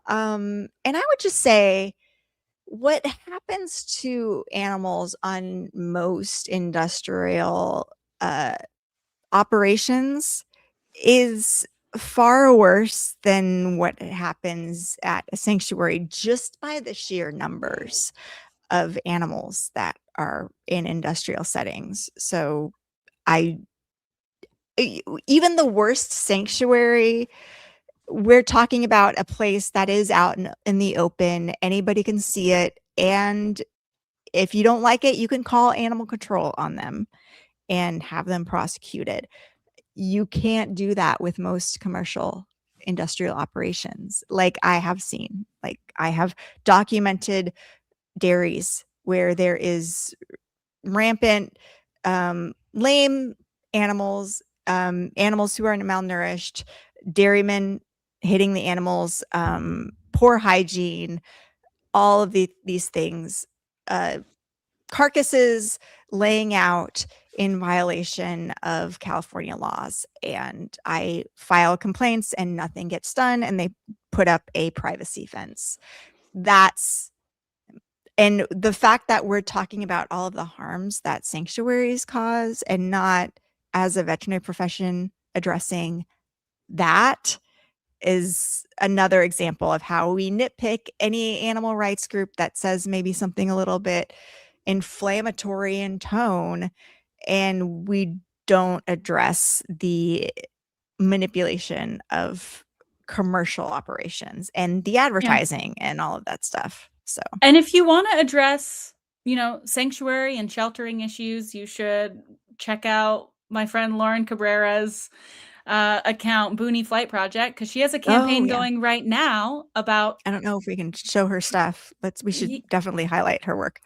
And I would just say, what happens to animals on most industrial operations is far worse than what happens at a sanctuary, just by the sheer numbers of animals that are in industrial settings. So even the worst sanctuary, we're talking about a place that is out in the open. Anybody can see it. And if you don't like it, you can call animal control on them and have them prosecuted. You can't do that with most commercial industrial operations. Like I have seen, like I have documented dairies where there is rampant lame animals, animals who are malnourished, dairymen hitting the animals, poor hygiene, all of these things, carcasses laying out in violation of California laws. And I file complaints and nothing gets done, and they put up a privacy fence. And the fact that we're talking about all of the harms that sanctuaries cause and not, as a veterinary profession, addressing that is another example of how we nitpick any animal rights group that says maybe something a little bit inflammatory in tone, and we don't address the manipulation of commercial operations and the advertising and all of that stuff. So, and if you want to address, sanctuary and sheltering issues, you should check out my friend Lauren Cabrera's account, Boonie Flight Project, because she has a campaign going right now about. I don't know if we can show her stuff, but we should definitely highlight her work.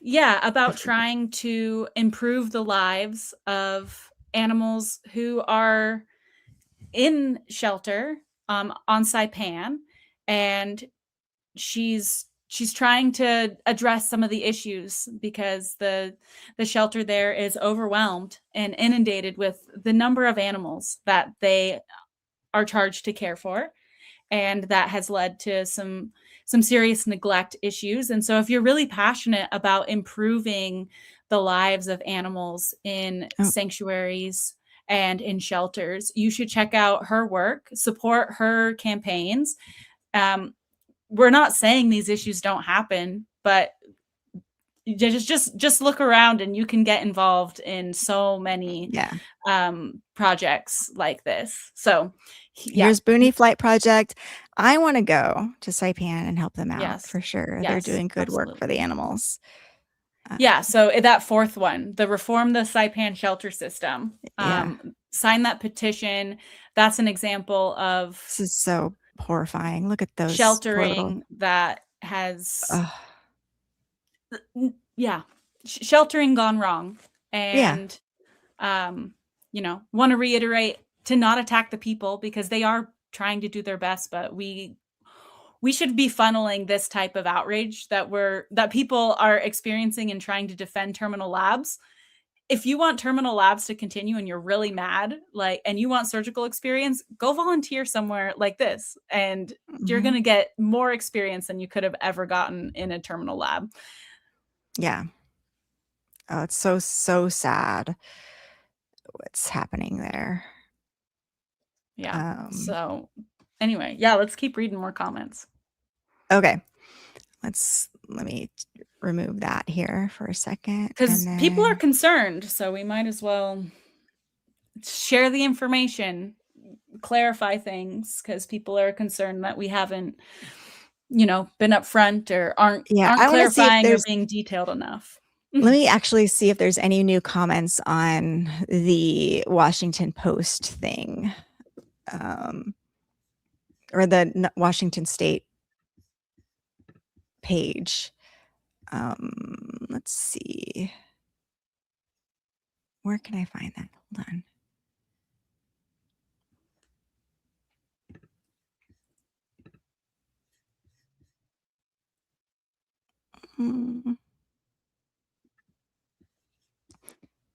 Yeah, about trying to improve the lives of animals who are in shelter on Saipan, and she's trying to address some of the issues because the shelter there is overwhelmed and inundated with the number of animals that they are charged to care for, and that has led to some serious neglect issues. And so if you're really passionate about improving the lives of animals in sanctuaries and in shelters, you should check out her work, support her campaigns. We're not saying these issues don't happen, but just look around and you can get involved in so many projects like this. So here's Boonie Flight Project. I want to go to Saipan and help them out for sure. They're doing good work for the animals. So that fourth one, the reform the Saipan shelter system. Sign that petition. That's an example of this is so horrifying. Look at those sheltering that has sheltering gone wrong. And want to reiterate to not attack the people, because they are trying to do their best, but we should be funneling this type of outrage that people are experiencing and trying to defend terminal labs. If you want terminal labs to continue and you're really mad, and you want surgical experience, go volunteer somewhere like this, and you're going to get more experience than you could have ever gotten in a terminal lab. Yeah. Oh, it's so sad what's happening there. Yeah. So anyway, let's keep reading more comments. Okay. Let me remove that here for a second. Because people are concerned, so we might as well share the information, clarify things, because people are concerned that we haven't, been upfront or aren't clarifying or being detailed enough. Let me actually see if there's any new comments on the Washington Post thing, or the Washington State page. Let's see. Where can I find that? Hold on.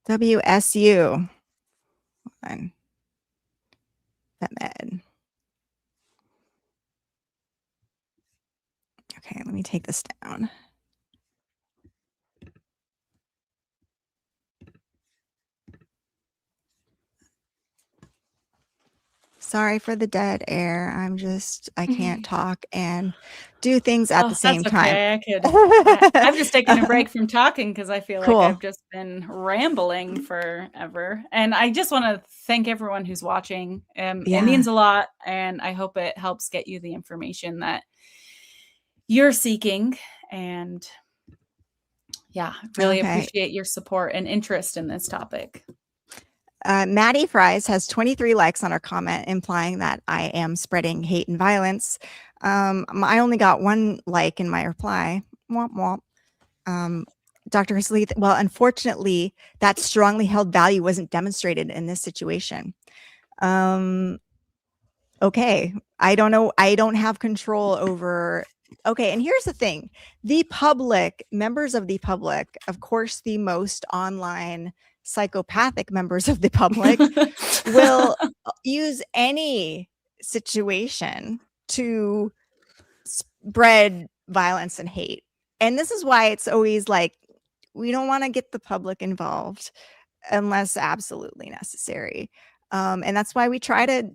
WSU. Hold on. VetMed. Okay, let me take this down. Sorry for the dead air. I can't talk and do things at the same time. I've just taken a break from talking because I feel like I've just been rambling forever. And I just want to thank everyone who's watching. It means a lot, and I hope it helps get you the information that you're seeking. And really appreciate your support and interest in this topic. Maddie Fries has 23 likes on her comment, implying that I am spreading hate and violence. I only got 1 like in my reply. Womp womp. Dr. Crystal Heath, well, unfortunately, that strongly held value wasn't demonstrated in this situation. Okay, I don't know. I don't have control over. Okay, and here's the thing. The public, members of the public, of course, the most online psychopathic members of the public will use any situation to spread violence and hate. And this is why it's always like, we don't want to get the public involved unless absolutely necessary. And that's why we try to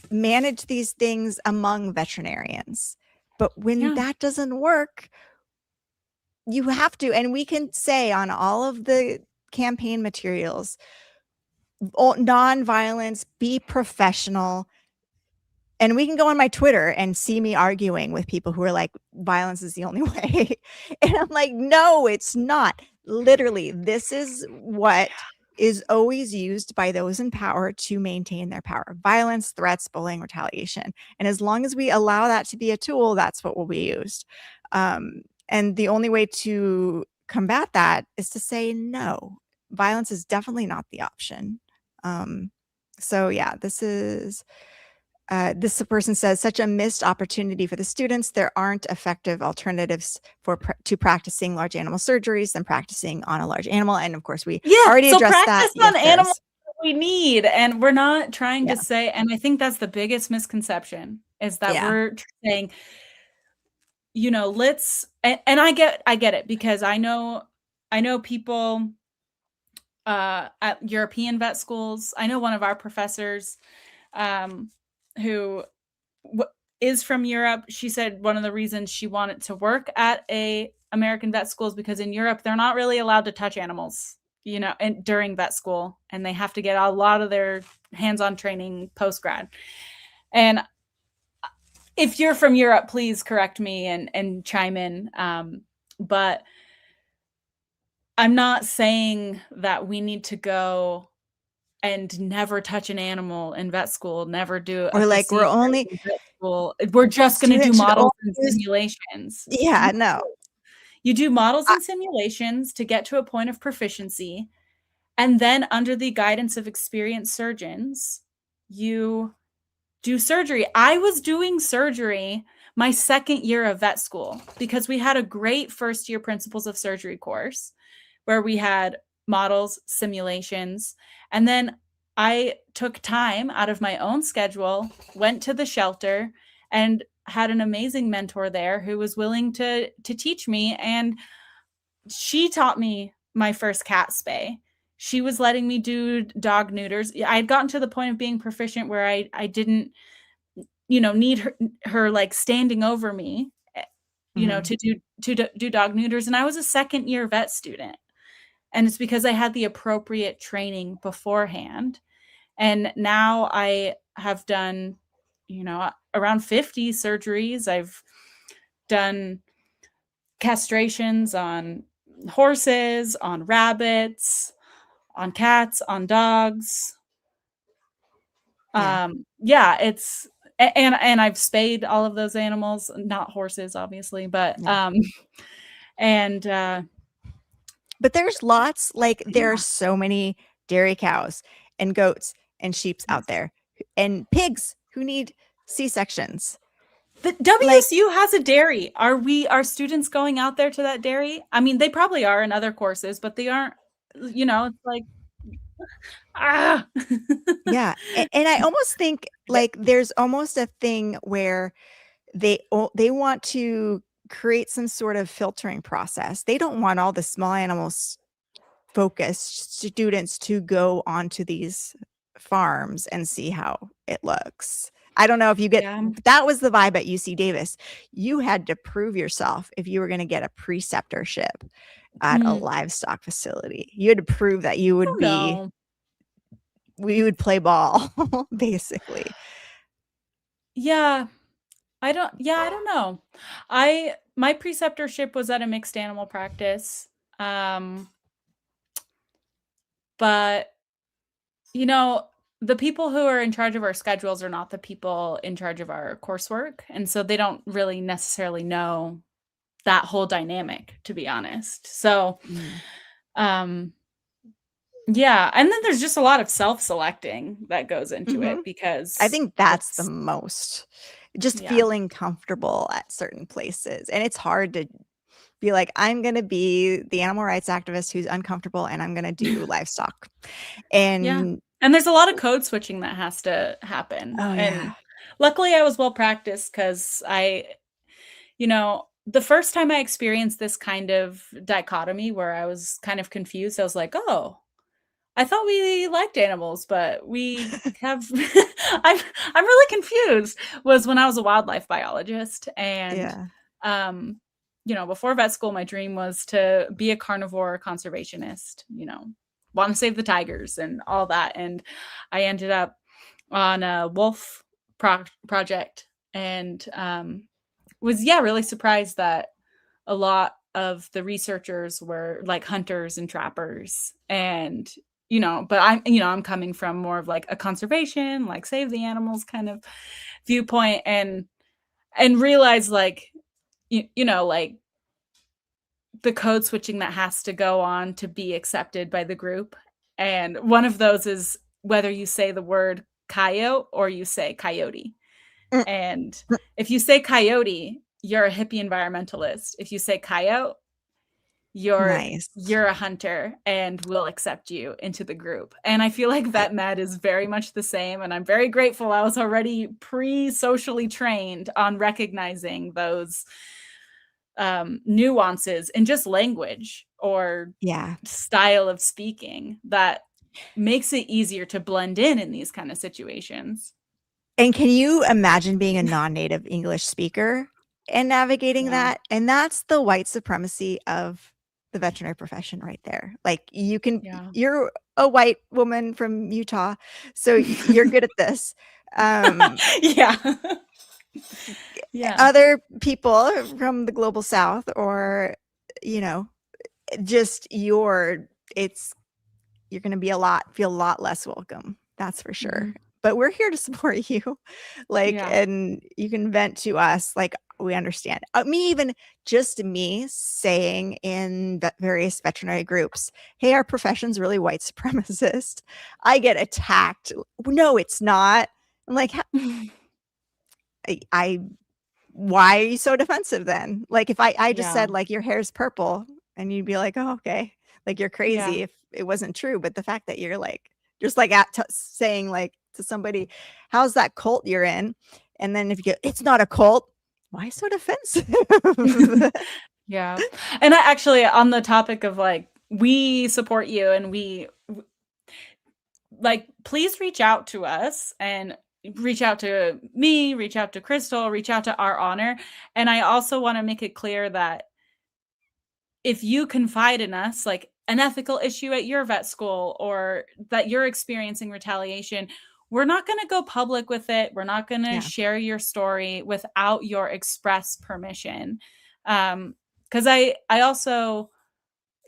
manage these things among veterinarians. But when that doesn't work, you have to, and we can say on all of the campaign materials, non-violence, be professional. And we can go on my Twitter and see me arguing with people who are like, violence is the only way. And I'm like, no, it's not. Literally, this is what is always used by those in power to maintain their power. Violence, threats, bullying, retaliation. And as long as we allow that to be a tool, that's what will be used. And the only way to combat that is to say no. Violence is definitely not the option. So yeah, this person says, such a missed opportunity for the students. There aren't effective alternatives to practicing large animal surgeries than practicing on a large animal. And of course, we already addressed that. On animals we need, and we're not trying to say, and I think that's the biggest misconception, is that we're saying, let's, and I get it, because I know people at European vet schools. I know one of our professors who is from Europe. She said one of the reasons she wanted to work at a American vet school is because in Europe, they're not really allowed to touch animals, and during vet school, and they have to get a lot of their hands-on training post-grad. And if you're from Europe, please correct me and chime in. But I'm not saying that we need to go and never touch an animal in vet school, never do or like we're just going to do models and simulations. Yeah, no. You do models and simulations to get to a point of proficiency, and then under the guidance of experienced surgeons, you do surgery. I was doing surgery my second year of vet school because we had a great first year principles of surgery course where we had models, simulations, and then I took time out of my own schedule, went to the shelter, and had an amazing mentor there who was willing to teach me. And she taught me my first cat spay. She was letting me do dog neuters. I had gotten to the point of being proficient where I didn't, need her like standing over me, to do dog neuters. And I was a second year vet student. And it's because I had the appropriate training beforehand. And now I have done, around 50 surgeries. I've done castrations on horses, on rabbits, on cats, on dogs. It's, and I've spayed all of those animals, not horses, obviously, but, but there's lots, like there are so many dairy cows and goats and sheep out there, and pigs who need C-sections. The WSU has a dairy. Are students going out there to that dairy? I mean, they probably are in other courses, but they aren't, it's like, Yeah. And I almost think like there's almost a thing where they want to create some sort of filtering process. They don't want all the small animals focused students to go onto these farms and see how it looks. I don't know if you get, that was the vibe at UC Davis. You had to prove yourself if you were going to get a preceptorship at a livestock facility. You had to prove that you would we would play ball basically. I don't know. My preceptorship was at a mixed animal practice. But the people who are in charge of our schedules are not the people in charge of our coursework. And so they don't really necessarily know that whole dynamic, to be honest. So, and then there's just a lot of self-selecting that goes into it, because I think that's the most just feeling comfortable at certain places. And it's hard to be like, I'm going to be the animal rights activist who's uncomfortable and I'm going to do livestock. And there's a lot of code switching that has to happen. And luckily I was well practiced, because the first time I experienced this kind of dichotomy where I was kind of confused, I was like, oh, I thought we liked animals, but we have I'm really confused. Was when I was a wildlife biologist and Yeah. before vet school my dream was to be a carnivore conservationist, want to save the tigers and all that, and I ended up on a wolf project and was really surprised that a lot of the researchers were like hunters and trappers, and but I'm coming from more of like a conservation, like save the animals kind of viewpoint, and realize like like the code switching that has to go on to be accepted by the group. And one of those is whether you say the word coyote or you say coyote. Mm. And if you say coyote, you're a hippie environmentalist. If you say coyote, Nice. you're a hunter and we'll accept you into the group. And I feel like vet med is very much the same. And I'm very grateful I was already pre-socially trained on recognizing those nuances in just language or Yeah. style of speaking that makes it easier to blend in these kind of situations. And can you imagine being a non-native English speaker and navigating Yeah. that? And that's the white supremacy of the veterinary profession right there. Like you're a white woman from Utah, so you're good at this. Yeah. Yeah. Other people from the global South or, just you're going to feel a lot less welcome. That's for sure. Mhm. But we're here to support you. Yeah. And you can vent to us. Like, we understand. Just me saying in various veterinary groups, hey, our profession's really white supremacist. I get attacked. No, it's not. I'm like, why are you so defensive then? Like, if I just said like your hair's purple and you'd be like, oh, okay. Like, you're crazy if it wasn't true. But the fact that you're like, just like saying like to somebody, how's that cult you're in? And then if you go, it's not a cult. Why so defensive? Yeah. And I actually, on the topic of like, we support you and we like, please reach out to us and reach out to me, reach out to Crystal, reach out to Our Honor. And I also want to make it clear that if you confide in us, like an ethical issue at your vet school or that you're experiencing retaliation, we're not going to go public with it. We're not going to share your story without your express permission. Because I also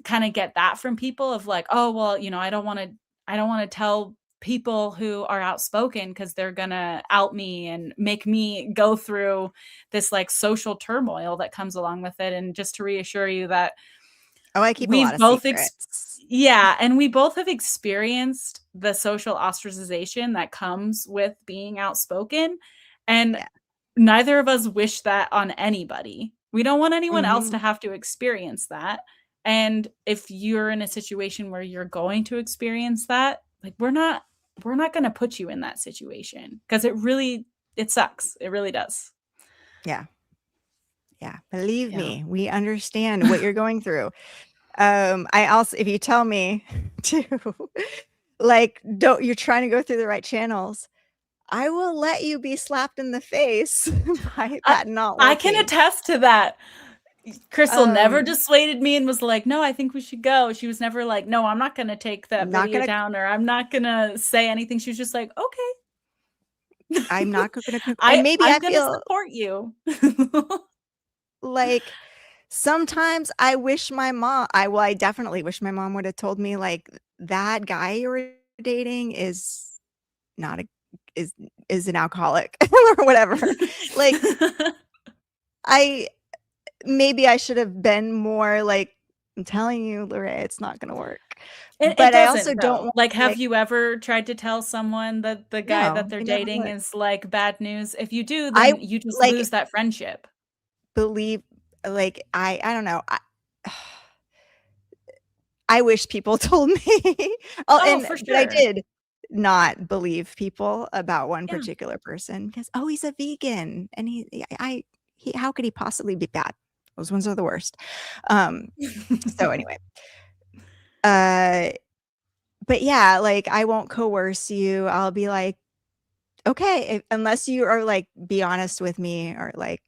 kind of get that from people of like, oh, well, I don't want to tell people who are outspoken because they're gonna out me and make me go through this like social turmoil that comes along with it. And just to reassure you that I keep a lot of secrets. And we both have experienced the social ostracization that comes with being outspoken, and neither of us wish that on anybody. We don't want anyone else to have to experience that. And if you're in a situation where you're going to experience that, like we're not going to put you in that situation because it sucks. It really does. Yeah. Believe me, we understand what you're going through. I also, if you tell me to like, you're trying to go through the right channels, I will let you be slapped in the face by that not working. I can attest to that. Crystal never dissuaded me and was like, no, I think we should go. She was never like, no, I'm not going to take that video down, or I'm not going to say anything. She was just like, okay. I'm not going to. I'm going to support you. Like, sometimes I wish my mom, I definitely wish my mom would have told me like, that guy you were dating is not is an alcoholic or whatever. Like, maybe I should have been more like, I'm telling you, Lorraine, it's not going to work. But I also don't like, have you ever tried to tell someone that the guy that they're dating is like bad news? If you do, then you just lose that friendship. Believe, like, I don't know. I wish people told me. For sure. But I did not believe people about one particular person because, he's a vegan and he how could he possibly be bad? Those ones are the worst. So anyway, but yeah, like I won't coerce you. I'll be like, okay, unless you are like, be honest with me or like,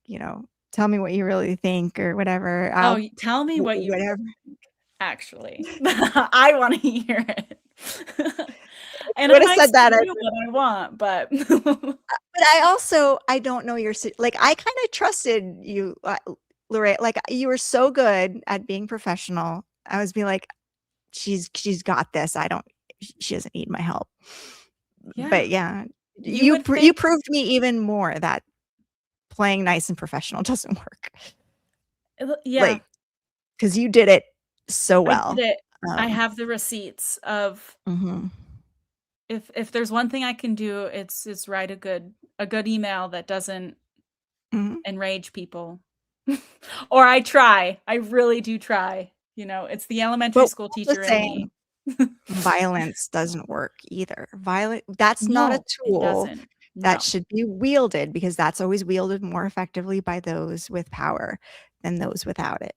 tell me what you really think or whatever. Oh, tell me what you whatever. actually. I want to hear it. And I Would have might said still that. do what I want, but But I don't know like I kind of trusted you, Lorraine. Like you were so good at being professional. I was being like, she's got this. She doesn't need my help. yeah. But yeah, You would you think, proved me even more that playing nice and professional doesn't work. yeah, Like, because you did it so I did well. it. I have the receipts of Mhm. if there's one thing I can do, it's write a good email that doesn't Mhm. enrage people. Or I try. I really do try. It's the elementary But school also teacher in saying me. violence doesn't work either. That's not a No, it tool doesn't. that No. should be wielded, because that's always wielded more effectively by those with power than those without it.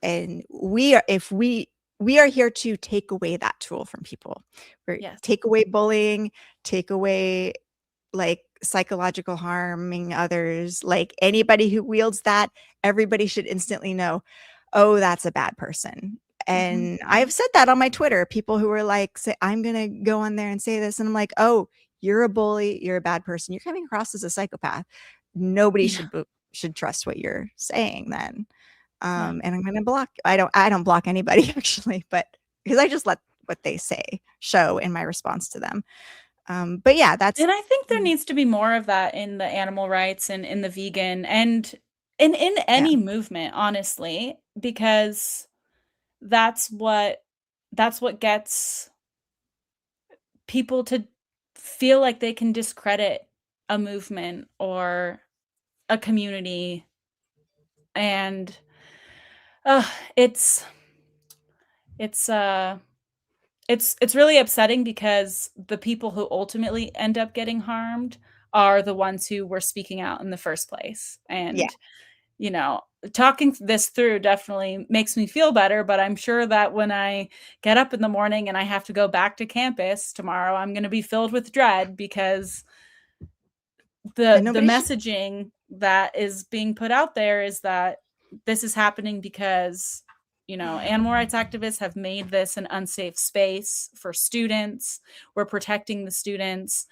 And we are here to take away that tool from people. Yes. Take away bullying, take away like psychological harming others. Like anybody who wields that, everybody should instantly know, oh, that's a bad person. Mhm. And I've said that on my Twitter. People who are like, say, I'm going to go on there and say this. And I'm like, oh, you're a bully. You're a bad person. You're coming across as a psychopath. Nobody Yeah. should trust what you're saying then. Yeah. And I'm going to block. I don't block anybody actually, but because I just let what they say show in my response to them. But yeah, And I think there needs to be more of that in the animal rights and in the vegan and in yeah. any movement, honestly, because that's what gets people to feel like they can discredit a movement or a community. And uh, it's it's uh it's really upsetting because the people who ultimately end up getting harmed are the ones who were speaking out in the first place. Yeah. And you know, talking this through definitely makes me feel better, but I'm sure that when I get up in the morning and I have to go back to campus tomorrow, I'm going to be filled with dread because And the nobody should. messaging that is being put out there is that this is happening because animal rights activists have made this an unsafe space for students. We're protecting the students,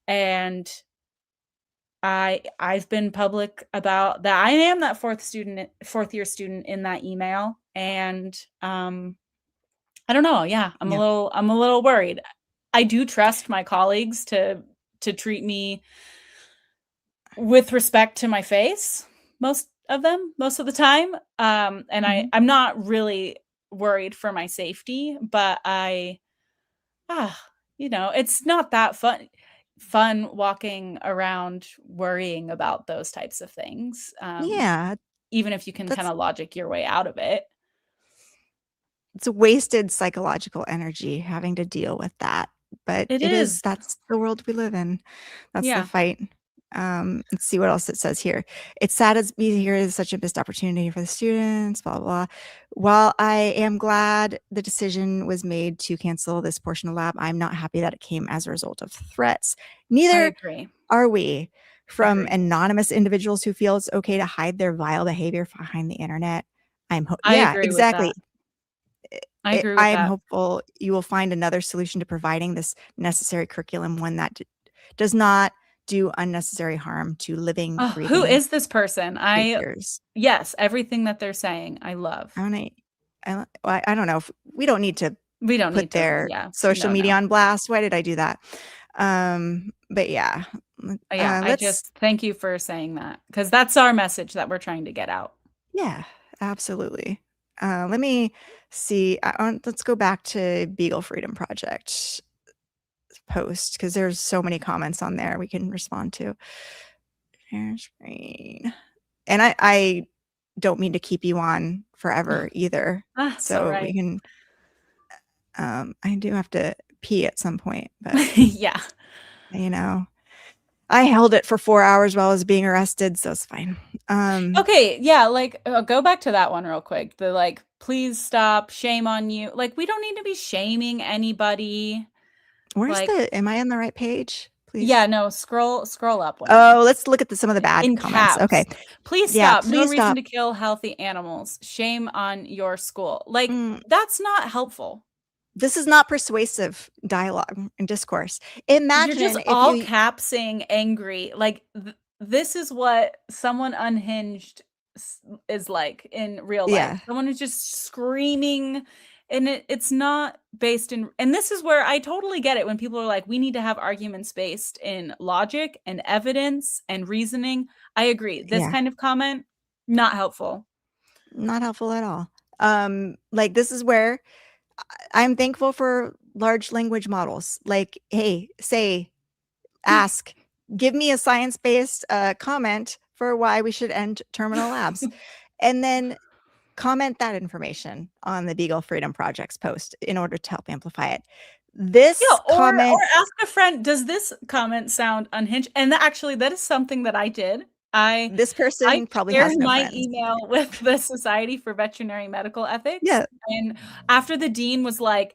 and I've been public about that. I am that fourth year student in that email, and I don't know. Yeah, I'm Yeah. a little worried. I do trust my colleagues to treat me with respect to my face, most of the time. And Mhm. I'm not really worried for my safety, but ah, it's not that fun walking around worrying about those types of things. Yeah, Even if you can kind that's of logic your way out of it. it's a wasted psychological energy having to deal with that. But It is. that's the world we live in. That's the Yeah. fight. Let's see what else it says here. It's sad as me here is such a missed opportunity for the students, blah, blah, blah. While I am glad the decision was made to cancel this portion of lab, I'm not happy that it came as a result of threats. I Neither agree. are we. From Agreed. anonymous individuals who feel it's okay to hide their vile behavior behind the internet. I Yeah, agree with that. exactly. I agree I with am that. hopeful you will find another solution to providing this necessary curriculum, one that does not do unnecessary harm to living, Oh, who breathing is this person? creatures. Yes, everything that they're saying, I love. I don't know if we don't need to We don't need put to, their yeah. social media No. on blast. Why did I do that? But yeah, Yeah, I let's. just thank you for saying that because that's our message that we're trying to get out. Yeah, absolutely. Let me see. Let's go back to Beagle Freedom Project post because there's so many comments on there we can respond to. Share screen. And I don't mean to keep you on forever either. That's all So we right. can I do have to pee at some point, but Yeah. you know. I held it for 4 hours while I was being arrested, so it's fine. Okay, yeah, like go back to that one real quick. The like, please stop, shame on you. Like, we don't need to be shaming anybody. Where's Like, am I on the right page? Please. Yeah, no, scroll up one. Oh, let's look at some of the bad In comments. caps. Okay. Please Yeah, stop. No please reason stop. to kill healthy animals. Shame on your school. Like, Mm. that's not helpful. This is not persuasive dialogue and discourse. You're Imagine just if all you capsing angry. Like, this is what someone unhinged is like in real life. Yeah. Someone who's just screaming, and it's not based in, and this is where I totally get it when people are like, we need to have arguments based in logic and evidence and reasoning. I agree. This Yeah. kind of comment, not helpful. Not helpful at all. Like, this is where I'm thankful for large language models. Like, hey, ask, give me a science-based comment for why we should end terminal labs. And then comment that information on the Beagle Freedom Project's post in order to help amplify it. This comment, or ask a friend, does this comment sound unhinged? And actually, that is something that I did. this person probably shared has no my friends. email with the Society for Veterinary Medical Ethics. Yeah. And after the dean was like,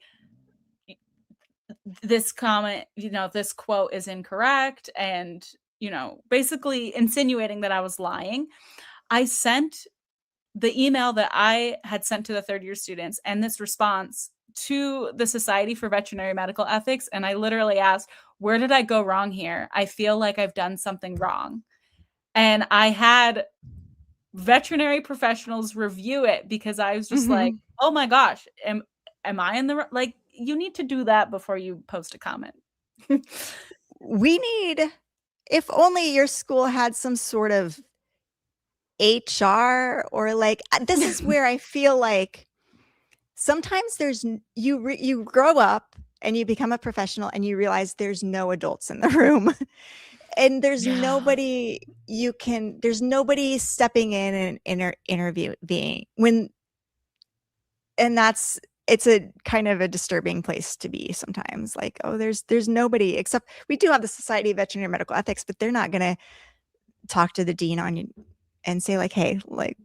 this comment, this quote is incorrect, and, basically insinuating that I was lying, I sent the email that I had sent to the third year students and this response to the Society for Veterinary Medical Ethics. And I literally asked, where did I go wrong here? I feel like I've done something wrong. And I had veterinary professionals review it because I was just like, oh my gosh, am I in the, like, you need to do that before you post a comment. We need, if only your school had some sort of HR, or like, this is where I feel like sometimes there's you grow up and you become a professional and you realize there's no adults in the room. And there's nobody there's nobody stepping in and interviewing when, and it's a kind of a disturbing place to be sometimes. Like, oh, there's nobody, except we do have the Society of Veterinary Medical Ethics, but they're not going to talk to the dean on you and say like, hey, like,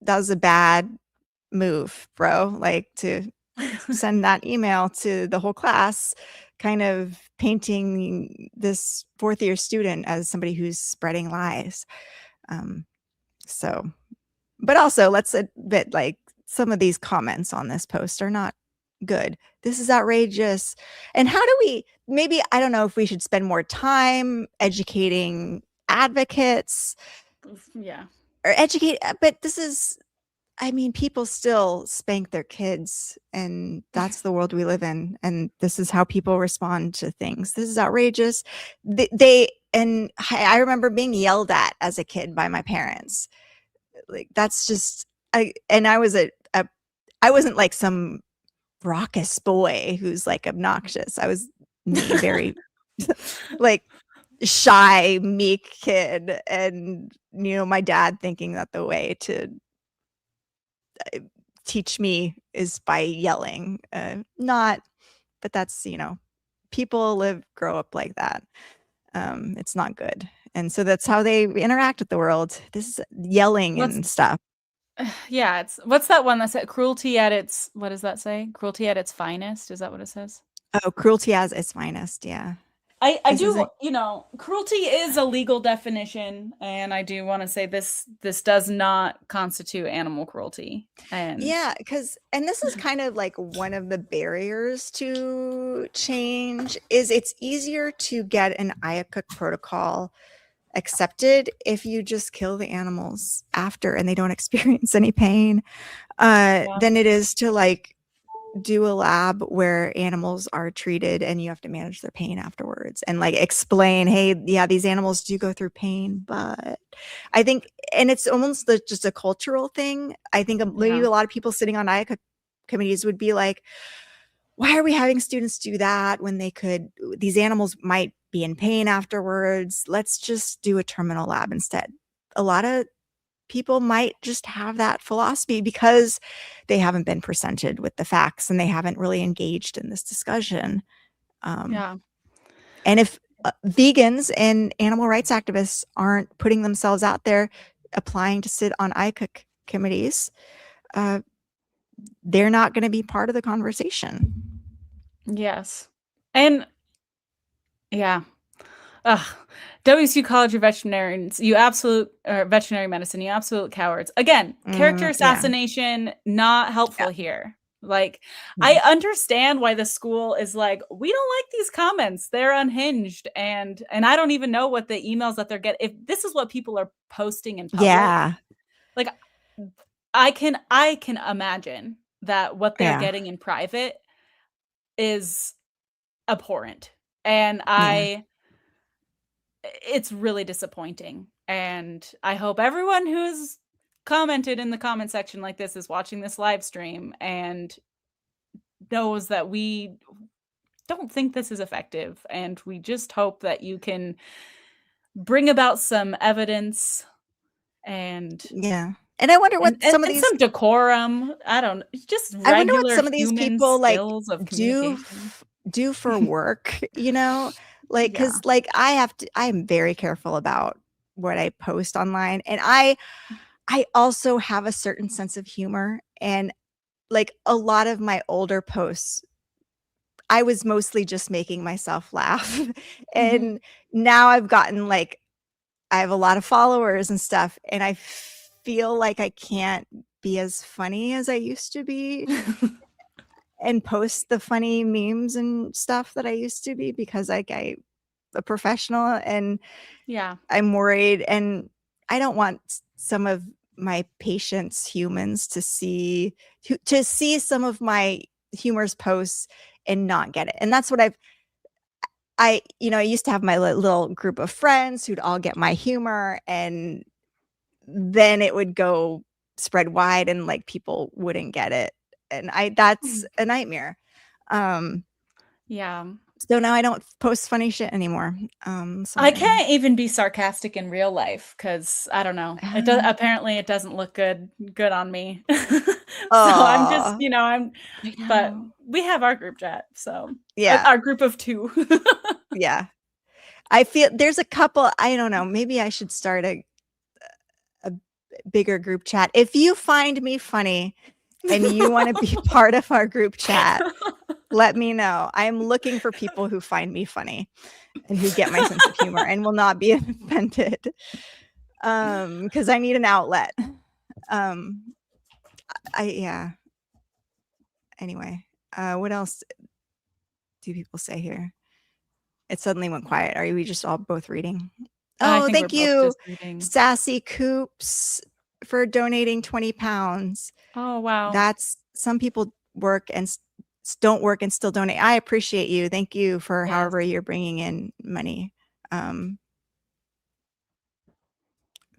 that was a bad move, bro. Like, to send that email to the whole class, kind of painting this fourth year student as somebody who's spreading lies. So, but also let's admit, like, some of these comments on this post are not good. This is outrageous. And how do we, maybe, I don't know if we should spend more time educating advocates. Yeah. Or educate, but this is, I mean, people still spank their kids, and that's the world we live in. And this is how people respond to things. This is outrageous. And I remember being yelled at as a kid by my parents. Like, that's just, I wasn't like some raucous boy who's like obnoxious. I was very like shy, meek kid. And, my dad thinking that the way to teach me is by yelling. But that's, people grow up like that. It's not good. And so that's how they interact with the world. This is yelling and stuff. Yeah, what's that one that said cruelty at its, what does that say? Cruelty at its finest? Is that what it says? Oh, cruelty at its finest. Yeah. I do, cruelty is a legal definition, and I do want to say this does not constitute animal cruelty. And yeah, and this is kind of like one of the barriers to change is it's easier to get an IACUC protocol accepted if you just kill the animals after and they don't experience any pain, than it is to like do a lab where animals are treated and you have to manage their pain afterwards and like explain, hey, yeah, these animals do go through pain. But I think, and it's almost just a cultural thing. I think maybe a lot of people sitting on IACUC committees would be like, why are we having students do that when these animals might be in pain afterwards? Let's just do a terminal lab instead. A lot of people might just have that philosophy because they haven't been presented with the facts and they haven't really engaged in this discussion. And if vegans and animal rights activists aren't putting themselves out there applying to sit on ICOOC committees, they're not going to be part of the conversation. Yes. And yeah. Ugh. WSU College of Veterinarians, veterinary medicine, you absolute cowards. Again, character assassination, not helpful here. Like, I understand why the school is like, we don't like these comments. They're unhinged. And I don't even know what the emails that they're getting. If this is what people are posting in public, like I can imagine that what they're getting in private is abhorrent. And it's really disappointing. And I hope everyone who's commented in the comment section like this is watching this live stream and knows that we don't think this is effective. And we just hope that you can bring about some evidence and and I wonder what some decorum. I don't just regular, I wonder what some of these people like do for work, you know, like, cause like I'm very careful about what I post online, and I also have a certain sense of humor, and like a lot of my older posts, I was mostly just making myself laugh. And now I've gotten like, I have a lot of followers and stuff, and I feel like I can't be as funny as I used to be and post the funny memes and stuff that I used to be, because like I'm a professional, and I'm worried, and I don't want some of my patients, humans, to see some of my humorous posts and not get it. And that's what I used to have my little group of friends who'd all get my humor, and then it would go spread wide and like people wouldn't get it. And that's a nightmare. So now I don't post funny shit anymore. I can't even be sarcastic in real life because I don't know. It does. Apparently, it doesn't look good on me. So I'm just, but we have our group chat. So our group of 2. I feel there's a couple. I don't know. Maybe I should start a bigger group chat. If you find me funny and you want to be part of our group chat, let me know. I'm looking for people who find me funny and who get my sense of humor and will not be offended. Because I need an outlet. Anyway, what else do people say here? It suddenly went quiet. Are we just all both reading? Oh, thank you, Sassy Coops, for donating 20 pounds. Oh, wow. That's some people work and don't work and still donate. I appreciate you. Thank you for however you're bringing in money.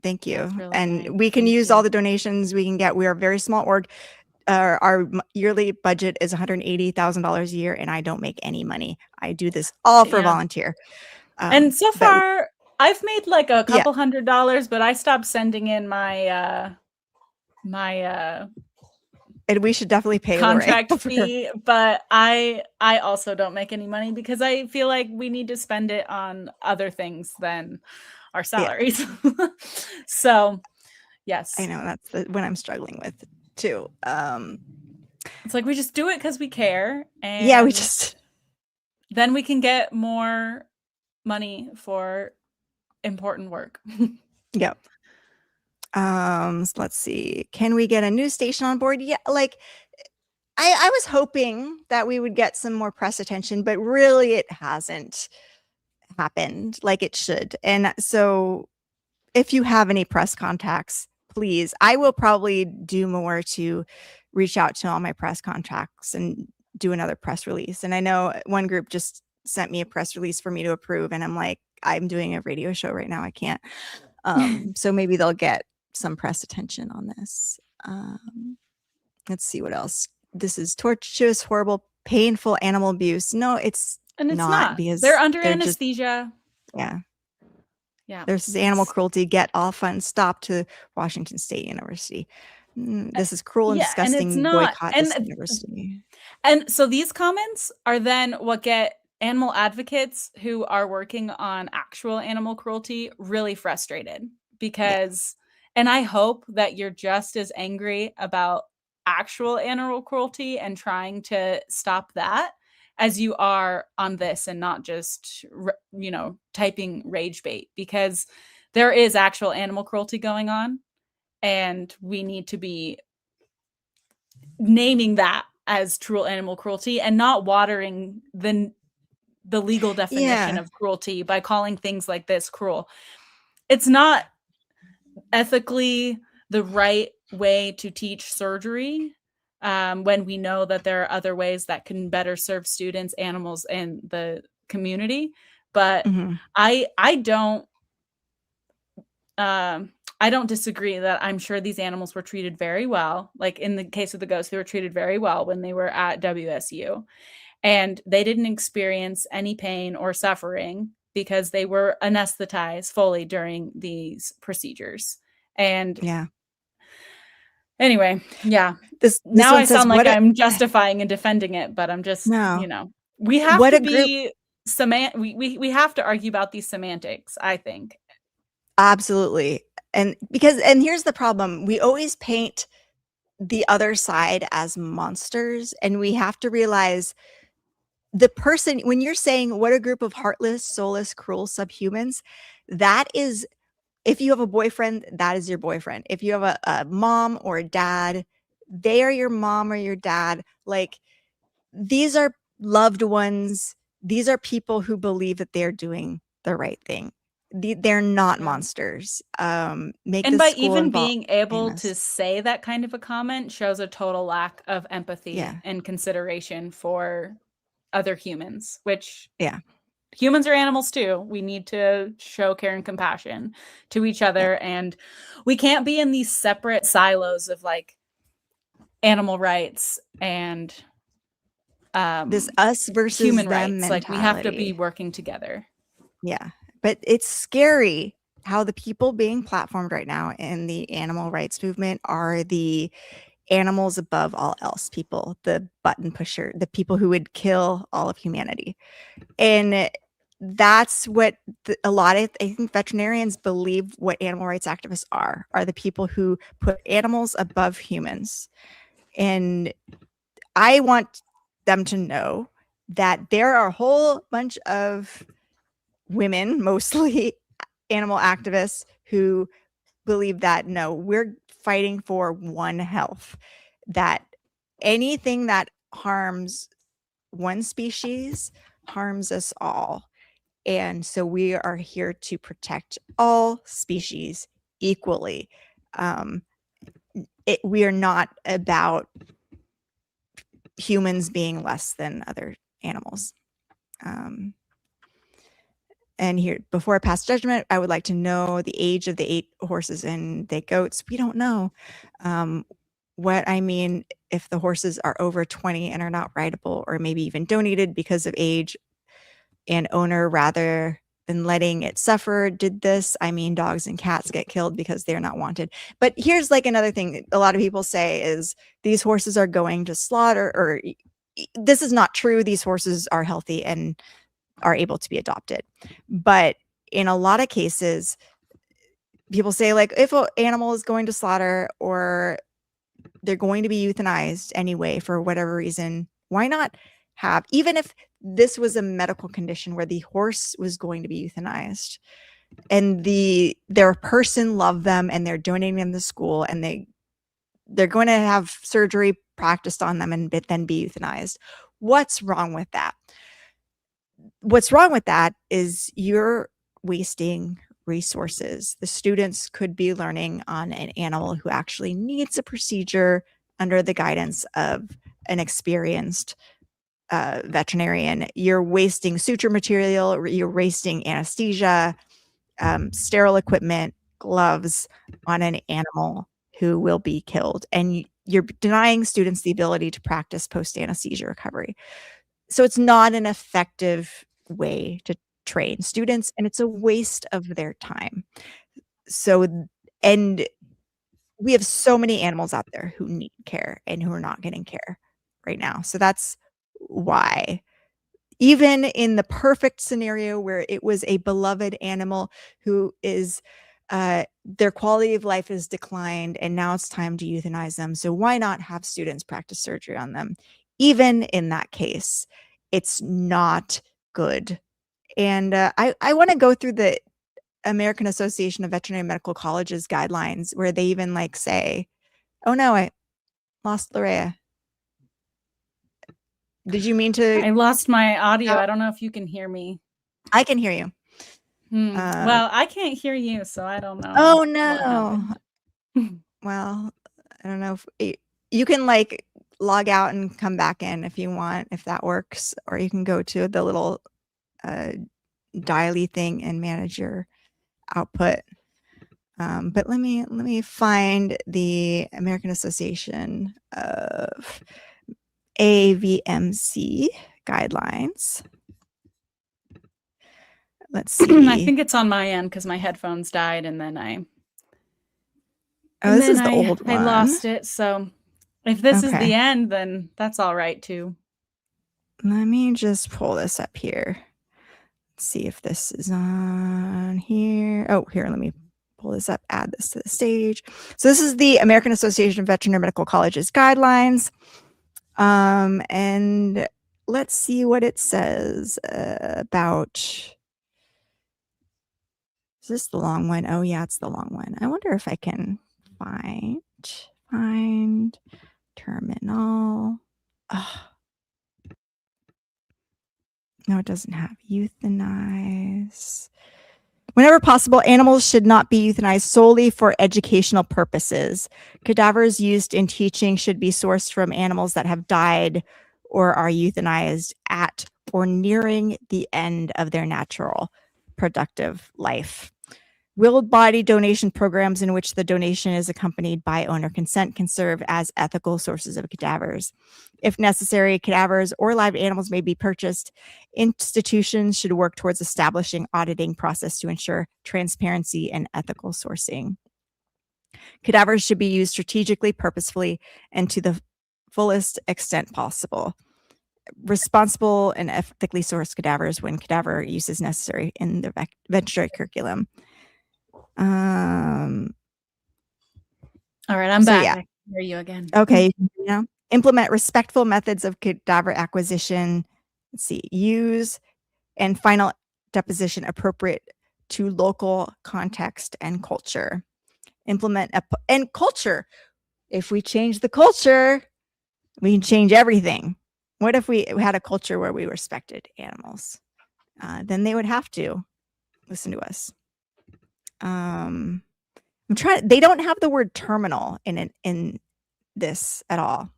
Thank you. Really and nice. We can use all the donations we can get. We are a very small org. Our yearly budget is $180,000 a year, and I don't make any money. I do this all for volunteer. And so far, I've made like a couple $100, but I stopped sending in my and we should definitely pay contract fee. But I also don't make any money because I feel like we need to spend it on other things than our salaries. So, yes, I know that's what I'm struggling with too. It's like we just do it because we care, and then we can get more money for important work. Yep. So let's see. Can we get a news station on board? Yeah, like I was hoping that we would get some more press attention, but really it hasn't happened like it should. And so if you have any press contacts, please, I will probably do more to reach out to all my press contacts and do another press release. And I know one group just sent me a press release for me to approve, and I'm like, I'm doing a radio show right now. I can't. So maybe they'll get some press attention on this. Let's see what else. This is torturous, horrible, painful animal abuse. No, it's not because they're under anesthesia. This is animal cruelty. Get all funds stopped to Washington State University. This is cruel and disgusting. Boycott this university. And so these comments are then what get animal advocates who are working on actual animal cruelty really frustrated because, and I hope that you're just as angry about actual animal cruelty and trying to stop that as you are on this, and not just, typing rage bait, because there is actual animal cruelty going on, and we need to be naming that as true animal cruelty and not watering the legal definition of cruelty by calling things like this cruel. It's not ethically the right way to teach surgery, when we know that there are other ways that can better serve students, animals, and the community. But I don't disagree that I'm sure these animals were treated very well. Like in the case of the ghosts, they were treated very well when they were at WSU. And they didn't experience any pain or suffering because they were anesthetized fully during these procedures. And anyway, This now one I says, sound like I'm justifying and defending it, but I'm just, we have to be we have to argue about these semantics, I think. Absolutely. And here's the problem. We always paint the other side as monsters, and we have to realize the person, when you're saying what a group of heartless, soulless, cruel subhumans, that is, if you have a boyfriend, that is your boyfriend. If you have a mom or a dad, they are your mom or your dad. Like, these are loved ones. These are people who believe that they're doing the right thing. They're not monsters. And by even being able to say that kind of a comment shows a total lack of empathy and consideration for other humans, which humans are animals too. We need to show care and compassion to each other, and we can't be in these separate silos of like animal rights and this us versus human them rights. mentality. Like, we have to be working together. But it's scary how the people being platformed right now in the animal rights movement are the animals above all else people, the button pusher, the people who would kill all of humanity. And that's what a lot of, I think, veterinarians believe what animal rights activists are the people who put animals above humans. And I want them to know that there are a whole bunch of women, mostly animal activists, who believe that no, we're fighting for one health, that anything that harms one species harms us all. And so we are here to protect all species equally. We are not about humans being less than other animals. And here, before I pass judgment, I would like to know the age of the 8 horses and the goats. We don't know. What I mean, if the horses are over 20 and are not rideable, or maybe even donated because of age and owner, rather than letting it suffer, did this. I mean, dogs and cats get killed because they're not wanted. But here's like another thing a lot of people say is these horses are going to slaughter, or this is not true. These horses are healthy and are able to be adopted. But in a lot of cases, people say, like, if an animal is going to slaughter or they're going to be euthanized anyway for whatever reason, why not have, even if this was a medical condition where the horse was going to be euthanized and their person loved them and they're donating them to school and they're going to have surgery practiced on them and then be euthanized, what's wrong with that? What's wrong with that is you're wasting resources. The students could be learning on an animal who actually needs a procedure under the guidance of an experienced veterinarian. You're wasting suture material, you're wasting anesthesia, sterile equipment, gloves on an animal who will be killed. And you're denying students the ability to practice post-anesthesia recovery. So it's not an effective way to train students, and it's a waste of their time. So, and we have so many animals out there who need care and who are not getting care right now. So that's why even in the perfect scenario where it was a beloved animal who is their quality of life has declined and now it's time to euthanize them. So why not have students practice surgery on them? Even in that case, it's not good. And I want to go through the American Association of Veterinary Medical Colleges guidelines where they even like say, oh no, I lost Larea. Did you mean to? I lost my audio. I don't know if you can hear me. I can hear you. Well, I can't hear you, so I don't know. Oh no. Well, I don't know if you can like log out and come back in if you want, if that works, or you can go to the little dialy thing and manage your output. But let me find the American Association of AVMC guidelines. Let's see. I think it's on my end because my headphones died, and then I. Oh, this is the old one. I lost it. So if this is the end, then that's all right too. Let me just pull this up here. Let's see if this is on here. Oh, here, let me pull this up, add this to the stage. So this is the American Association of Veterinary Medical Colleges guidelines. And let's see what it says about. Is this the long one? Oh yeah, it's the long one. I wonder if I can find terminal. Oh. No, it doesn't have euthanize. Whenever possible, animals should not be euthanized solely for educational purposes. Cadavers used in teaching should be sourced from animals that have died or are euthanized at or nearing the end of their natural productive life. Willed body donation programs in which the donation is accompanied by owner consent can serve as ethical sources of cadavers. If necessary, cadavers or live animals may be purchased. Institutions should work towards establishing auditing process to ensure transparency and ethical sourcing. Cadavers should be used strategically, purposefully, and to the fullest extent possible. Responsible and ethically sourced cadavers when cadaver use is necessary in the veterinary curriculum. All right, I'm back. Yeah. I can hear you again. Okay, implement respectful methods of cadaver acquisition. Let's see, use and final deposition appropriate to local context and culture. Implement and culture. If we change the culture, we can change everything. What if we had a culture where we respected animals? Then they would have to listen to us. I'm trying. They don't have the word terminal in this at all.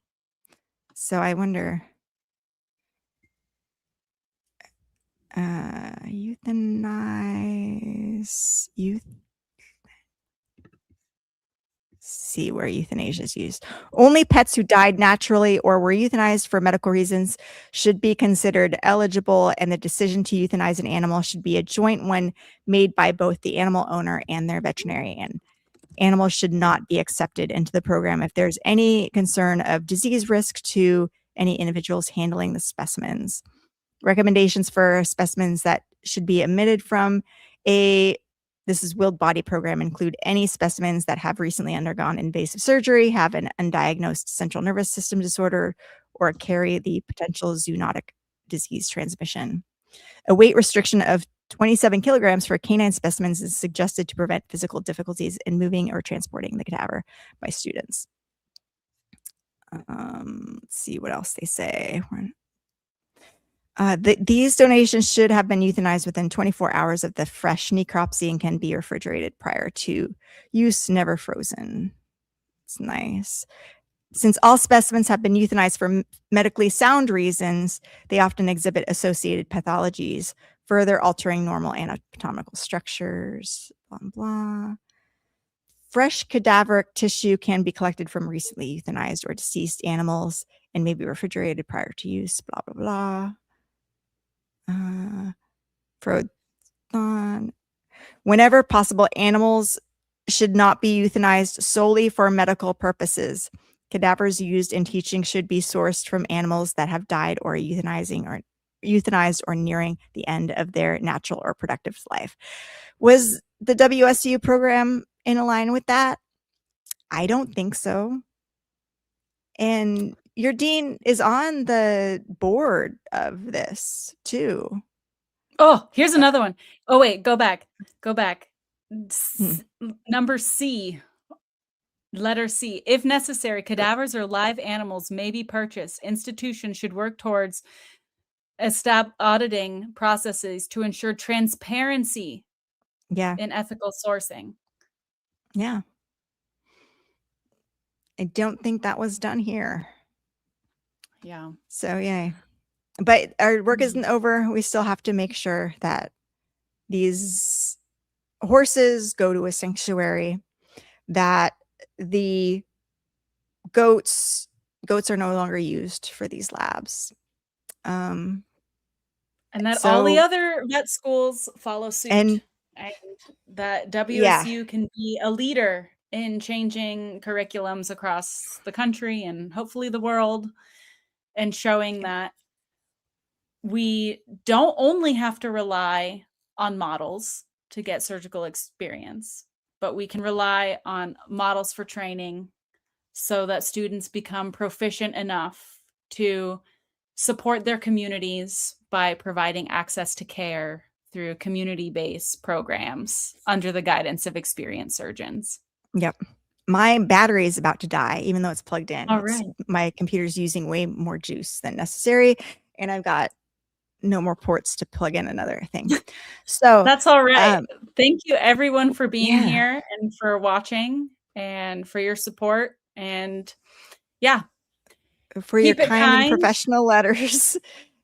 So I wonder. Euthanize. See where euthanasia is used. Only pets who died naturally or were euthanized for medical reasons should be considered eligible, and the decision to euthanize an animal should be a joint one made by both the animal owner and their veterinarian. Animals should not be accepted into the program if there's any concern of disease risk to any individuals handling the specimens. Recommendations for specimens that should be omitted from this is willed body program include any specimens that have recently undergone invasive surgery, have an undiagnosed central nervous system disorder, or carry the potential zoonotic disease transmission. A weight restriction of 27 kilograms for canine specimens is suggested to prevent physical difficulties in moving or transporting the cadaver by students. Let's see what else they say. These donations should have been euthanized within 24 hours of the fresh necropsy and can be refrigerated prior to use, never frozen. It's nice. Since all specimens have been euthanized for medically sound reasons, they often exhibit associated pathologies, further altering normal anatomical structures, blah, blah. Fresh cadaveric tissue can be collected from recently euthanized or deceased animals and may be refrigerated prior to use, blah, blah, blah. Whenever possible, animals should not be euthanized solely for medical purposes. Cadavers used in teaching should be sourced from animals that have died or euthanized or nearing the end of their natural or productive life. Was the WSU program in line with that? I don't think so. And your dean is on the board of this too. Oh, here's another one. Oh, wait, go back. Hmm. Number C, letter C. If necessary, cadavers or live animals may be purchased. Institutions should work towards auditing processes to ensure transparency Yeah. in ethical sourcing. Yeah. I don't think that was done here. Yeah. So, yay. But our work isn't over. We still have to make sure that these horses go to a sanctuary, that the goats are no longer used for these labs. And that So- all the other vet schools follow suit. And- that WSU can be a leader in changing curriculums across the country and hopefully the world, and showing that we don't only have to rely on models to get surgical experience, but we can rely on models for training so that students become proficient enough to support their communities by providing access to care through community-based programs under the guidance of experienced surgeons. Yep. My battery is about to die, even though it's plugged in. All right. My computer's using way more juice than necessary, and I've got no more ports to plug in another thing. So that's all right. Thank you everyone for being Yeah. here and for watching and for your support. And for your Keep it kind and kind. professional letters.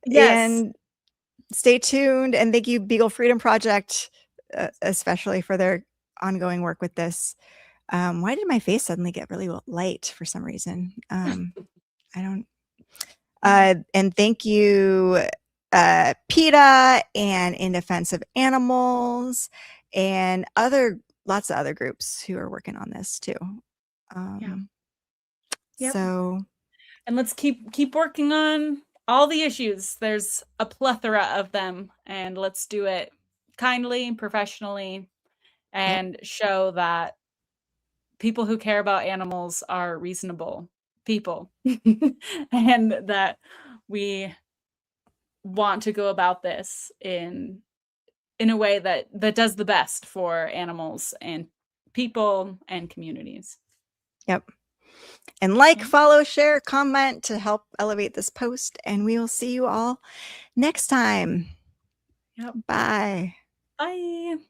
Yes. And stay tuned. And thank you, Beagle Freedom Project, especially for their ongoing work with this. Why did my face suddenly get really light for some reason? I don't. And thank you, PETA and In Defense of Animals and lots of other groups who are working on this too. Yep. So, and let's keep working on all the issues. There's a plethora of them, and let's do it kindly and professionally, and show that people who care about animals are reasonable people and that we want to go about this in a way that does the best for animals and people and communities. Yep. And like, follow, share, comment to help elevate this post. And we will see you all next time. Yep. Bye. Bye. And